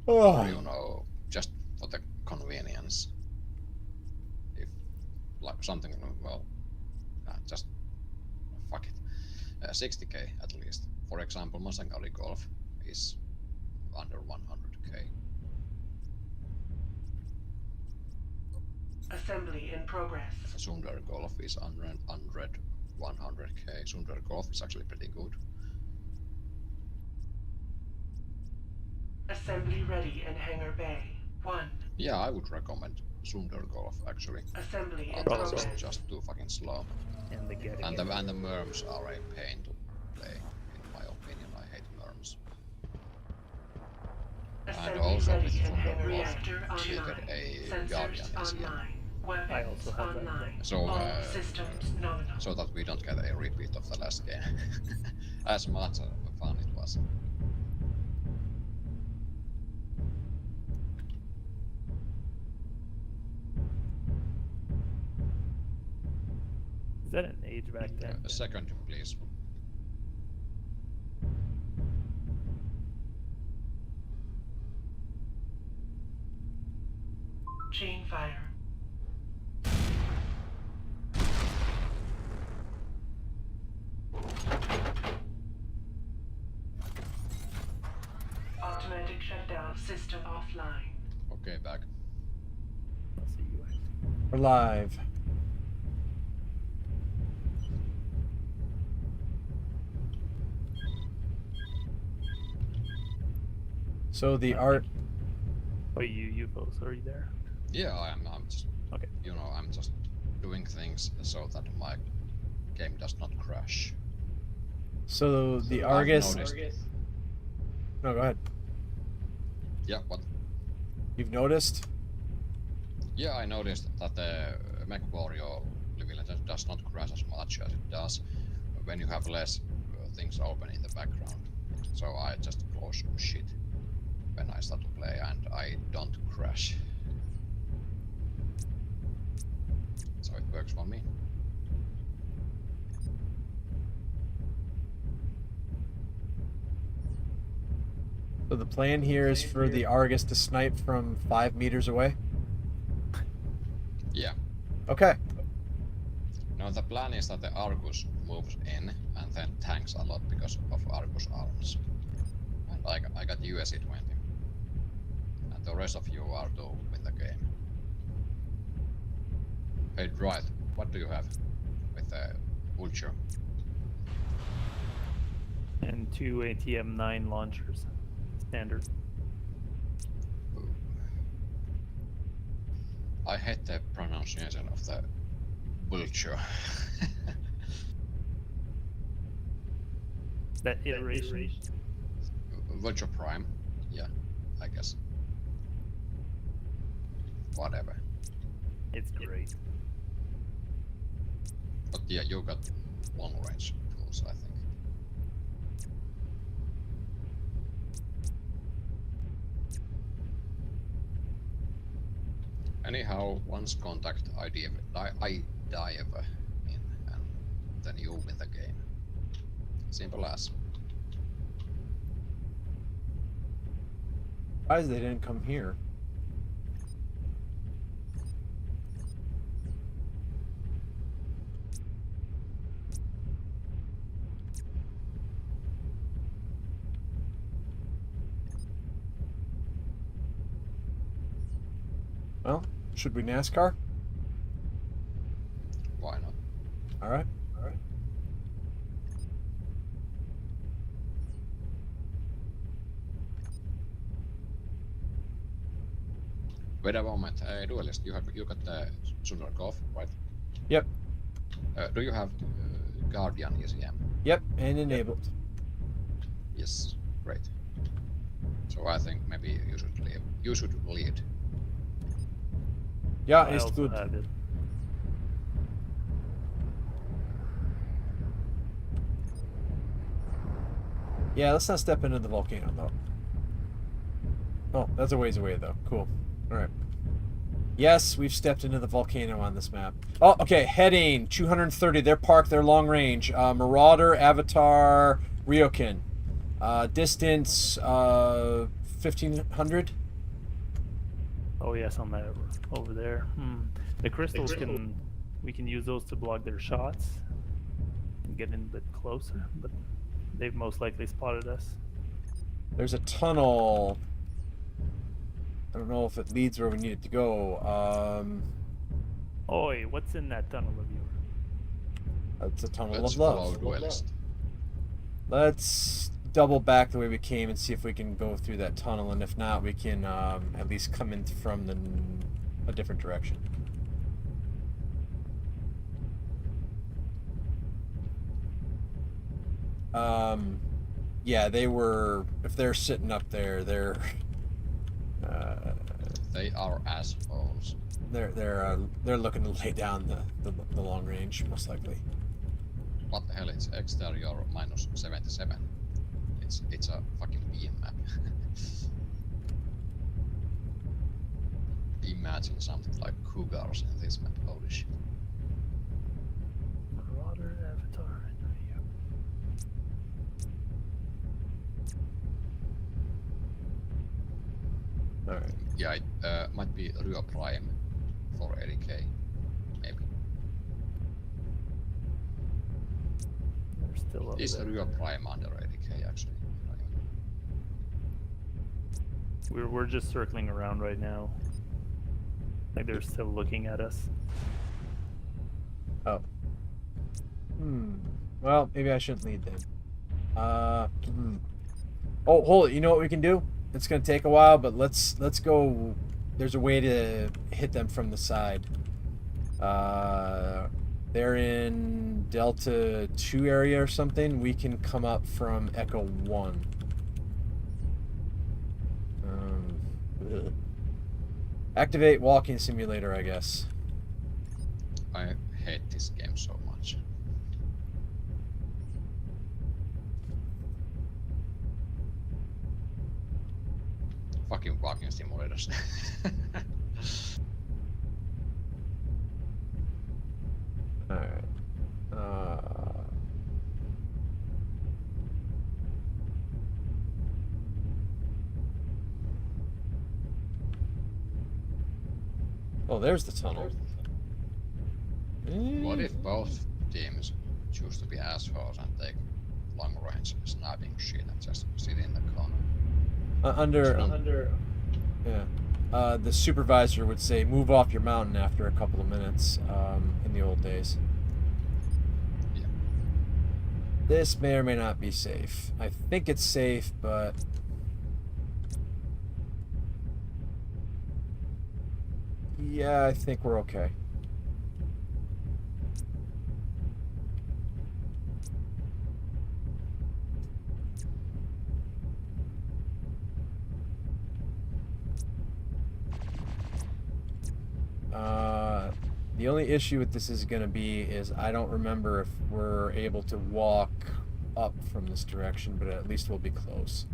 oh. just for the convenience. If like something, well, just fuck it. 60k at least. For example, Masangari Golf is under 100k. Assembly in progress. Sundar Golf is 100k. Sundar Golf is actually pretty good. Assembly ready in hangar bay. 1. Yeah, I would recommend Sundar Golf actually. Assembly in Atlas progress. is just too fucking slow. And the getting And it. the Merms are a pain to play, in my opinion. I hate Merms. Assembly also ready with in Thunder hangar Wolf, reactor you online. get a Sensors Guardian SCM. online. Weapons also have that, online. So, All systems nominal. So that we don't get a repeat of the last game. As much fun it was. Is that an age back then? A second, please. Chain fire. Automatic shutdown system offline. Okay, back. I'll see you guys. We're live. So the art. Oh, you both are you there? Yeah, I'm just, Okay. you know, I'm just doing things so that my game does not crash. So the I've Argus. noticed- No, go ahead. Yeah, what? You've noticed? Yeah, I noticed that the Mechwarrior Village does not crash as much as it does when you have less things open in the background. So I just close shit when I start to play and I don't crash. So it works for me. So the plan here is for the Argus to snipe from 5 meters away? Yeah. Okay. No, the plan is that the Argus moves in and then tanks a lot because of Argus arms. And I got USC 20. And the rest of you are to win the game. Hey, Dwight, what do you have with the Vulture? And 2 ATM-9 launchers. Standard. I hate the pronunciation of the Vulture. That iteration. Vulture Prime? Yeah, I guess. Whatever. It's great. But yeah, you got long range tools, I think. Anyhow, once contact I dive in, and then you win the game. Simple as. Surprised they didn't come here. Well, should we NASCAR? Why not? All right. Wait a moment, Duelist, you got the Sunderkov, right? Yep. Do you have Guardian ECM? Yep, and enabled. Yes, great. So I think maybe you should leave. You should lead. Yeah, I it's also good. have it. Yeah, let's not step into the volcano though. Oh, that's a ways away though. Cool. All right. Yes, we've stepped into the volcano on this map. Oh, okay. Heading 230. They're parked. They're long range. Marauder, Avatar, Ryokan. Distance 1500. Oh yes, on that over there. The crystals we can use those to block their shots and get in a bit closer, but they've most likely spotted us. There's a tunnel. I don't know if it leads where we need it to go. Oi, what's in that tunnel of yours? It's a tunnel Let's of follow love. Duelist. Let's double back the way we came and see if we can go through that tunnel, and if not, we can at least come in from a different direction. Yeah, they were. If they're sitting up there, they're. They are assholes. They're looking to lay down the long range, most likely. What the hell? It's exterior minus 77. It's a fucking beam map. Imagine something like cougars in this map. Holy shit. Marauder, Avatar, and Rio. All right. Yeah, it might be Rio Prime for 80k, maybe. They're still up Is there. Rio Prime under 80k actually? We're just circling around right now. Like they're still looking at us. Oh. Well, maybe I shouldn't lead then. Oh, hold it. You know what we can do? It's gonna take a while, but let's go. There's a way to hit them from the side. They're in Delta 2 area or something. We can come up from Echo 1. Ugh. Activate walking simulator, I guess. I hate this game so much. Fucking walking simulators. Alright. Oh, there's the tunnel. What if both teams choose to be assholes and take long range sniping shit and just sit in the corner? Yeah. The supervisor would say, move off your mountain after a couple of minutes, in the old days. Yeah. This may or may not be safe. I think it's safe, but... yeah, I think we're okay. The only issue with this is going to be is I don't remember if we're able to walk up from this direction, but at least we'll be close.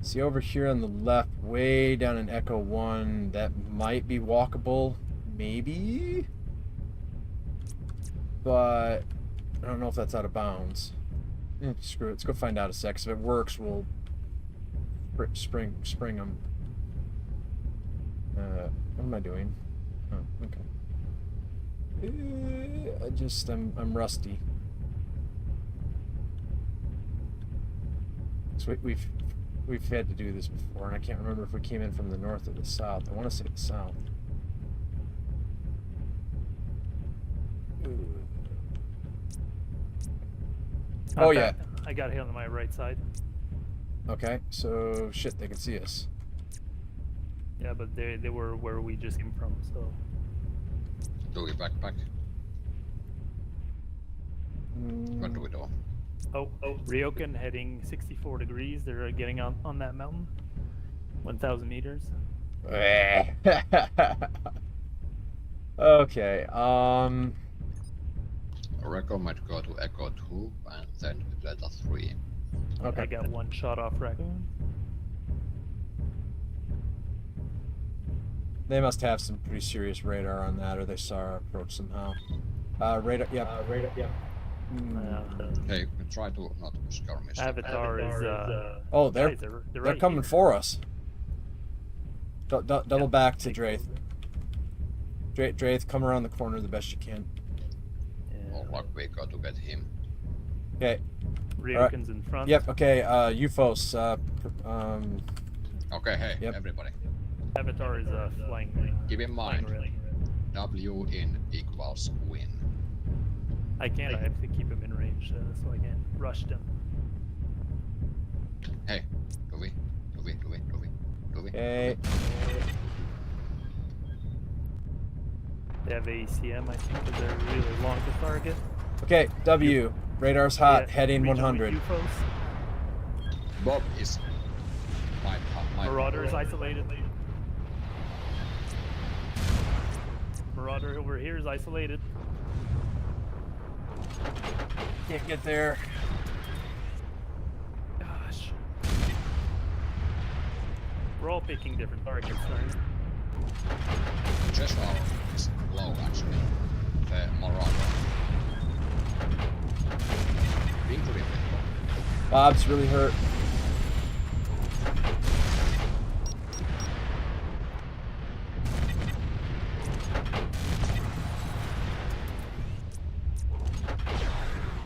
See over here on the left, way down in Echo 1, that might be walkable, maybe? But I don't know if that's out of bounds. Screw it, let's go find out a sec. If it works, we'll spring them. What am I doing? Oh, okay. I'm rusty. So we've had to do this before, and I can't remember if we came in from the north or the south. I want to say the south. Oh yeah. I got hit on my right side. Okay, so shit, they can see us. Yeah, but they were where we just came from, so. Do we backpack? What do we do? Oh, Ryokan heading 64 degrees. They're getting on that mountain. 1,000 meters. Okay, I recommend go to Echo 2 and then Delta 3. okay. I got one shot off Raccoon. They must have some pretty serious radar on that, or they saw our approach somehow. Radar, yep. Hey, try to not skirmish. Avatar is. Oh, they're guys, they're they're right coming here. for us. Double back to Draith. Draith, come around the corner the best you can. Yeah. Or luck we go to get him. Okay. Ryokan's in front. Yep. Okay. UFOs. Okay, hey, Yep. everybody. Avatar is flying. Keep in mind, flying rail. W in equals win. I can't. I have to keep him in range so I can rush them. Hey, do we? Okay. They have ACM, I think, because they're really long to target. Okay. W. Radar's hot. Yeah, Heading region with 100. UFOs. Bob is my Marauder is isolated. Marauder over here is isolated. Can't get there. Gosh. We're all picking different targets, right? Chest armor is low actually. The Marauder. Including the Bob's really hurt.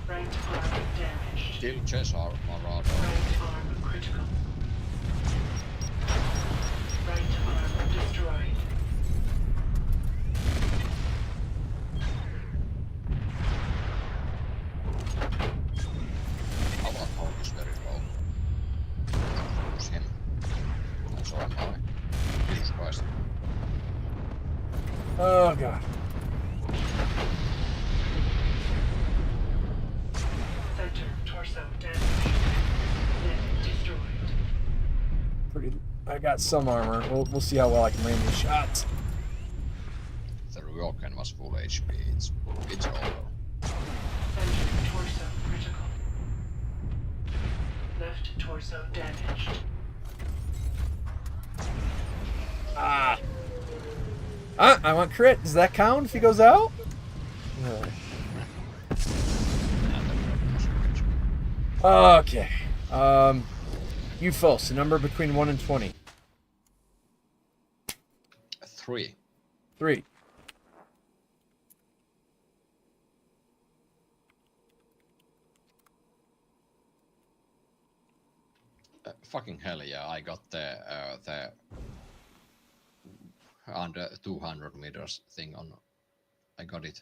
Right arm damaged. Still chest armor Marauder. Right arm critical. Right arm destroyed. Our power is very low. Use him. And so am I. Jesus Christ. Oh god. Center torso damaged. Neck destroyed. Pretty. I got some armor. We'll see how well I can land these shots. The Ryokan was full HP. It's over. Center torso critical. Left torso damaged. Ah. I want crit. Does that count if he goes out? No. And the Ryokan was full HP. Okay. UFOs, a number between 1 and 20. 3. 3. Fucking hell yeah! I got the under 200 meters thing on. I got it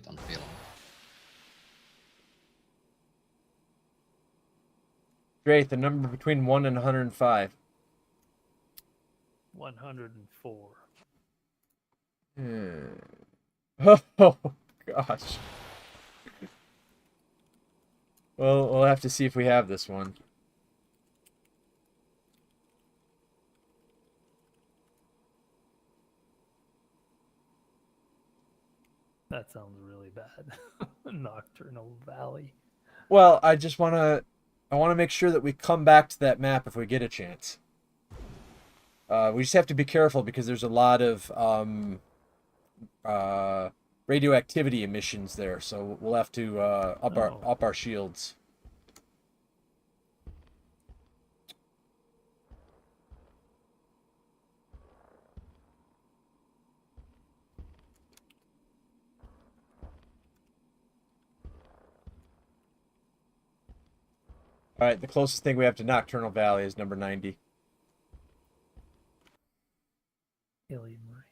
on film. Great, the number between 1 and 105. 104. Oh, gosh. Well, we'll have to see if we have this one. That sounds really bad. Nocturnal Valley. Well, I want to make sure that we come back to that map if we get a chance. We just have to be careful because there's a lot of radioactivity emissions there, so we'll have to up our shields. All right, the closest thing we have to Nocturnal Valley is number 90. Alien range.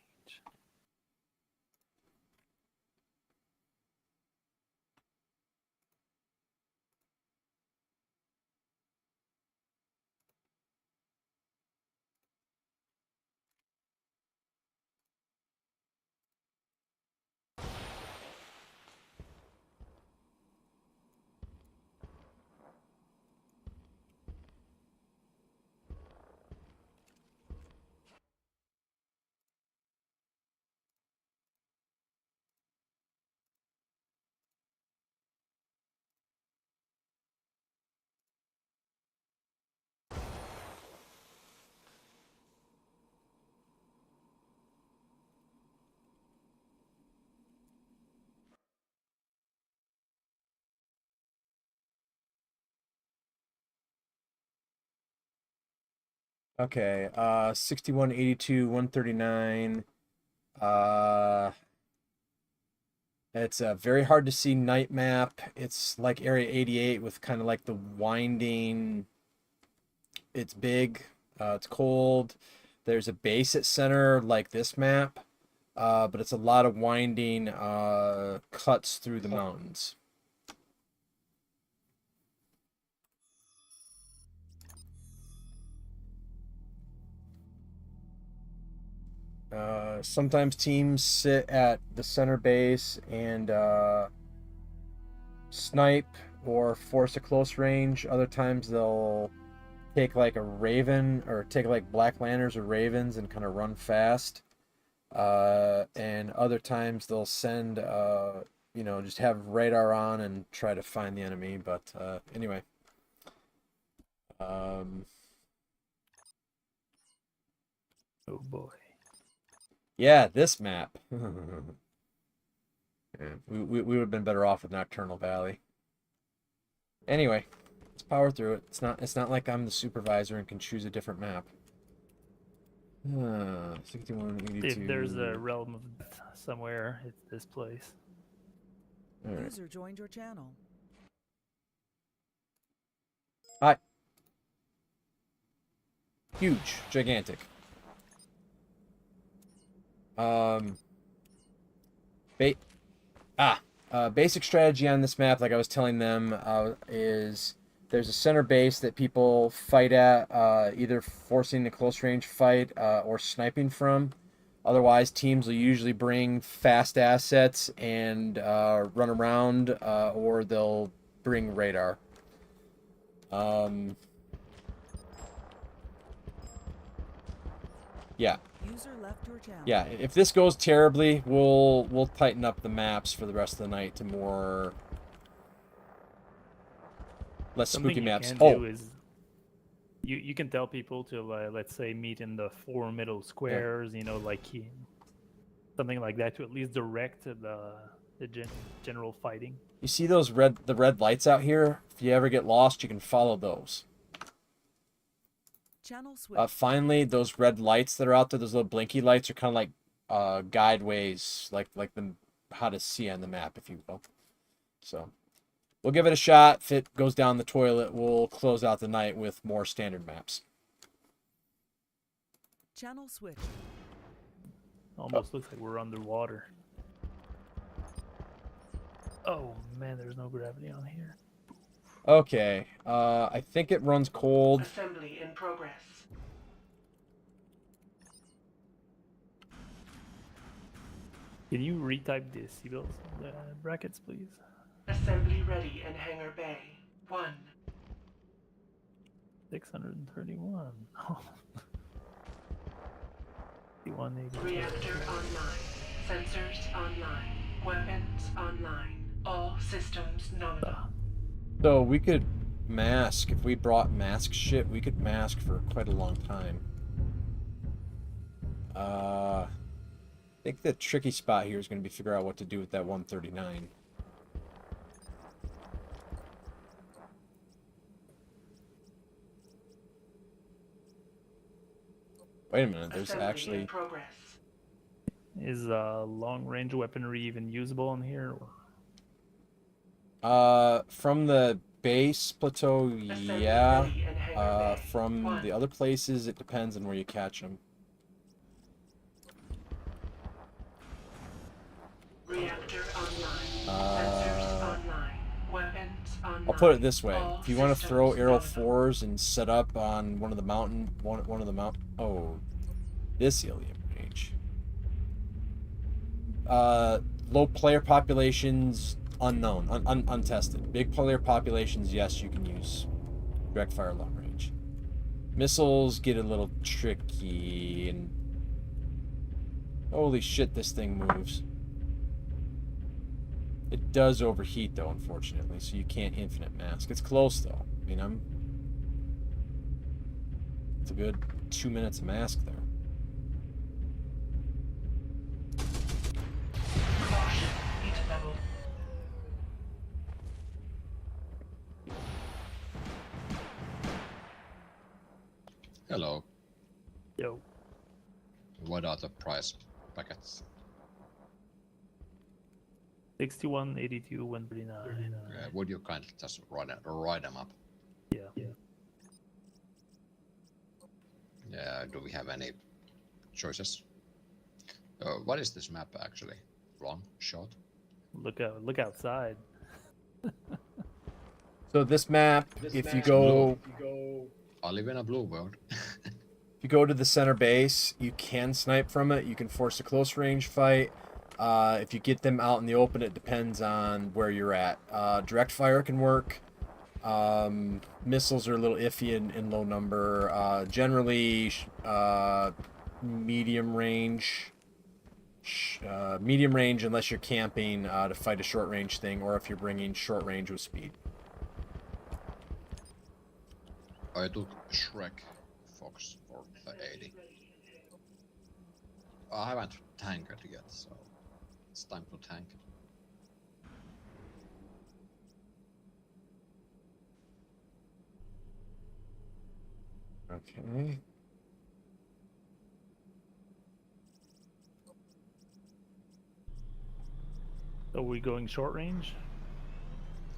Okay, 61, 82, 139. It's a very hard to see night map. It's like Area 88 with kind of like the winding. It's big. It's cold. There's a base at center like this map, but it's a lot of winding cuts through the mountains. Sometimes teams sit at the center base and snipe or force a close range. Other times they'll take like a raven or take like black lanterns or ravens and kind of run fast. And other times they'll send, just have radar on and try to find the enemy. But anyway. Oh boy. Yeah, this map. Yeah, we would have been better off with Nocturnal Valley. Anyway, let's power through it. It's not like I'm the supervisor and can choose a different map. 61, If there's a 82. realm of death somewhere, it's this place. All right. User joined your channel. Hi. Huge, gigantic. Ba basic strategy on this map, like I was telling them, is there's a center base that people fight at, either forcing a close range fight or sniping from. Otherwise, teams will usually bring fast assets and run around, or they'll bring radar. Yeah. User left your channel. Yeah, if this goes terribly, we'll tighten up the maps for the rest of the night to more less Something spooky you maps. can Oh, do is you can tell people to let's say meet in the 4 middle squares, you know, like something like that to at least direct the general fighting. you see those the red lights out here? If you ever get lost, you can follow those. Channel switch. Finally, those red lights that are out there, those little blinky lights, are kind of like guideways, like how to see on the map, if you will. So we'll give it a shot. If it goes down the toilet, we'll close out the night with more standard maps. Channel switch. Almost looks like we're underwater. Oh man, there's no gravity on here. Okay, I think it runs cold. Assembly in progress. Can you retype the seatbelt brackets, please? Assembly ready in hangar bay. 1. 631. 180. Reactor online. Sensors online. Weapons online. All systems nominal. So we could mask. If we brought mask shit, we could mask for quite a long time. I think the tricky spot here is going to be figure out what to do with that 139. Wait a minute, there's Assembly in actually... progress. Is long range weaponry even usable on here? From the base plateau, Assembly yeah. ready in hangar bay. From 1. the other places, it depends on where you catch them. Reactor online. Sensors online. Weapons online. I'll put it this way: All if you want to throw systems arrow nominal. 4s and set up on one of the oh, this alien range. Low player populations unknown, untested. Big player populations, yes, you can use direct fire long range. Missiles get a little tricky, and holy shit, this thing moves. It does overheat though, unfortunately, so you can't infinite mask. It's close though. I mean, it's a good 2 minutes of mask there. Caution. Heat level. Hello. Yo. What are the price packets? 61, 82, 139. Would you kindly just write them up? Yeah. Yeah. Do we have any choices? What is this map actually? Long, short? Look outside. So this map, if you go I live in a blue world. if you go to the center base, you can snipe from it. You can force a close range fight. If you get them out in the open, it depends on where you're at. Direct fire can work. Missiles are a little iffy in low number. Generally, medium range. Medium range unless you're camping to fight a short range thing, or if you're bringing short range with speed. I took Shrek Fox for the 80. I haven't tanked yet, so it's time to tank. Okay. So we going short range?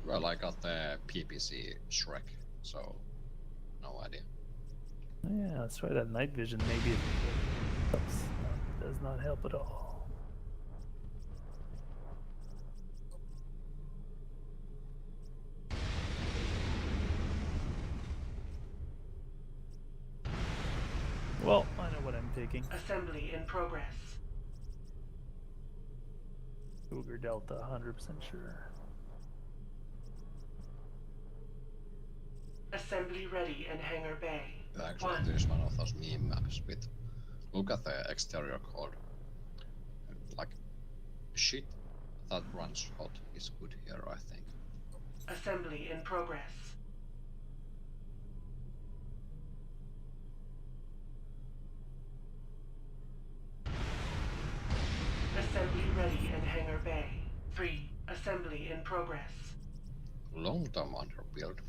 Well, I got the PPC Shrek, so no idea. Yeah, let's try that night vision. Maybe it helps. No, it does not help at all. Well, I know what I'm taking. Assembly in progress. Cougar Delta, 100% sure. Assembly ready in hangar bay. Actually, 1. this is one of those meme maps with. Look at the exterior code. Like, shit that runs hot is good here, I think. Assembly in progress. Assembly ready in hangar bay. 3. Assembly in progress. Long term under build.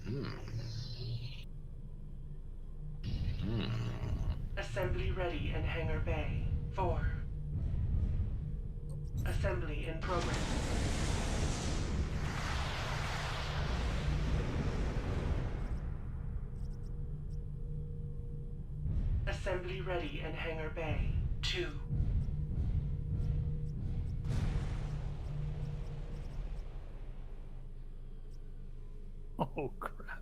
Assembly ready in hangar bay. 4. Assembly in progress. Assembly ready in hangar bay. 2. Oh crap.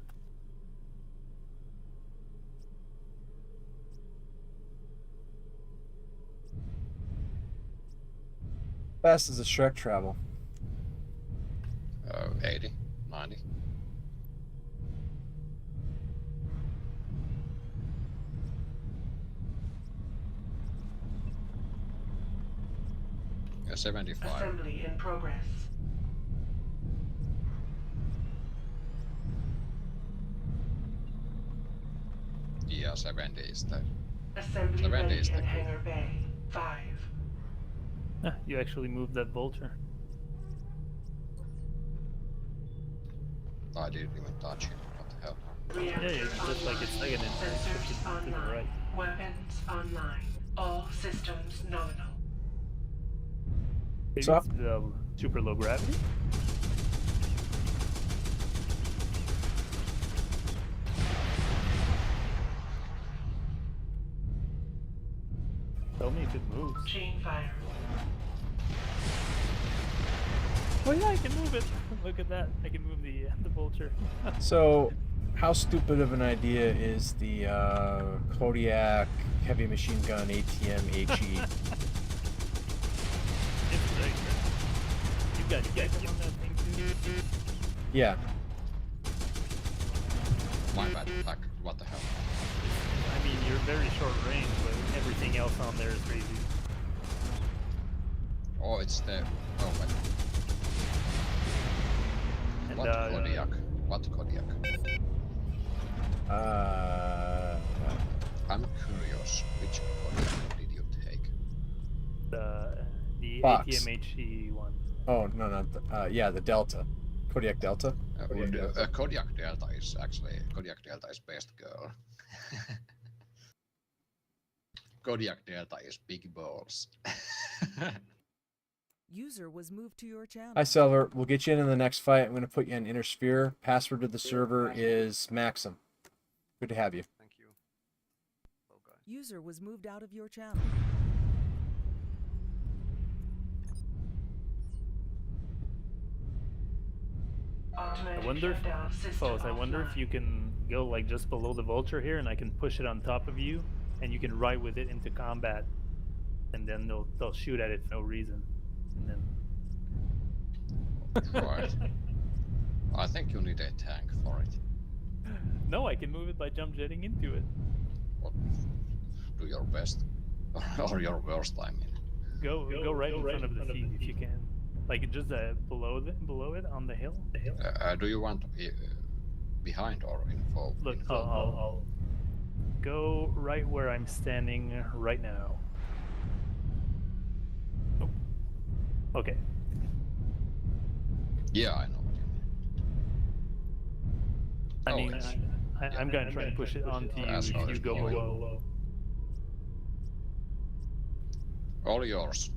Fast as a Shrek travel. 80, 90. Yeah, 75. Assembly in progress. Yeah, 70 is the. Assembly 70 ready is the in good. hangar bay. 5. Ah, you actually moved that vulture. I didn't even touch it. What the hell? Reactor Yeah, it's just like it's online. second and Sensors shifted to the online. right. Weapons online. All systems nominal. Maybe So- it's the super low gravity? Tell me if it moves. Chain fire. Oh yeah, I can move it. Look at that. I can move the vulture. So, how stupid of an idea is the Kodiak heavy machine gun ATM HE? It's very good. You got Jacob on that thing too? Yeah. My bad attack. What the hell? I mean, you're very short range, but everything else on there is crazy. Oh, it's the. Oh, wait. And What Kodiak? What Kodiak? I'm curious. Which Kodiak did you take? the Fox. ATMHE one. Oh no, not the, yeah, the Delta, Kodiak Delta. Kodiak Delta is actually. Kodiak Delta is best girl. Kodiak Delta is big balls. User was moved to your channel. Hi, Silver. We'll get you in the next fight. I'm going to put you in Inner Sphere. Password to the server is Maxim. Good to have you. Thank you. Well, guys. User was moved out of your channel. I wonder if, Foes, I wonder if you can go like just below the vulture here, and I can push it on top of you, and you can ride with it into combat, and then they'll shoot at it for no reason, and then. Right. I think you need a tank for it. No, I can move it by jump jetting into it. What? Do your best. Or your worst, I mean. Go right in front of the feet if you can. Like just below it on the hill. Do you want behind or in front? Look, I'll go right where I'm standing right now. Okay. Yeah, I know what you mean. I Oh, mean, yes. I'm gonna try and push it onto you That's if how you it's go going. below. All yours.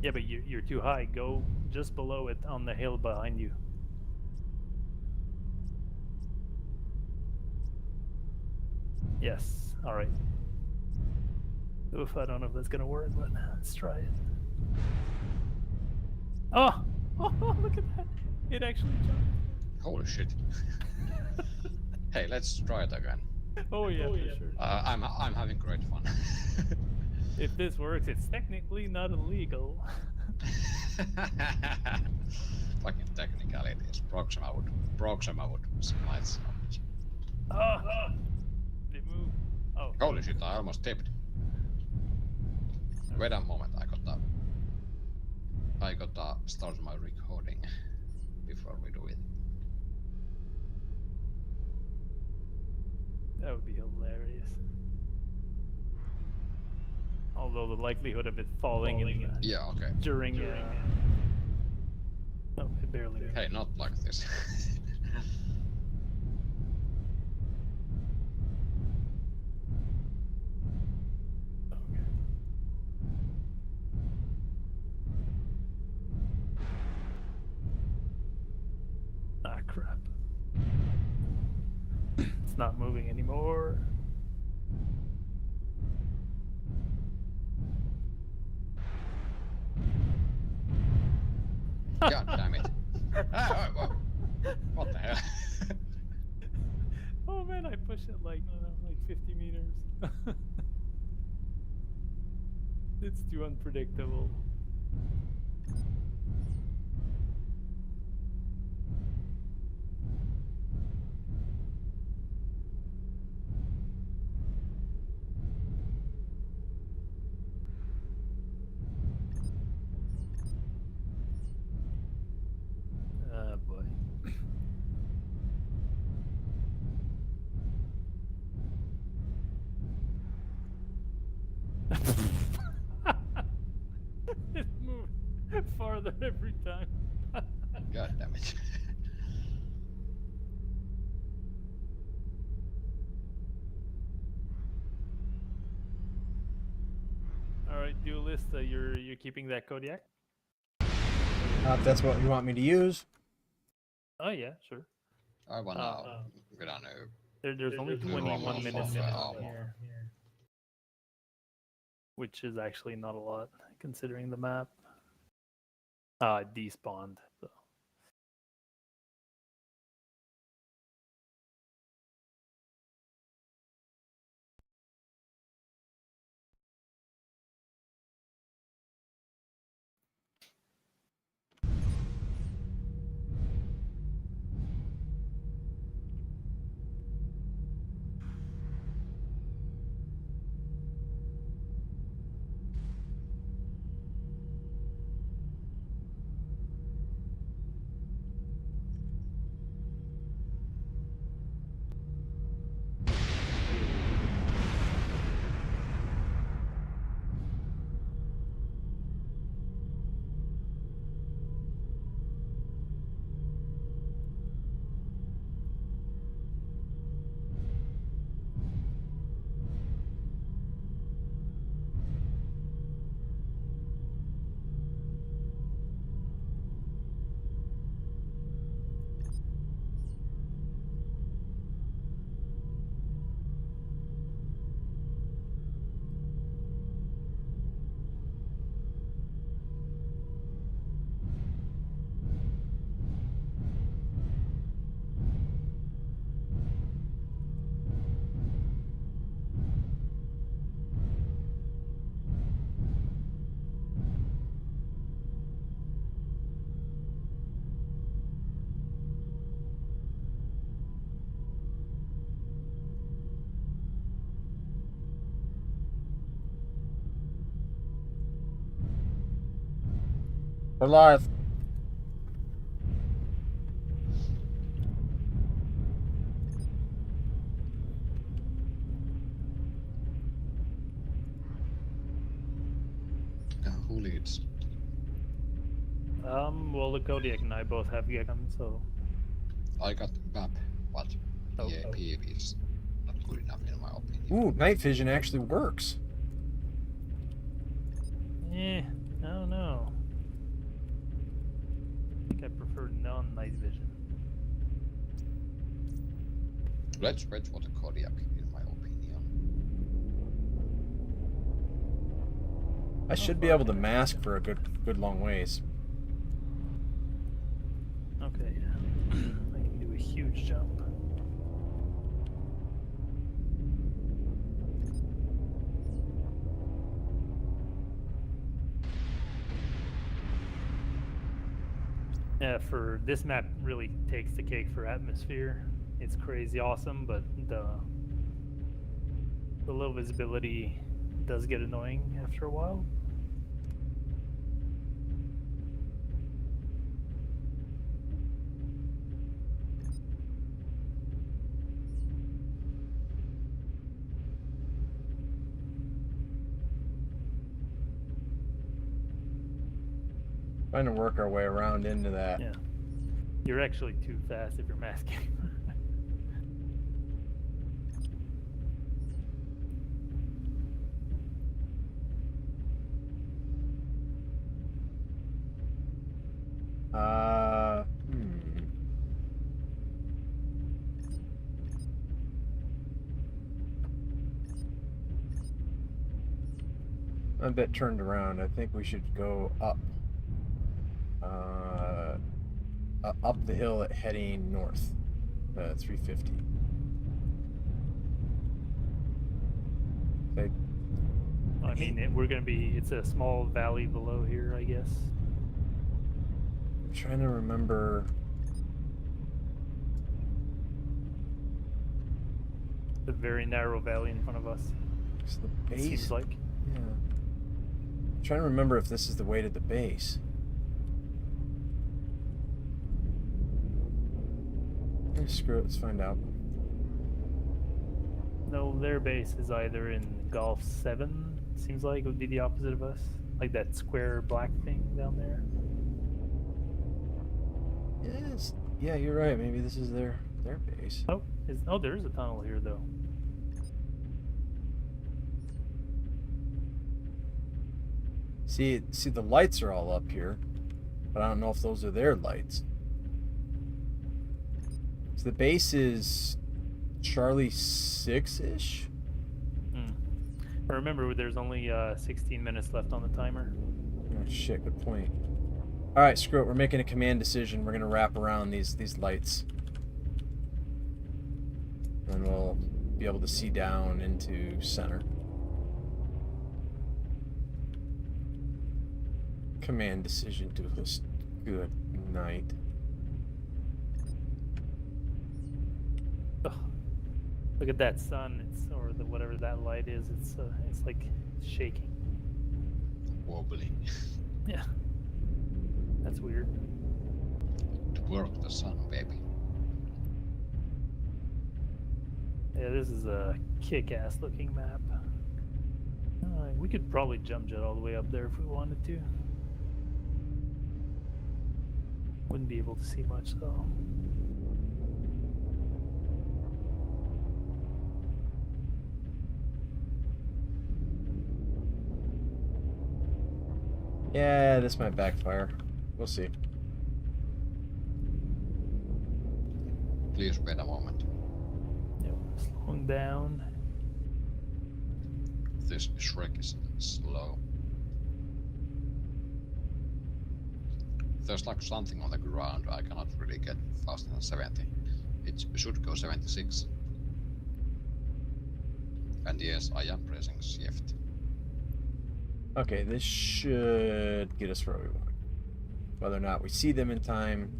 Yeah, but you're too high. Go just below it on the hill behind you. Yes. All right. Oof, I don't know if that's gonna work, but let's try it. Oh! Oh, look at that! It actually jumped. Holy shit. Hey, let's try it again. Oh yeah, for sure. I'm having great fun. If this works, it's technically not illegal. Fucking technicalities. Proxima would smite so much. Oh! Did it move? Oh. Holy shit, I almost tipped. Wait a moment, I gotta start my recording before we do it. That would be hilarious. Although the likelihood of it falling in Yeah, okay. during oh, it barely moved. Hey, not like this. Okay. Ah, crap. It's not moving anymore. God damn it. What the hell? Oh man, I pushed it like, I don't know, like 50 meters. It's too unpredictable. Ah, boy. It moved farther every time. God damn it. All right, duelist, you're keeping that Kodiak? If that's what you want me to use. Oh yeah, sure. I wanna get on There's only New 21 Roman minutes from, in oh. here, which is actually not a lot considering the map. Despawned. So. We're live. who leads? Well, the Kodiak and I both have Gekkon, so I got map, but Oh. PAP is not good enough in my opinion. Ooh, night vision actually works. I don't know. I think I prefer non-night vision. Let's wait for the Kodiak in my opinion. I should be able to mask for a good long ways. Okay, yeah. I can do a huge jump. Yeah, for this map really takes the cake for atmosphere. It's crazy awesome, but the low visibility does get annoying after a while. Trying to work our way around into that. Yeah. You're actually too fast if you're masking. Hmm. I'm a bit turned around. I think we should go up. Up the hill at heading north. 350. Okay. I mean, we're gonna be. It's a small valley below here, I guess. I'm trying to remember. The very narrow valley in front of us. It's the It base. seems like. Yeah. I'm trying to remember if this is the way to the base. Screw it, let's find out. No, their base is either in Golf 7. Seems like it would be the opposite of us, like that square black thing down there. Yes. Yeah, you're right. Maybe this is their base. Oh, there's a tunnel here though. See, the lights are all up here, but I don't know if those are their lights. So the base is Charlie 6-ish? But remember, there's only 16 minutes left on the timer. Oh shit, good point. Alright, screw it, we're making a command decision. We're gonna wrap around these lights. And we'll be able to see down into center. Command decision to list. Good night. Ugh. Look at that sun. Or whatever that light is. It's like shaking. Wobbly. Yeah. That's weird. To work the sun, baby. Yeah, this is a kick-ass looking map. We could probably jump jet all the way up there if we wanted to. Wouldn't be able to see much though. Yeah, this might backfire. We'll see. Please wait a moment. Yep, slowing down. This Shrek is slow. There's like something on the ground. I cannot really get faster than 70. It should go 76. And yes, I am pressing shift. Okay, this should get us where we want. Whether or not we see them in time.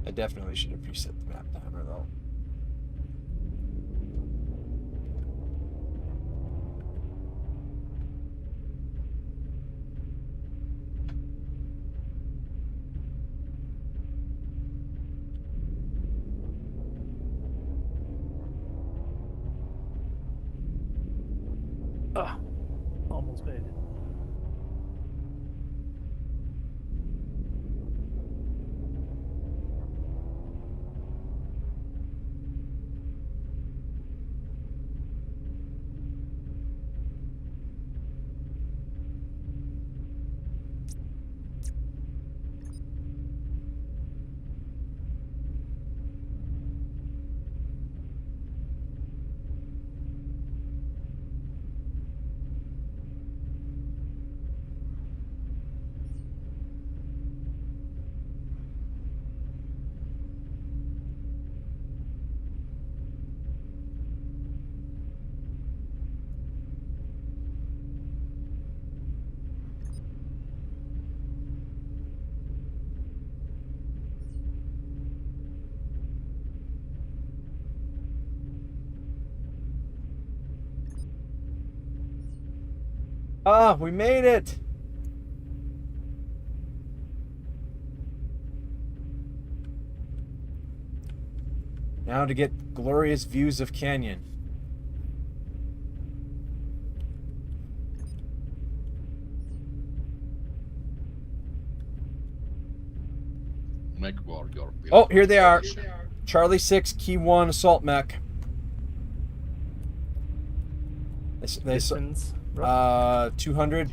I definitely should have reset the map timer though. Ah, almost made it. Ah, we made it! Now to get glorious views of Canyon. Mechwarrior. Oh, here they are. Charlie 6, Key 1, Assault Mech. They Distance. Rough. 200,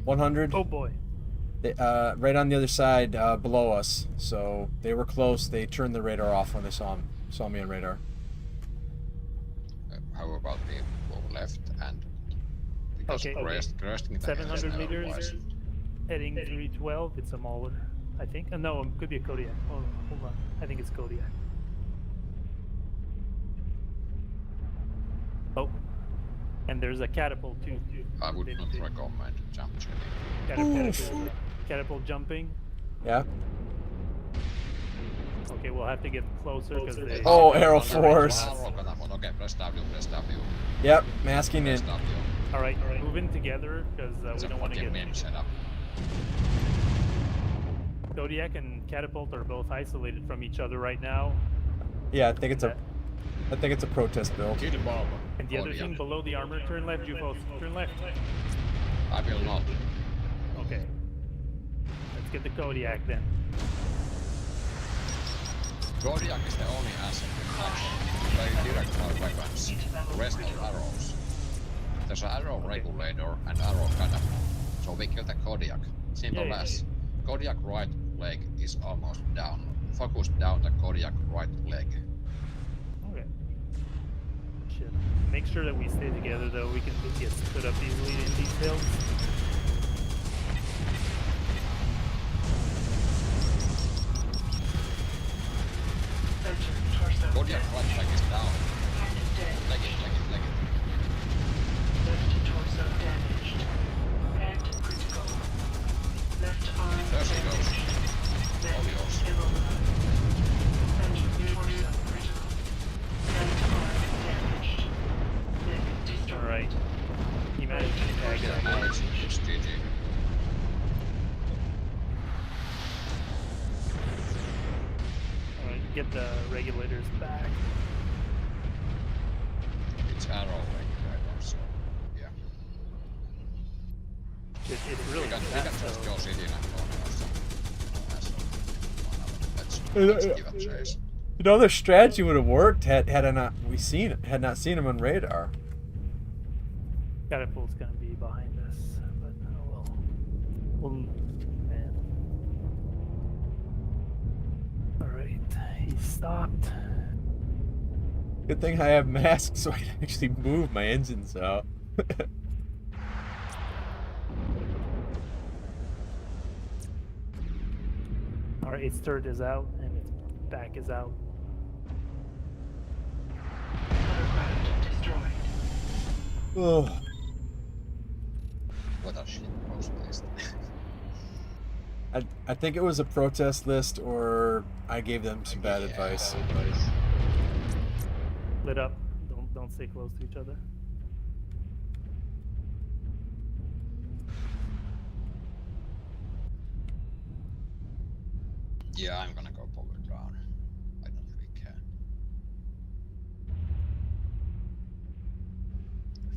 100. Oh boy. They, right on the other side below us. So they were close. They turned the radar off when they saw me on radar. How about we go left and because Okay. cresting 700 meters. otherwise. Heading 312. It's a Mauler, I think. No, it could be a Kodiak. Oh, hold on. I think it's Kodiak. Oh. And there's a catapult too. I would not recommend jump jetting. Catapult jumping. Yeah. Okay, we'll have to get closer because they. Oh, Aero Force. Okay, press W, press W. Yep, masking in. Press W. All right, moving together because It's we a don't want to fucking get. meme setup. Kodiak and catapult are both isolated from each other right now. Yeah, I think it's a protest build. Kill bomb. And the other Kodiak. thing below the armor, turn left, Jufos. Turn left. I will not. Okay. Let's get the Kodiak then. Kodiak is the only asset with very direct fire weapons. The rest are arrows. There's an arrow regulator and arrow catapult. So we kill the Kodiak. Simple Yeah. as. Kodiak right leg is almost down. Focus down the Kodiak right leg. Okay. Shit. Make sure that we stay together though. We can get stood up easily in these hills. Center torso Kodiak dead. right leg is down. Captain dead. Leg it, leg it, leg it. Left torso damaged. Head critical. Left arm There she goes. damaged. All Neck yours. immobilized. Center torso critical. Left arm damaged. Neck destroyed. All right. He managed to tag it. Damage is GG. All right. Get the regulators back. It's arrow regulator, so yeah. It's We really can fast, just though. go sit in and go or something. Let's give a chase. Another strategy would have worked had I not seen him on radar. Catapult's gonna be behind us, but oh well. Man. All right. He stopped. Good thing I have masks so I can actually move my engines out. All right. Its turret is out and its back is out. Hovercraft destroyed. Ugh. What a shit post list. I think it was a protest list, or I gave them some bad Yeah. advice. Split up. Don't stay close to each other. Yeah, I'm gonna go power down. I don't really care.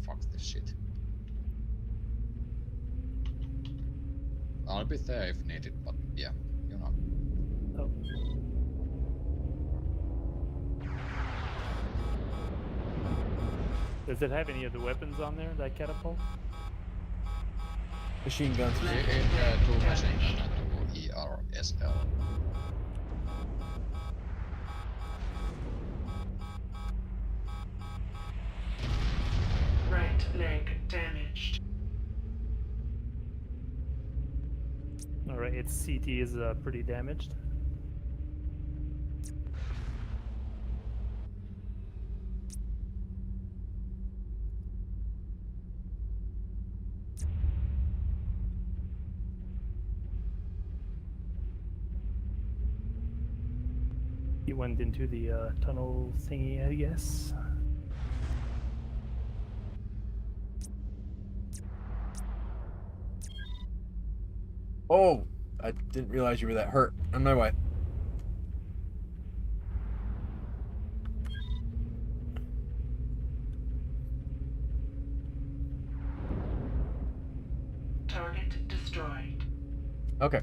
Fuck this shit. I'll be there if needed, but yeah, you know. Oh. Does it have any of the weapons on there, that catapult? Machine guns. Two machine gun and two ERSL. Right leg damaged. Alright, its CT is pretty damaged. He went into the tunnel thingy, I guess. Oh, I didn't realize you were that hurt. On my way. Target destroyed. Okay.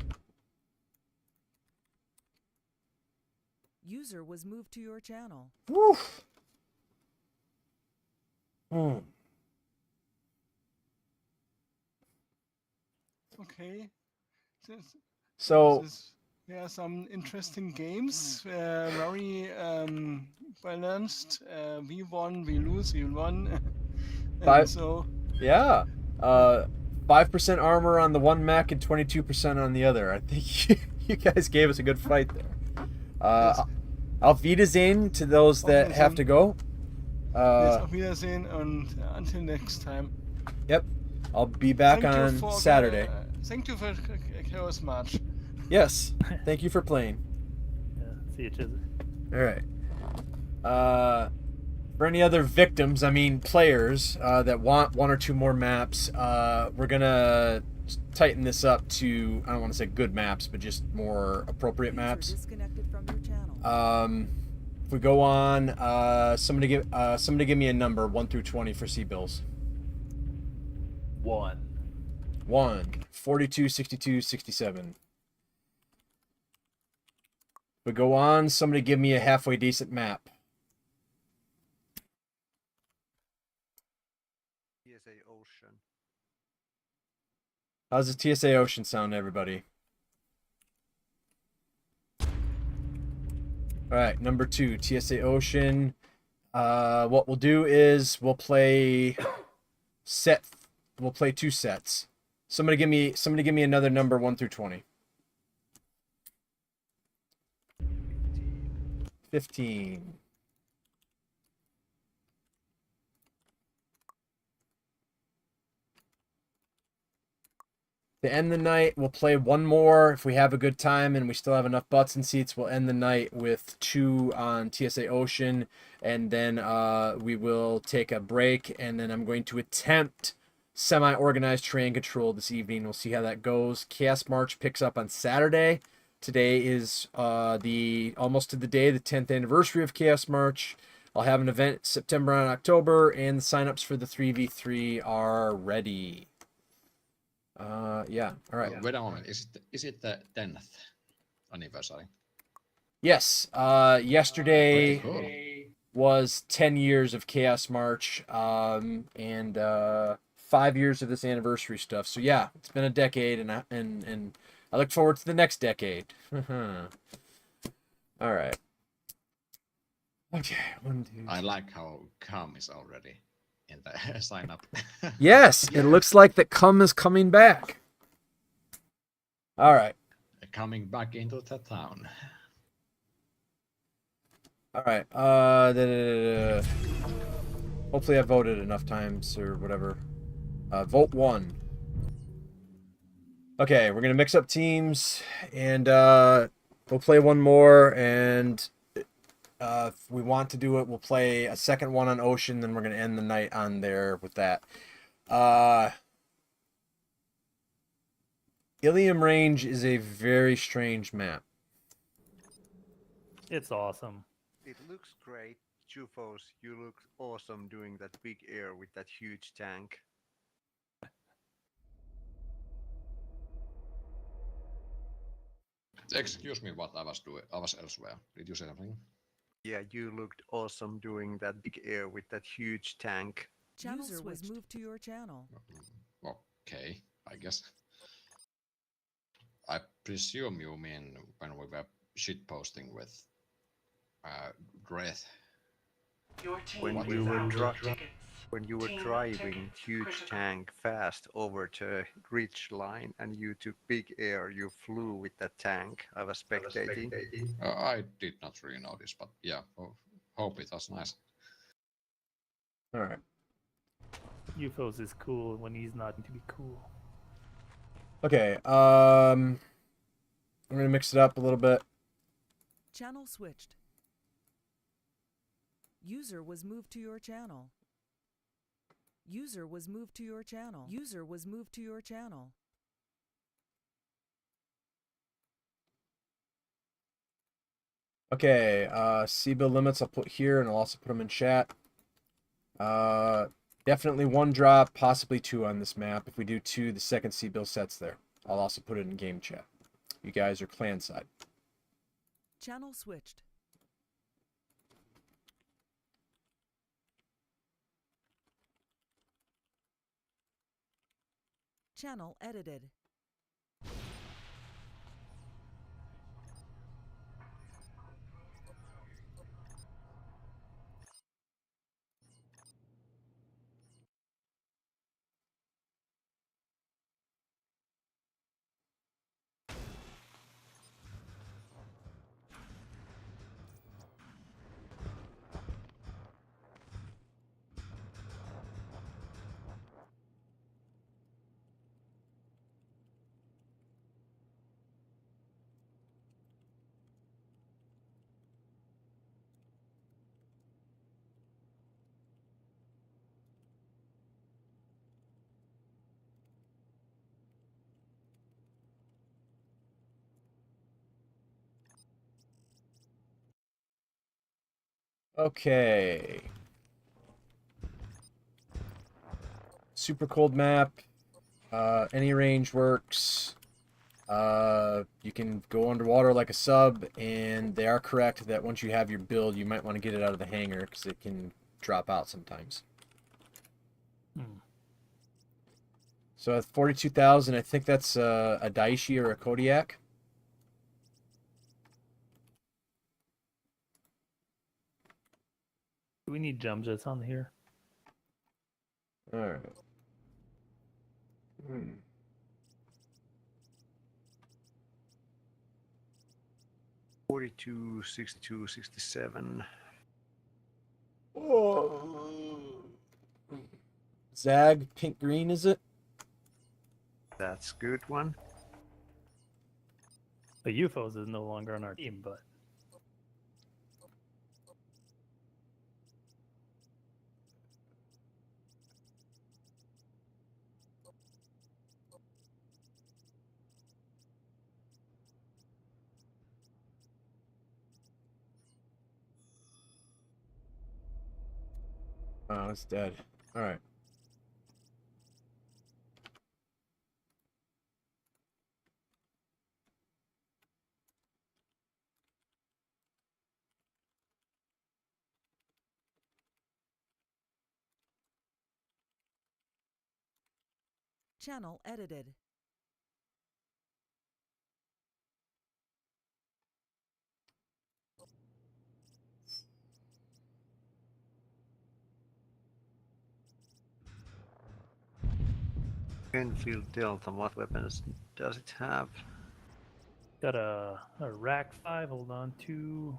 User was moved to your channel. Woo. Hmm. Okay. This- So There are some interesting games. Very balanced. We won, we lose, we won. And Five- so yeah, 5% armor on the one mech and 22% on the other. I think you guys gave us a good fight there. Yes. Auf Wiedersehen to those that have to go. yes, auf Wiedersehen and until next time. Yep, I'll be back Thank you on for Saturday. Thank you for Chaos March. Yes, thank you for playing. Yeah, see you, Chizzy. All right. For any other victims, I mean players that want one or two more maps, we're gonna tighten this up to, I don't want to say good maps, but just more appropriate User maps. disconnected from your channel. If we go on, somebody give me a number 1 through 20 for C-bills. 1. 1, 42, 62, 67. We go on, somebody give me a halfway decent map. TSA Ocean. How's the TSA Ocean sound, everybody? All right, number 2, TSA Ocean. What we'll do is we'll play 2 sets. Somebody give me another number 1 through 20. 15. To end the night, we'll play one more. If we have a good time and we still have enough butts and seats, we'll end the night with 2 on TSA Ocean, and then we will take a break, and then I'm going to attempt semi-organized terrain control this evening. We'll see how that goes. Chaos March picks up on Saturday. Today is almost to the day, the 10th anniversary of Chaos March. I'll have an event September and October, and the signups for the 3v3 are ready. Yeah, all right. Wait a moment. Is it the 10th anniversary? Yes, yesterday Pretty was 10 years of Chaos March, and 5 years of this anniversary stuff. So yeah, it's been a decade, and I look forward to the next decade. All right. Okay, 1, 2. I like how calm is already in the sign up. Yes, it looks like that cum is coming back. All right. Coming back into the town. All right. Hopefully I voted enough times or whatever. Vote 1. Okay, we're gonna mix up teams, and we'll play one more, and if we want to do it, we'll play a second one on Ocean, then we're gonna end the night on there with that. Ilium Range is a very strange map. It's awesome. It looks great. Jufos, you look awesome doing that big air with that huge tank. Excuse me, what I was doing. I was elsewhere. Did you say something? Yeah, you looked awesome doing that big air with that huge tank. Channel User was moved to your channel. Okay, I guess. I presume you mean when we were shitposting with Dreath. Your team When is you were out dri- of tickets. When you were Team driving ticket huge critical. tank fast over to ridge line and you took big air, you flew with that tank. I was spectating. I did not really notice, but yeah, hope it was nice. All right. UFOs is cool when he's not to be cool. Okay. I'm gonna mix it up a little bit. Channel switched. User was moved to your channel. User was moved to your channel. User was moved to your channel. Okay. C-bill limits I'll put here, and I'll also put them in chat. Definitely one drop, possibly two on this map. If we do two, the second C-bill set's there. I'll also put it in game chat. You guys are clan side. Channel switched. Channel edited. Okay. Super cold map. Any range works. You can go underwater like a sub, and they are correct that once you have your build, you might want to get it out of the hangar because it can drop out sometimes. So at 42,000, I think that's a Daishi or a Kodiak. Do we need jump jets on here? All right. 42, 62, 67. Zag, pink green, is it? That's good one. The UFOs is no longer on our team, but Oh, it's dead. All right. Channel edited. Enfield Delta, what weapons does it have? got a rack 5, hold on, 2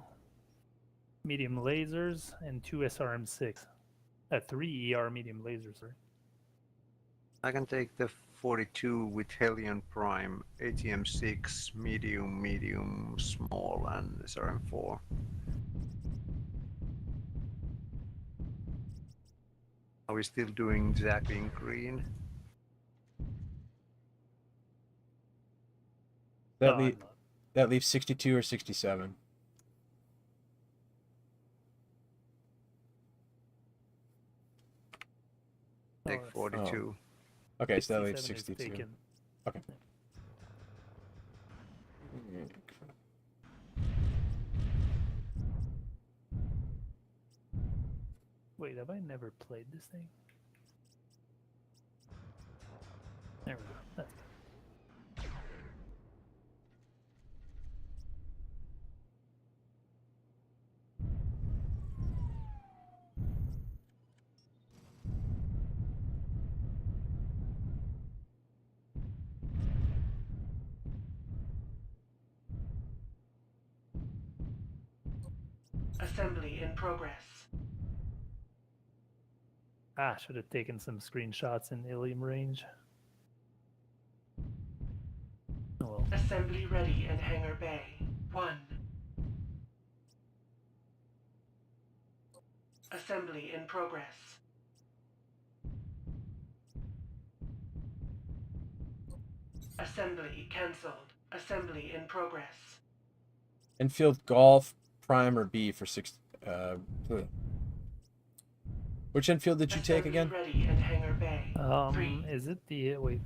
medium lasers and 2 SRM6. 3 ER medium lasers, right? I can take the 42 with Hellion Prime, ATM-6, medium, small, and SRM-4. Are we still doing zapping green? That, No, le- I'm not. that leaves 62 or 67. Take Oh, that's- 42. Okay, so that leaves 67 is 62. taken. Okay. Wait, have I never played this thing? There we go. That's better. Assembly in progress. Ah, should have taken some screenshots in Ilium range. Oh well. Assembly ready in Hangar Bay. 1. Assembly in progress. Assembly cancelled. Assembly in progress. Enfield Golf, Prime, or B for 6. Which Enfield did you take Assembly again? ready in Hangar Bay. 3. Is it the wait?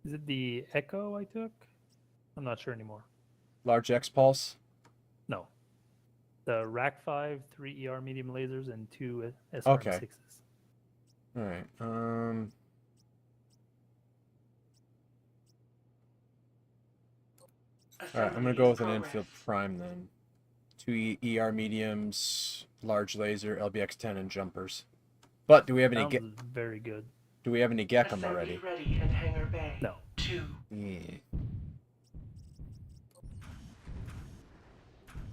Is it the Echo I took? I'm not sure anymore. Large X Pulse. No. The Rack 5, 3 ER medium lasers, and 2 SRM6s. Okay. All right. All right. I'm gonna Assembly go in with an progress. Enfield Prime then. 2 ER mediums, large laser, LBX-10, and jumpers. But do we have any? Sounds very good. Do we have any Gekum Assembly already? ready in Hangar Bay. No. 2. Yeah.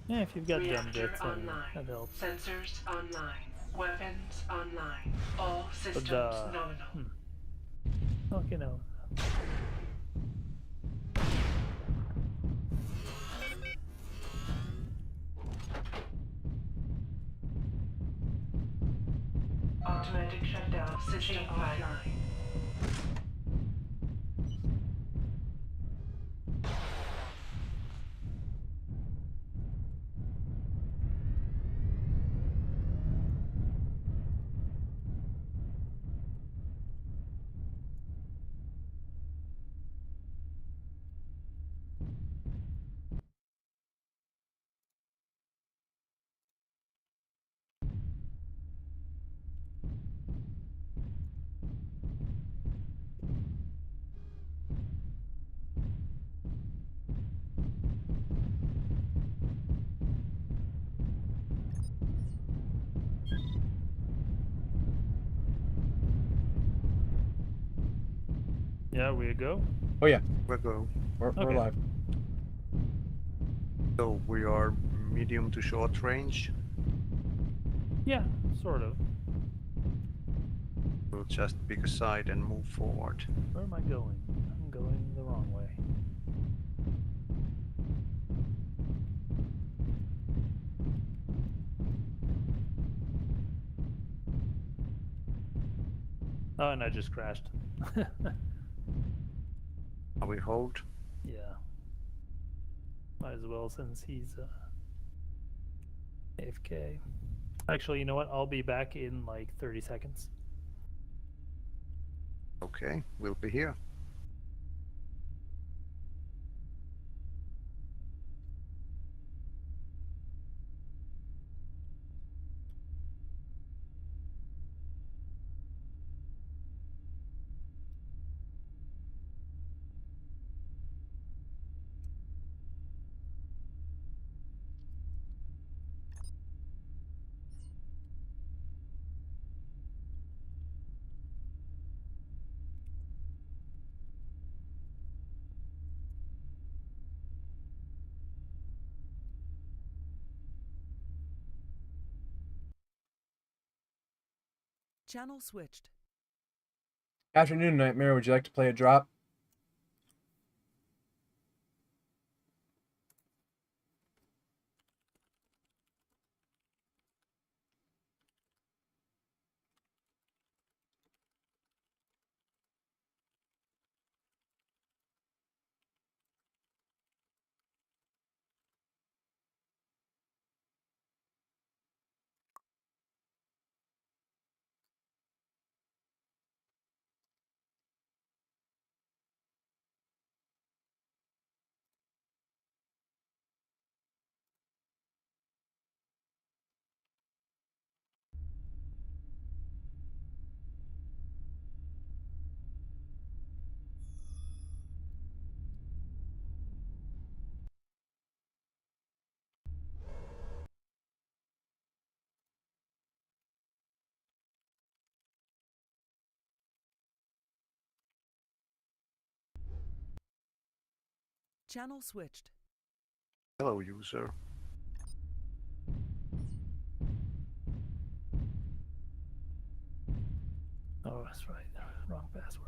Yeah, if you've got jump Reactor jets, then online. that helps. Sensors online. Weapons online. All systems But nominal. Okay, no. Automatic shutdown. System offline. Yeah, we go. Oh yeah, We'll go. we're Okay. live. So we are medium to short range. Yeah, sort of. We'll just pick a side and move forward. Where am I going? I'm going the wrong way. Oh, and I just crashed. Are we hold? Yeah. Might as well since he's AFK. Actually, you know what? I'll be back in like 30 seconds. Okay, we'll be here. Channel switched. Afternoon Nightmare, would you like to play a drop? Channel switched. Hello, user. Oh, that's right. Wrong password.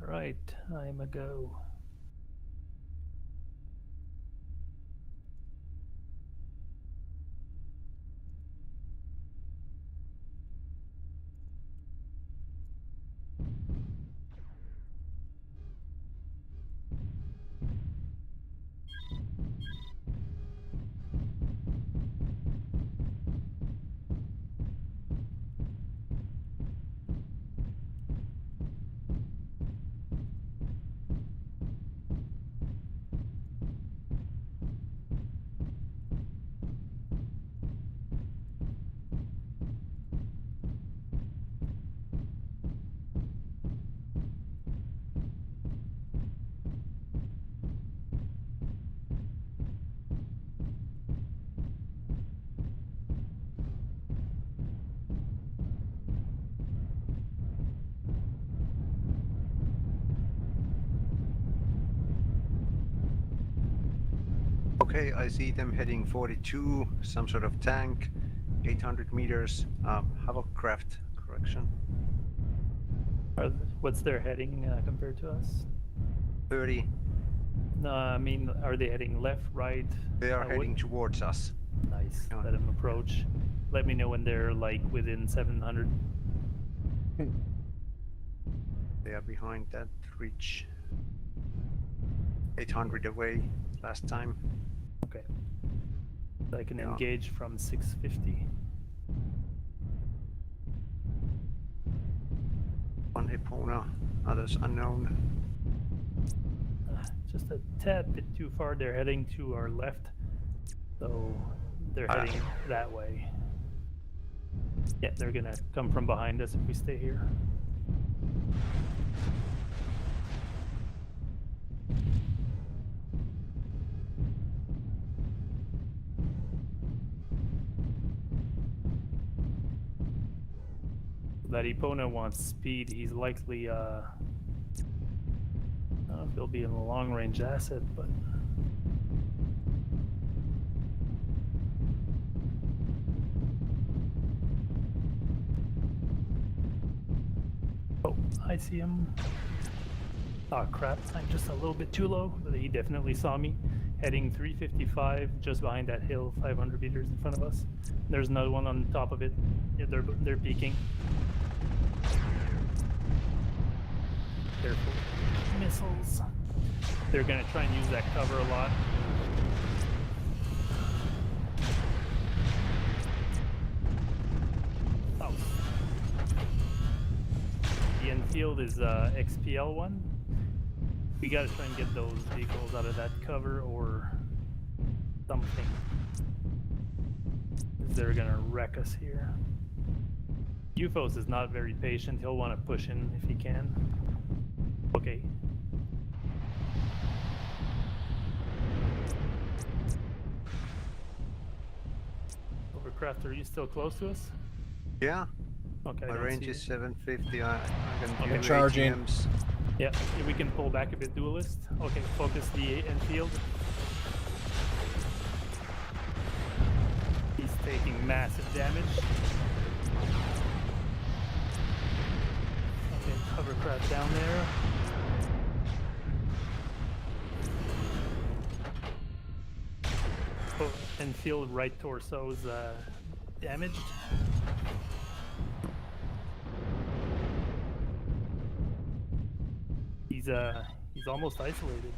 All right, I'm a go. Okay, I see them heading 42, some sort of tank, 800 meters. Hovercraft, correction. What's their heading compared to us? 30. No, I mean, are they heading left, right? They are what- heading towards us. Nice. Yeah. Let them approach. Let me know when they're like within 700. They are behind that ridge. 800 away last time. Okay. So I can Yeah. engage from 650. One Epona, others unknown. Just a tad bit too far. They're heading to our left. So they're Ah. heading that way. Yeah, they're gonna come from behind us if we stay here. That Epona wants speed. He's likely I don't know if he'll be in a long range asset, but Oh, I see him. Oh crap, I'm just a little bit too low, but he definitely saw me. Heading 355, just behind that hill, 500 meters in front of us. There's another one on top of it. Yeah, they're peeking. Careful. Missiles. They're gonna try and use that cover a lot. Oh. The infield is XPL one. We gotta try and get those vehicles out of that cover or something. 'Cause they're gonna wreck us here. UFOs is not very patient. He'll want to push in if he can. Okay. Overcraft, are you still close to us? Yeah, Okay. I my don't range see is you. 750. I can Okay. do Charging. ATMs. Yeah, we can pull back a bit, duelist. Okay, focus the infield. He's taking massive damage. Okay, hovercraft down there. Oh, infield right torso's damaged. He's almost isolated.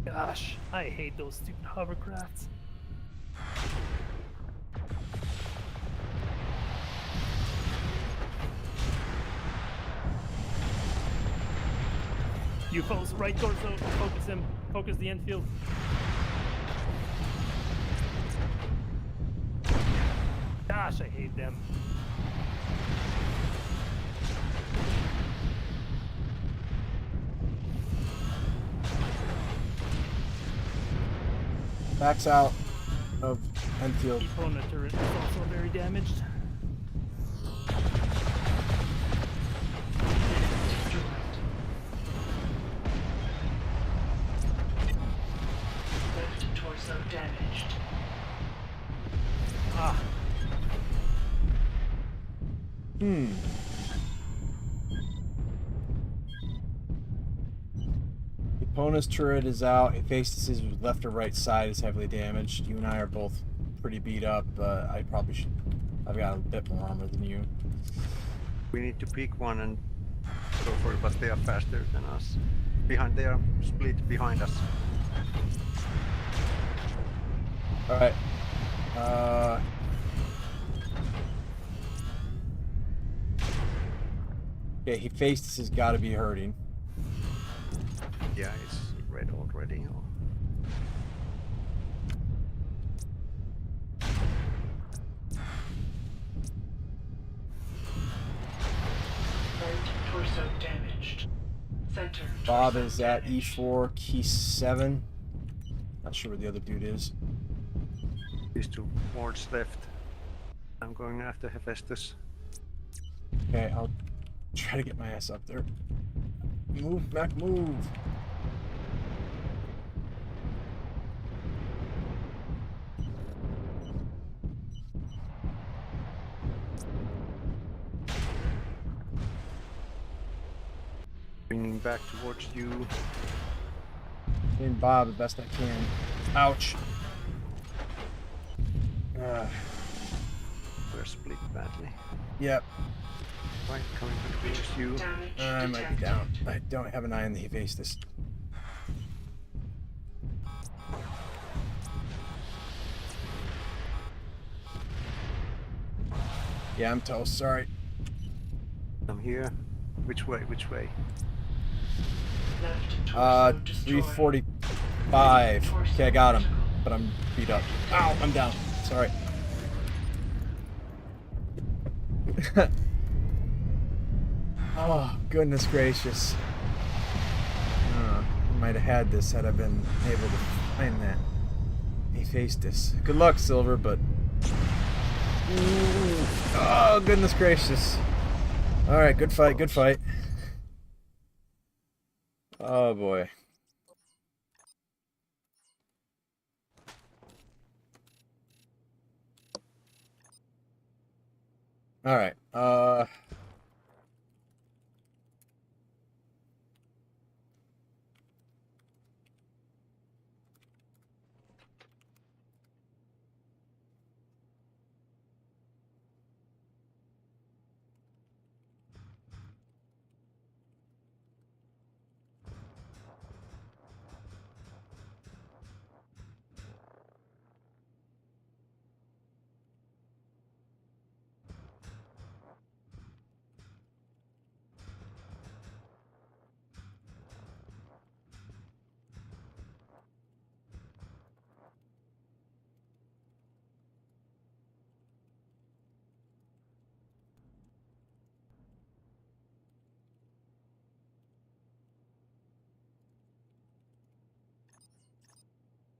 Gosh, I hate those stupid hovercrafts. UFOs, right torso, focus him, focus the infield. Gosh, I hate them. Backs out of Enfield. The opponent turret is also very damaged. Left torso damaged. Ah, Hmm. The opponent's turret is out. It faces his left or right side is heavily damaged. You and I are both pretty beat up, but I probably should. I've got a bit more armor than you. We need to pick one and go for it, but they are faster than us. They are split behind us. All right. Okay, he faces has got to be hurting. Yeah, it's red already. Oh. Right torso damaged. Center. Bob torso is at damaged. E4, key 7. Not sure where the other dude is. These two wards left. I'm going after Hephaestus. Okay, I'll try to get my ass up there. Move, Mac, move. Bringing back towards you. And Bob the best I can. Ouch. We're split badly. Yep. Right, coming towards you. Damage I might be detected. down. I don't have an eye on the Hephaestus. Yeah, I'm toast. Sorry. I'm here. Which way? Which way? Left torso destroyed. 345. Okay, I got him, but I'm beat up. Ow, I'm down. Sorry. Oh, goodness gracious. I might have had this had I been able to find that. He faced this. Good luck, Silver, but... Ooh. Oh, goodness gracious. Alright, good fight, good fight. Oh boy. All right.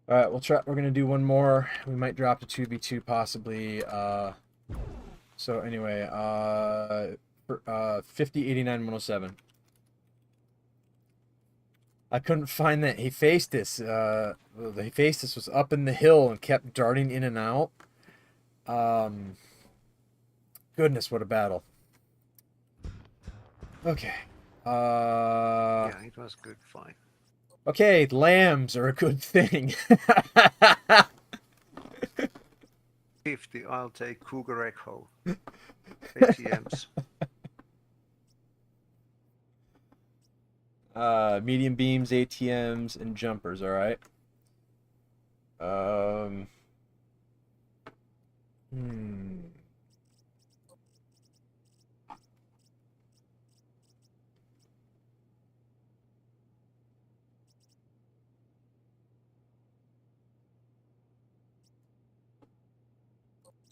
All right, we'll try. We're gonna do one more. We might drop to 2v2 possibly. So anyway, 50, 89, 107. I couldn't find that Hephaestus. The Hephaestus was up in the hill and kept darting in and out. Goodness, what a battle. Okay. Yeah, it was good fight. Okay, lambs are a good thing. 50, I'll take Cougar Echo. ATMs. Medium beams, ATMs, and jumpers, all right.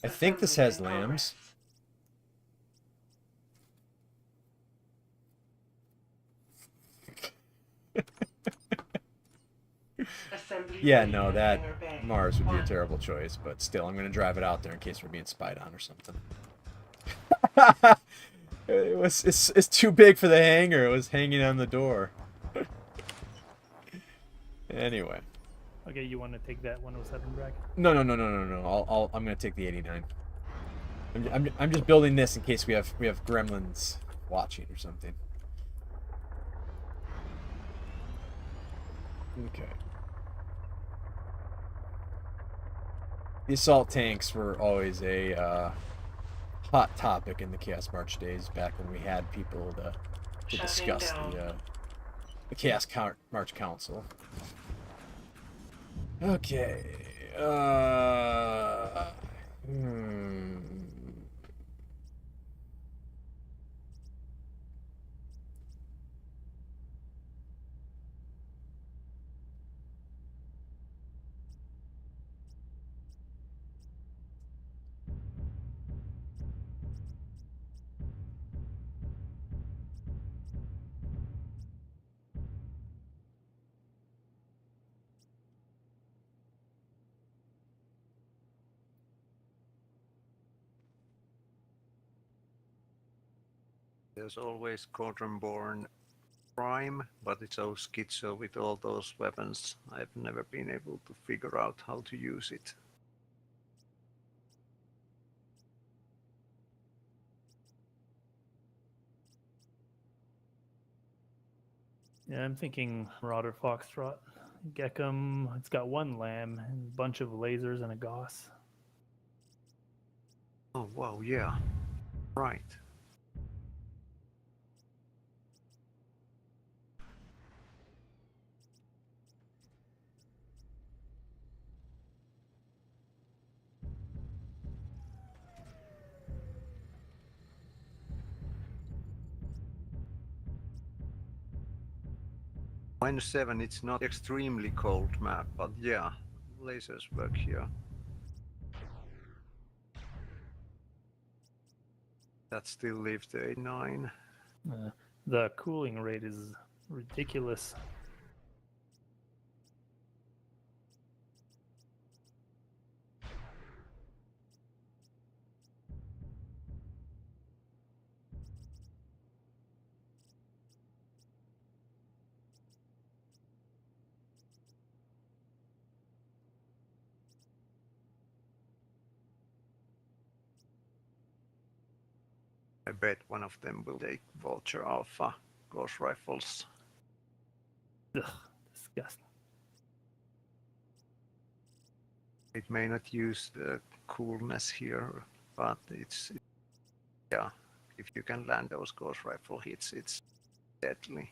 I think this has lambs. Assembly Yeah, ready no, at that hangar bay. Mars would be a terrible choice, but still, I'm going to drive it out there in case we're being spied on or something. It's too big for the hangar. It was hanging on the door. Anyway. Okay, you want to take that 107 bracket? No. I'm going to take the 89. I'm just building this in case we have gremlins watching or something. Okay. The assault tanks were always a hot topic in the Chaos March days, back when we had people to discuss the Chaos March Council. Okay. There's always Cauldron-born Prime, but it's so schizo with all those weapons. I've never been able to figure out how to use it. Yeah, I'm thinking Marauder Foxtrot. Geckham, it's got one lamb, and a bunch of lasers and a Goss. Oh, wow, yeah. Right. -7, it's not extremely cold map, but yeah, lasers work here. That still leaves the 89. The cooling rate is ridiculous. I bet one of them will take Vulture Alpha ghost rifles. Ugh, disgusting. It may not use the coolness here, but it's yeah. If you can land those ghost rifle hits, it's deadly.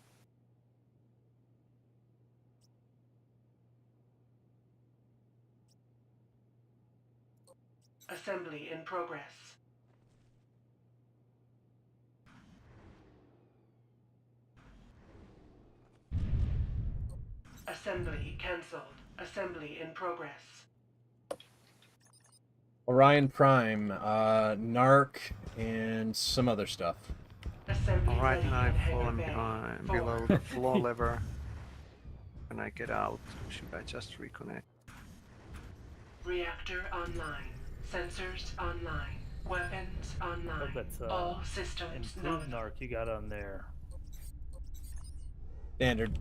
Assembly in progress. Assembly cancelled. Assembly in progress. Orion Prime, Narc, and some other stuff. Assembly All right, ready and in I've hangar fallen bay. behind, 4. below the floor lever. Can I get out? Should I just reconnect? Reactor online. Sensors online. Weapons Oh, online. that's All systems improved nominal. narc you got on there. Standard.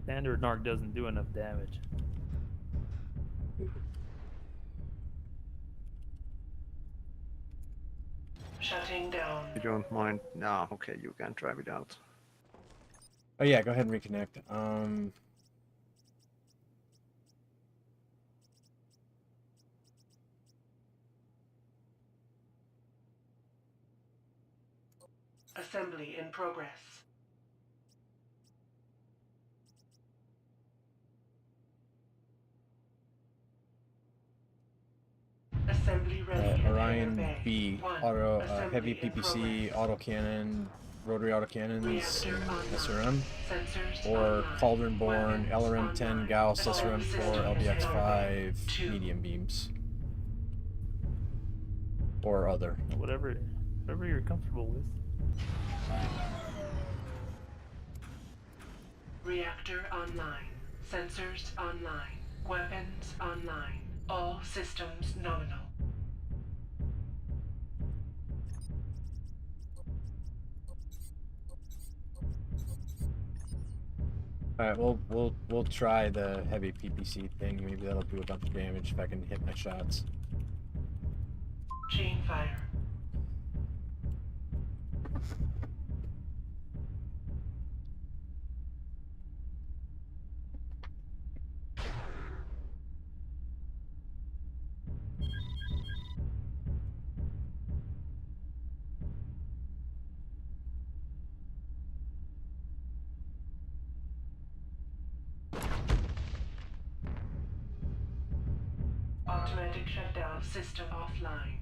Standard narc doesn't do enough damage. Shutting down. You don't mind? No, okay, you can drive it out. Oh yeah, go ahead and reconnect. Assembly in progress. Assembly ready in hangar Orion bay. B, 1. auto, Assembly heavy in PPC, progress. autocannon, rotary autocannons, Reactor and online. SRM, Sensors or online. Cauldron-born Weapons LRM-10, online. Gauss, All SRM-4, systems LBX-5, 2. medium beams, or other. Whatever you're comfortable with. Reactor online. Sensors online. Weapons online. All systems nominal. All right, we'll try the heavy PPC thing. Maybe that'll do a bunch of damage if I can hit my shots. Chain fire. Automatic shutdown system offline.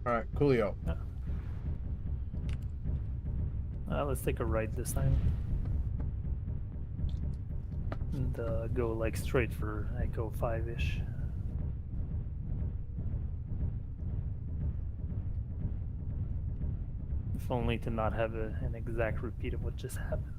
All right, coolio. Let's take a right this time. And go like straight for Echo 5-ish. If only to not have an exact repeat of what just happened.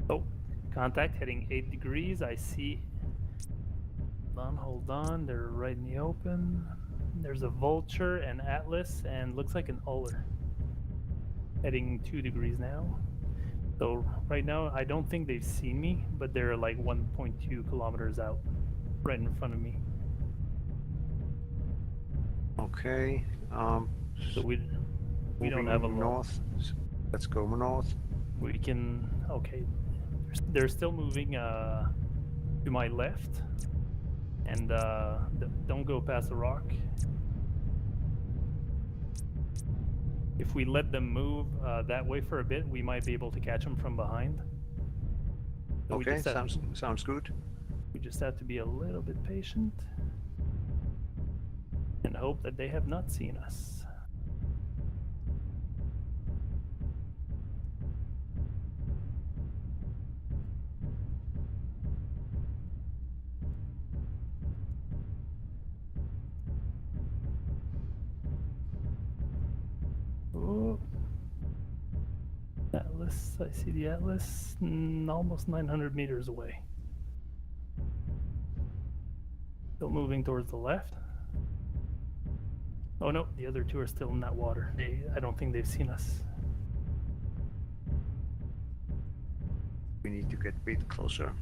Oh, contact heading 8 degrees. I see. Hold on. They're right in the open. There's a Vulture, an Atlas, and looks like an Uller. Heading 2 degrees now. So right now, I don't think they've seen me, but they're like 1.2 kilometers out, right in front of me. Okay. So we don't have a Moving lot. north. Let's go north. We can. Okay, they're still moving to my left, and don't go past the rock. If we let them move that way for a bit, we might be able to catch them from behind. So Okay, sounds good. we just have to be a little bit patient and hope that they have not seen us. Oh, Atlas, I see the Atlas almost 900 meters away. Still moving towards the left. Oh no, the other two are still in that water. I don't think they've seen us. We need to get a bit closer.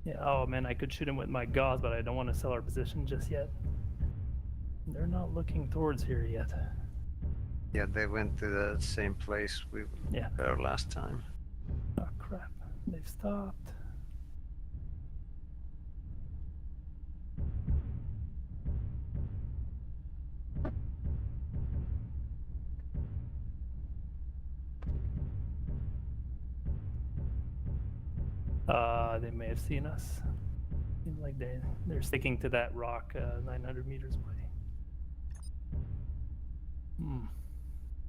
Yeah, oh man, I could shoot him with my gauze, but I don't want to sell our position just yet. They're not looking towards here yet. Yeah, they went to the same place we were last time. Oh crap, they've stopped. They may have seen us. Seems like they're sticking to that rock 900 meters away.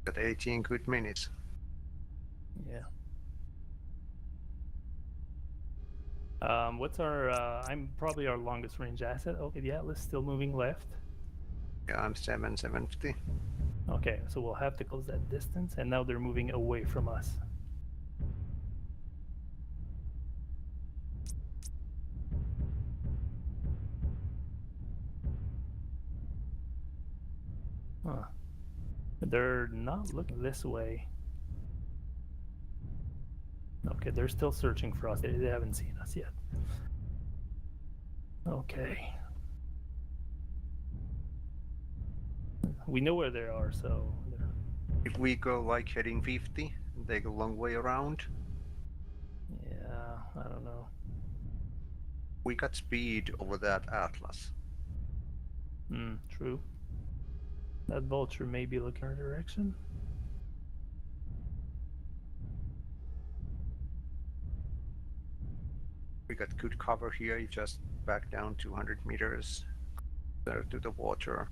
Got 18 good minutes. Yeah. What's our? I'm probably our longest range asset. Okay, the Atlas still moving left. Yeah, I'm 750. Okay, so we'll have to close that distance, and now they're moving away from us. Huh. They're not looking this way. Okay, they're still searching for us. They haven't seen us yet. Okay. We know where they are, so... If we go like heading 50 and take a long way around, Yeah, I don't know. we got speed over that Atlas. True. That vulture may be looking our direction. We got good cover here. You just back down 200 meters there to the water.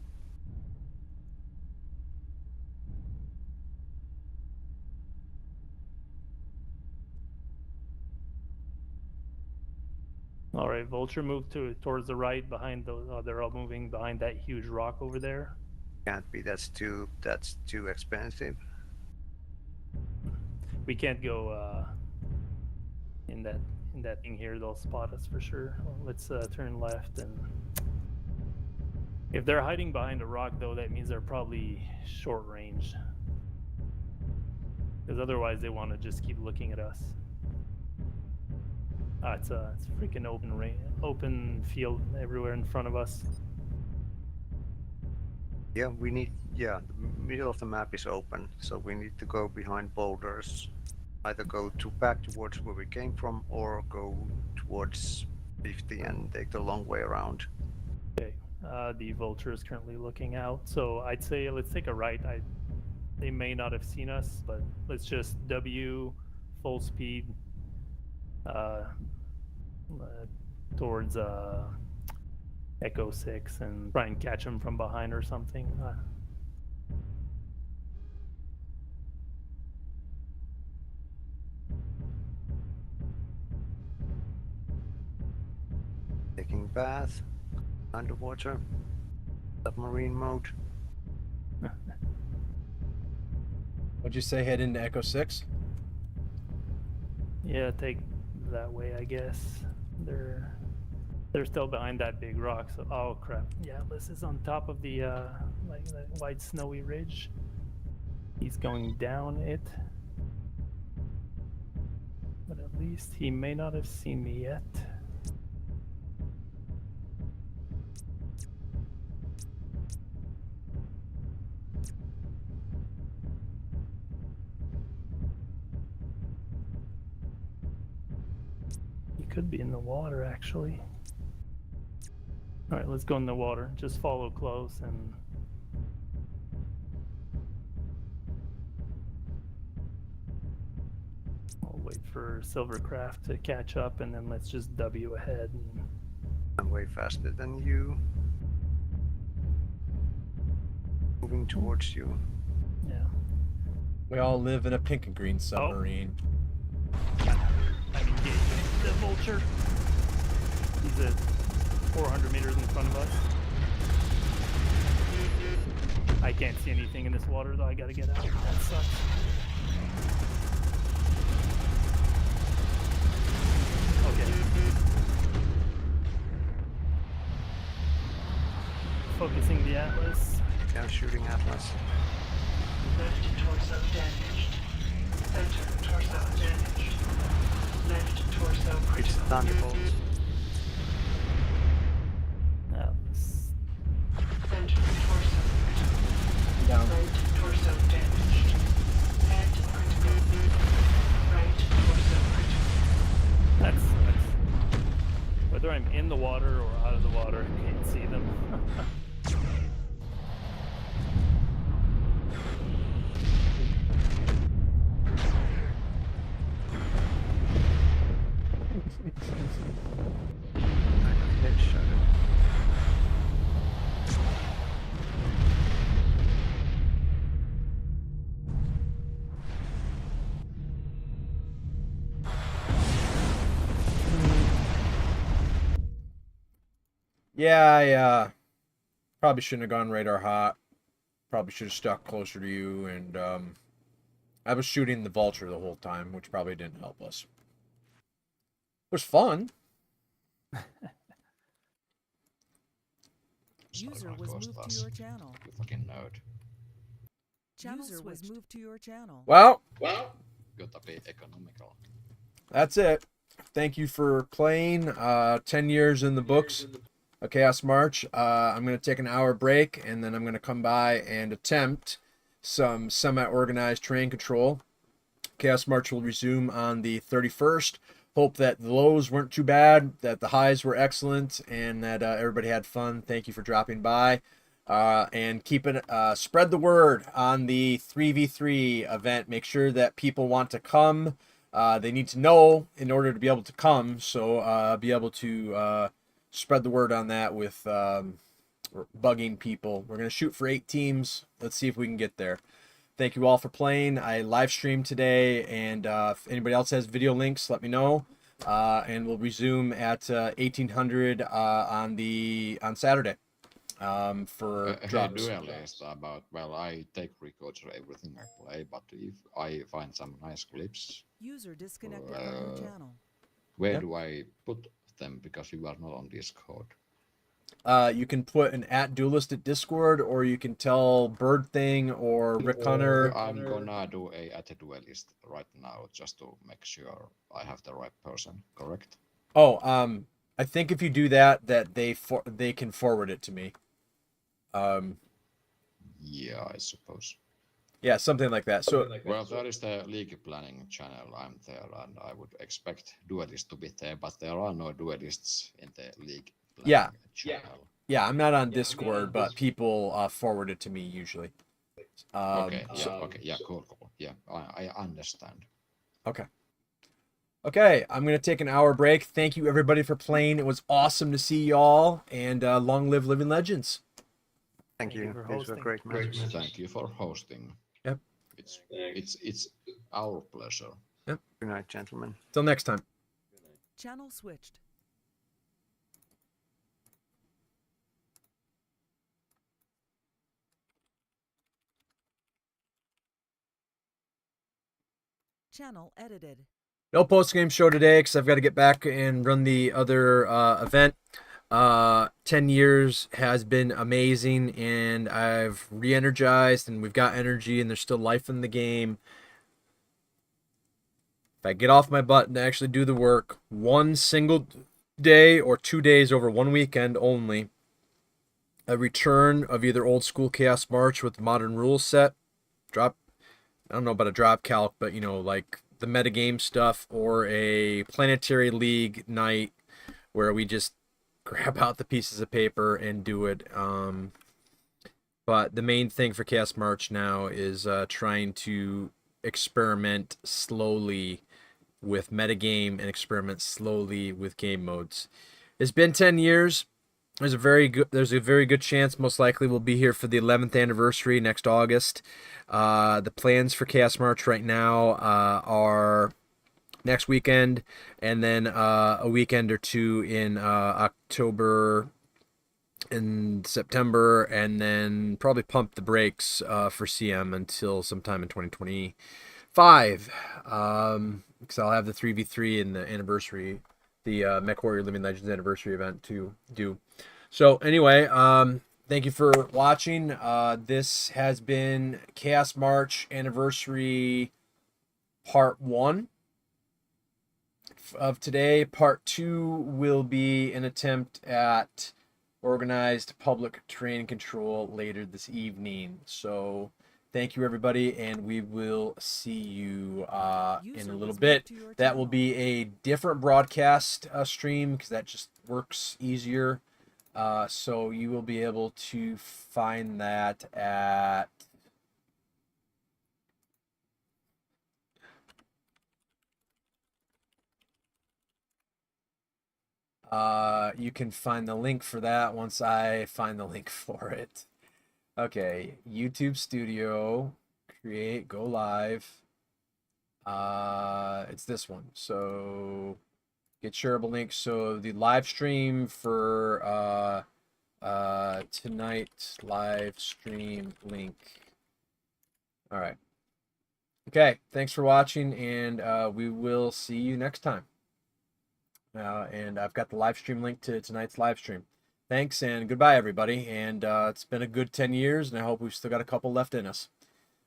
All right, vulture moved towards the right behind those. They're all moving behind that huge rock over there. Can't be. That's too expensive. We can't go in that thing here. They'll spot us for sure. Well, let's turn left, and if they're hiding behind a rock, though, that means they're probably short range. Because otherwise, they want to just keep looking at us. It's a freaking open field everywhere in front of us. Yeah, we need. Yeah, the middle of the map is open, so we need to go behind boulders. Either go back towards where we came from, or go towards 50 and take the long way around. Okay, the vulture is currently looking out, so I'd say let's take a right. They may not have seen us, but let's just W full speed towards Echo 6 and try and catch them from behind or something. Taking bath, underwater, submarine mode. What'd you say? Head into Echo 6? Yeah, take that way, I guess. They're still behind that big rock, so oh crap. Yeah, Atlas is on top of the like that white snowy ridge. He's going down it. But at least he may not have seen me yet. could be in the water, actually. All right, let's go in the water. Just follow close and... I'll wait for Silvercraft to catch up, and then let's just W ahead. And... I'm way faster than you. Moving towards you. Yeah. We all live in a pink and green submarine. I'm engaging the vulture. He's at 400 meters in front of us. I can't see anything in this water, though. I gotta get out. That sucks. Okay. Focusing the Atlas. Yeah, shooting Atlas. Left torso damaged. Center torso damaged. Left torso It's critical. Thunderbolt. Atlas. Center torso critical. Down. Right torso damaged. Head critical. Right torso critical. That sucks. Whether I'm in the water or out of the water, I can't see them. I got headshotted. Yeah, I probably shouldn't have gone radar hot. Probably should have stuck closer to you, and I was shooting the vulture the whole time, which probably didn't help us. It was fun. User was moved to your channel. You fucking nerd. User was moved to your channel. Well, Gotta be economical. that's it. Thank you for playing. 10 years in the books. A Chaos March. I'm going to take an hour break, and then I'm going to come by and attempt some semi-organized terrain control. Chaos March will resume on the 31st. Hope that the lows weren't too bad, that the highs were excellent, and that everybody had fun. Thank you for dropping by. And keep it, spread the word on the 3v3 event. Make sure that people want to come. They need to know in order to be able to come. So be able to spread the word on that with bugging people. We're going to shoot for 8 teams. Let's see if we can get there. Thank you all for playing. I live streamed today, and if anybody else has video links, let me know. And we'll resume at 1800 on Saturday for Hey, drops. duelist about, well, I take records of everything I play, but if I find some nice clips, User disconnected from your channel. where Yep. do I put them? Because you are not on Discord. You can put an @duelist at Discord, or you can tell Bird Thing or Rick Hunter. I'm gonna do a duelist right now just to make sure I have the right person, correct? Oh, I think if you do that, they can forward it to me. Yeah, I suppose. Yeah, something like that. So Well, there is the league planning channel. I'm there, and I would expect duelists to be there, but there are no duelists in the league planning Yeah. channel. yeah, I'm not on Discord, but people forward it to me usually. Okay, yeah, cool. Yeah, I understand. Okay, I'm gonna take an hour break. Thank you everybody for playing. It was awesome to see y'all, and long live Living Legends. Thank you. for These were hosting. great matches. Thank you for hosting. Yep. It's our pleasure. Good night, gentlemen. Till next time. Channel switched. Channel edited. No post-game show today because I've got to get back and run the other event. 10 years has been amazing, and I've re-energized, and we've got energy, and there's still life in the game. If I get off my butt and actually do the work, one single day or 2 days over one weekend only, a return of either old school Chaos March with modern rules set, I don't know about a drop calc, but like the metagame stuff or a Planetary League night where we just grab out the pieces of paper and do it. But the main thing for Chaos March now is trying to experiment slowly with metagame and experiment slowly with game modes. It's been 10 years. There's a very good chance, most likely, we'll be here for the 11th anniversary next August. The plans for Chaos March right now are next weekend, and then a weekend or two in October and September, and then probably pump the brakes for CM until sometime in 2025. Because I'll have the 3v3 and the anniversary, the Mechwarrior Living Legends anniversary event to do. So anyway, thank you for watching. This has been Chaos March Anniversary Part 1 of today. Part 2 will be an attempt at organized public terrain control later this evening. So thank you, everybody, and we will see you in a little bit. That will be a different broadcast stream because that just works easier. So you will be able to find that at you can find the link for that once I find the link for it. Okay, YouTube Studio, create, go live. It's this one. So get shareable link. So the live stream for tonight's live stream link. All right. Okay, thanks for watching, and we will see you next time. And I've got the live stream link to tonight's live stream. Thanks, and goodbye, everybody. And it's been a good 10 years, and I hope we've still got a couple left in us.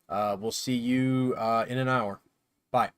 We'll see you in an hour. Bye.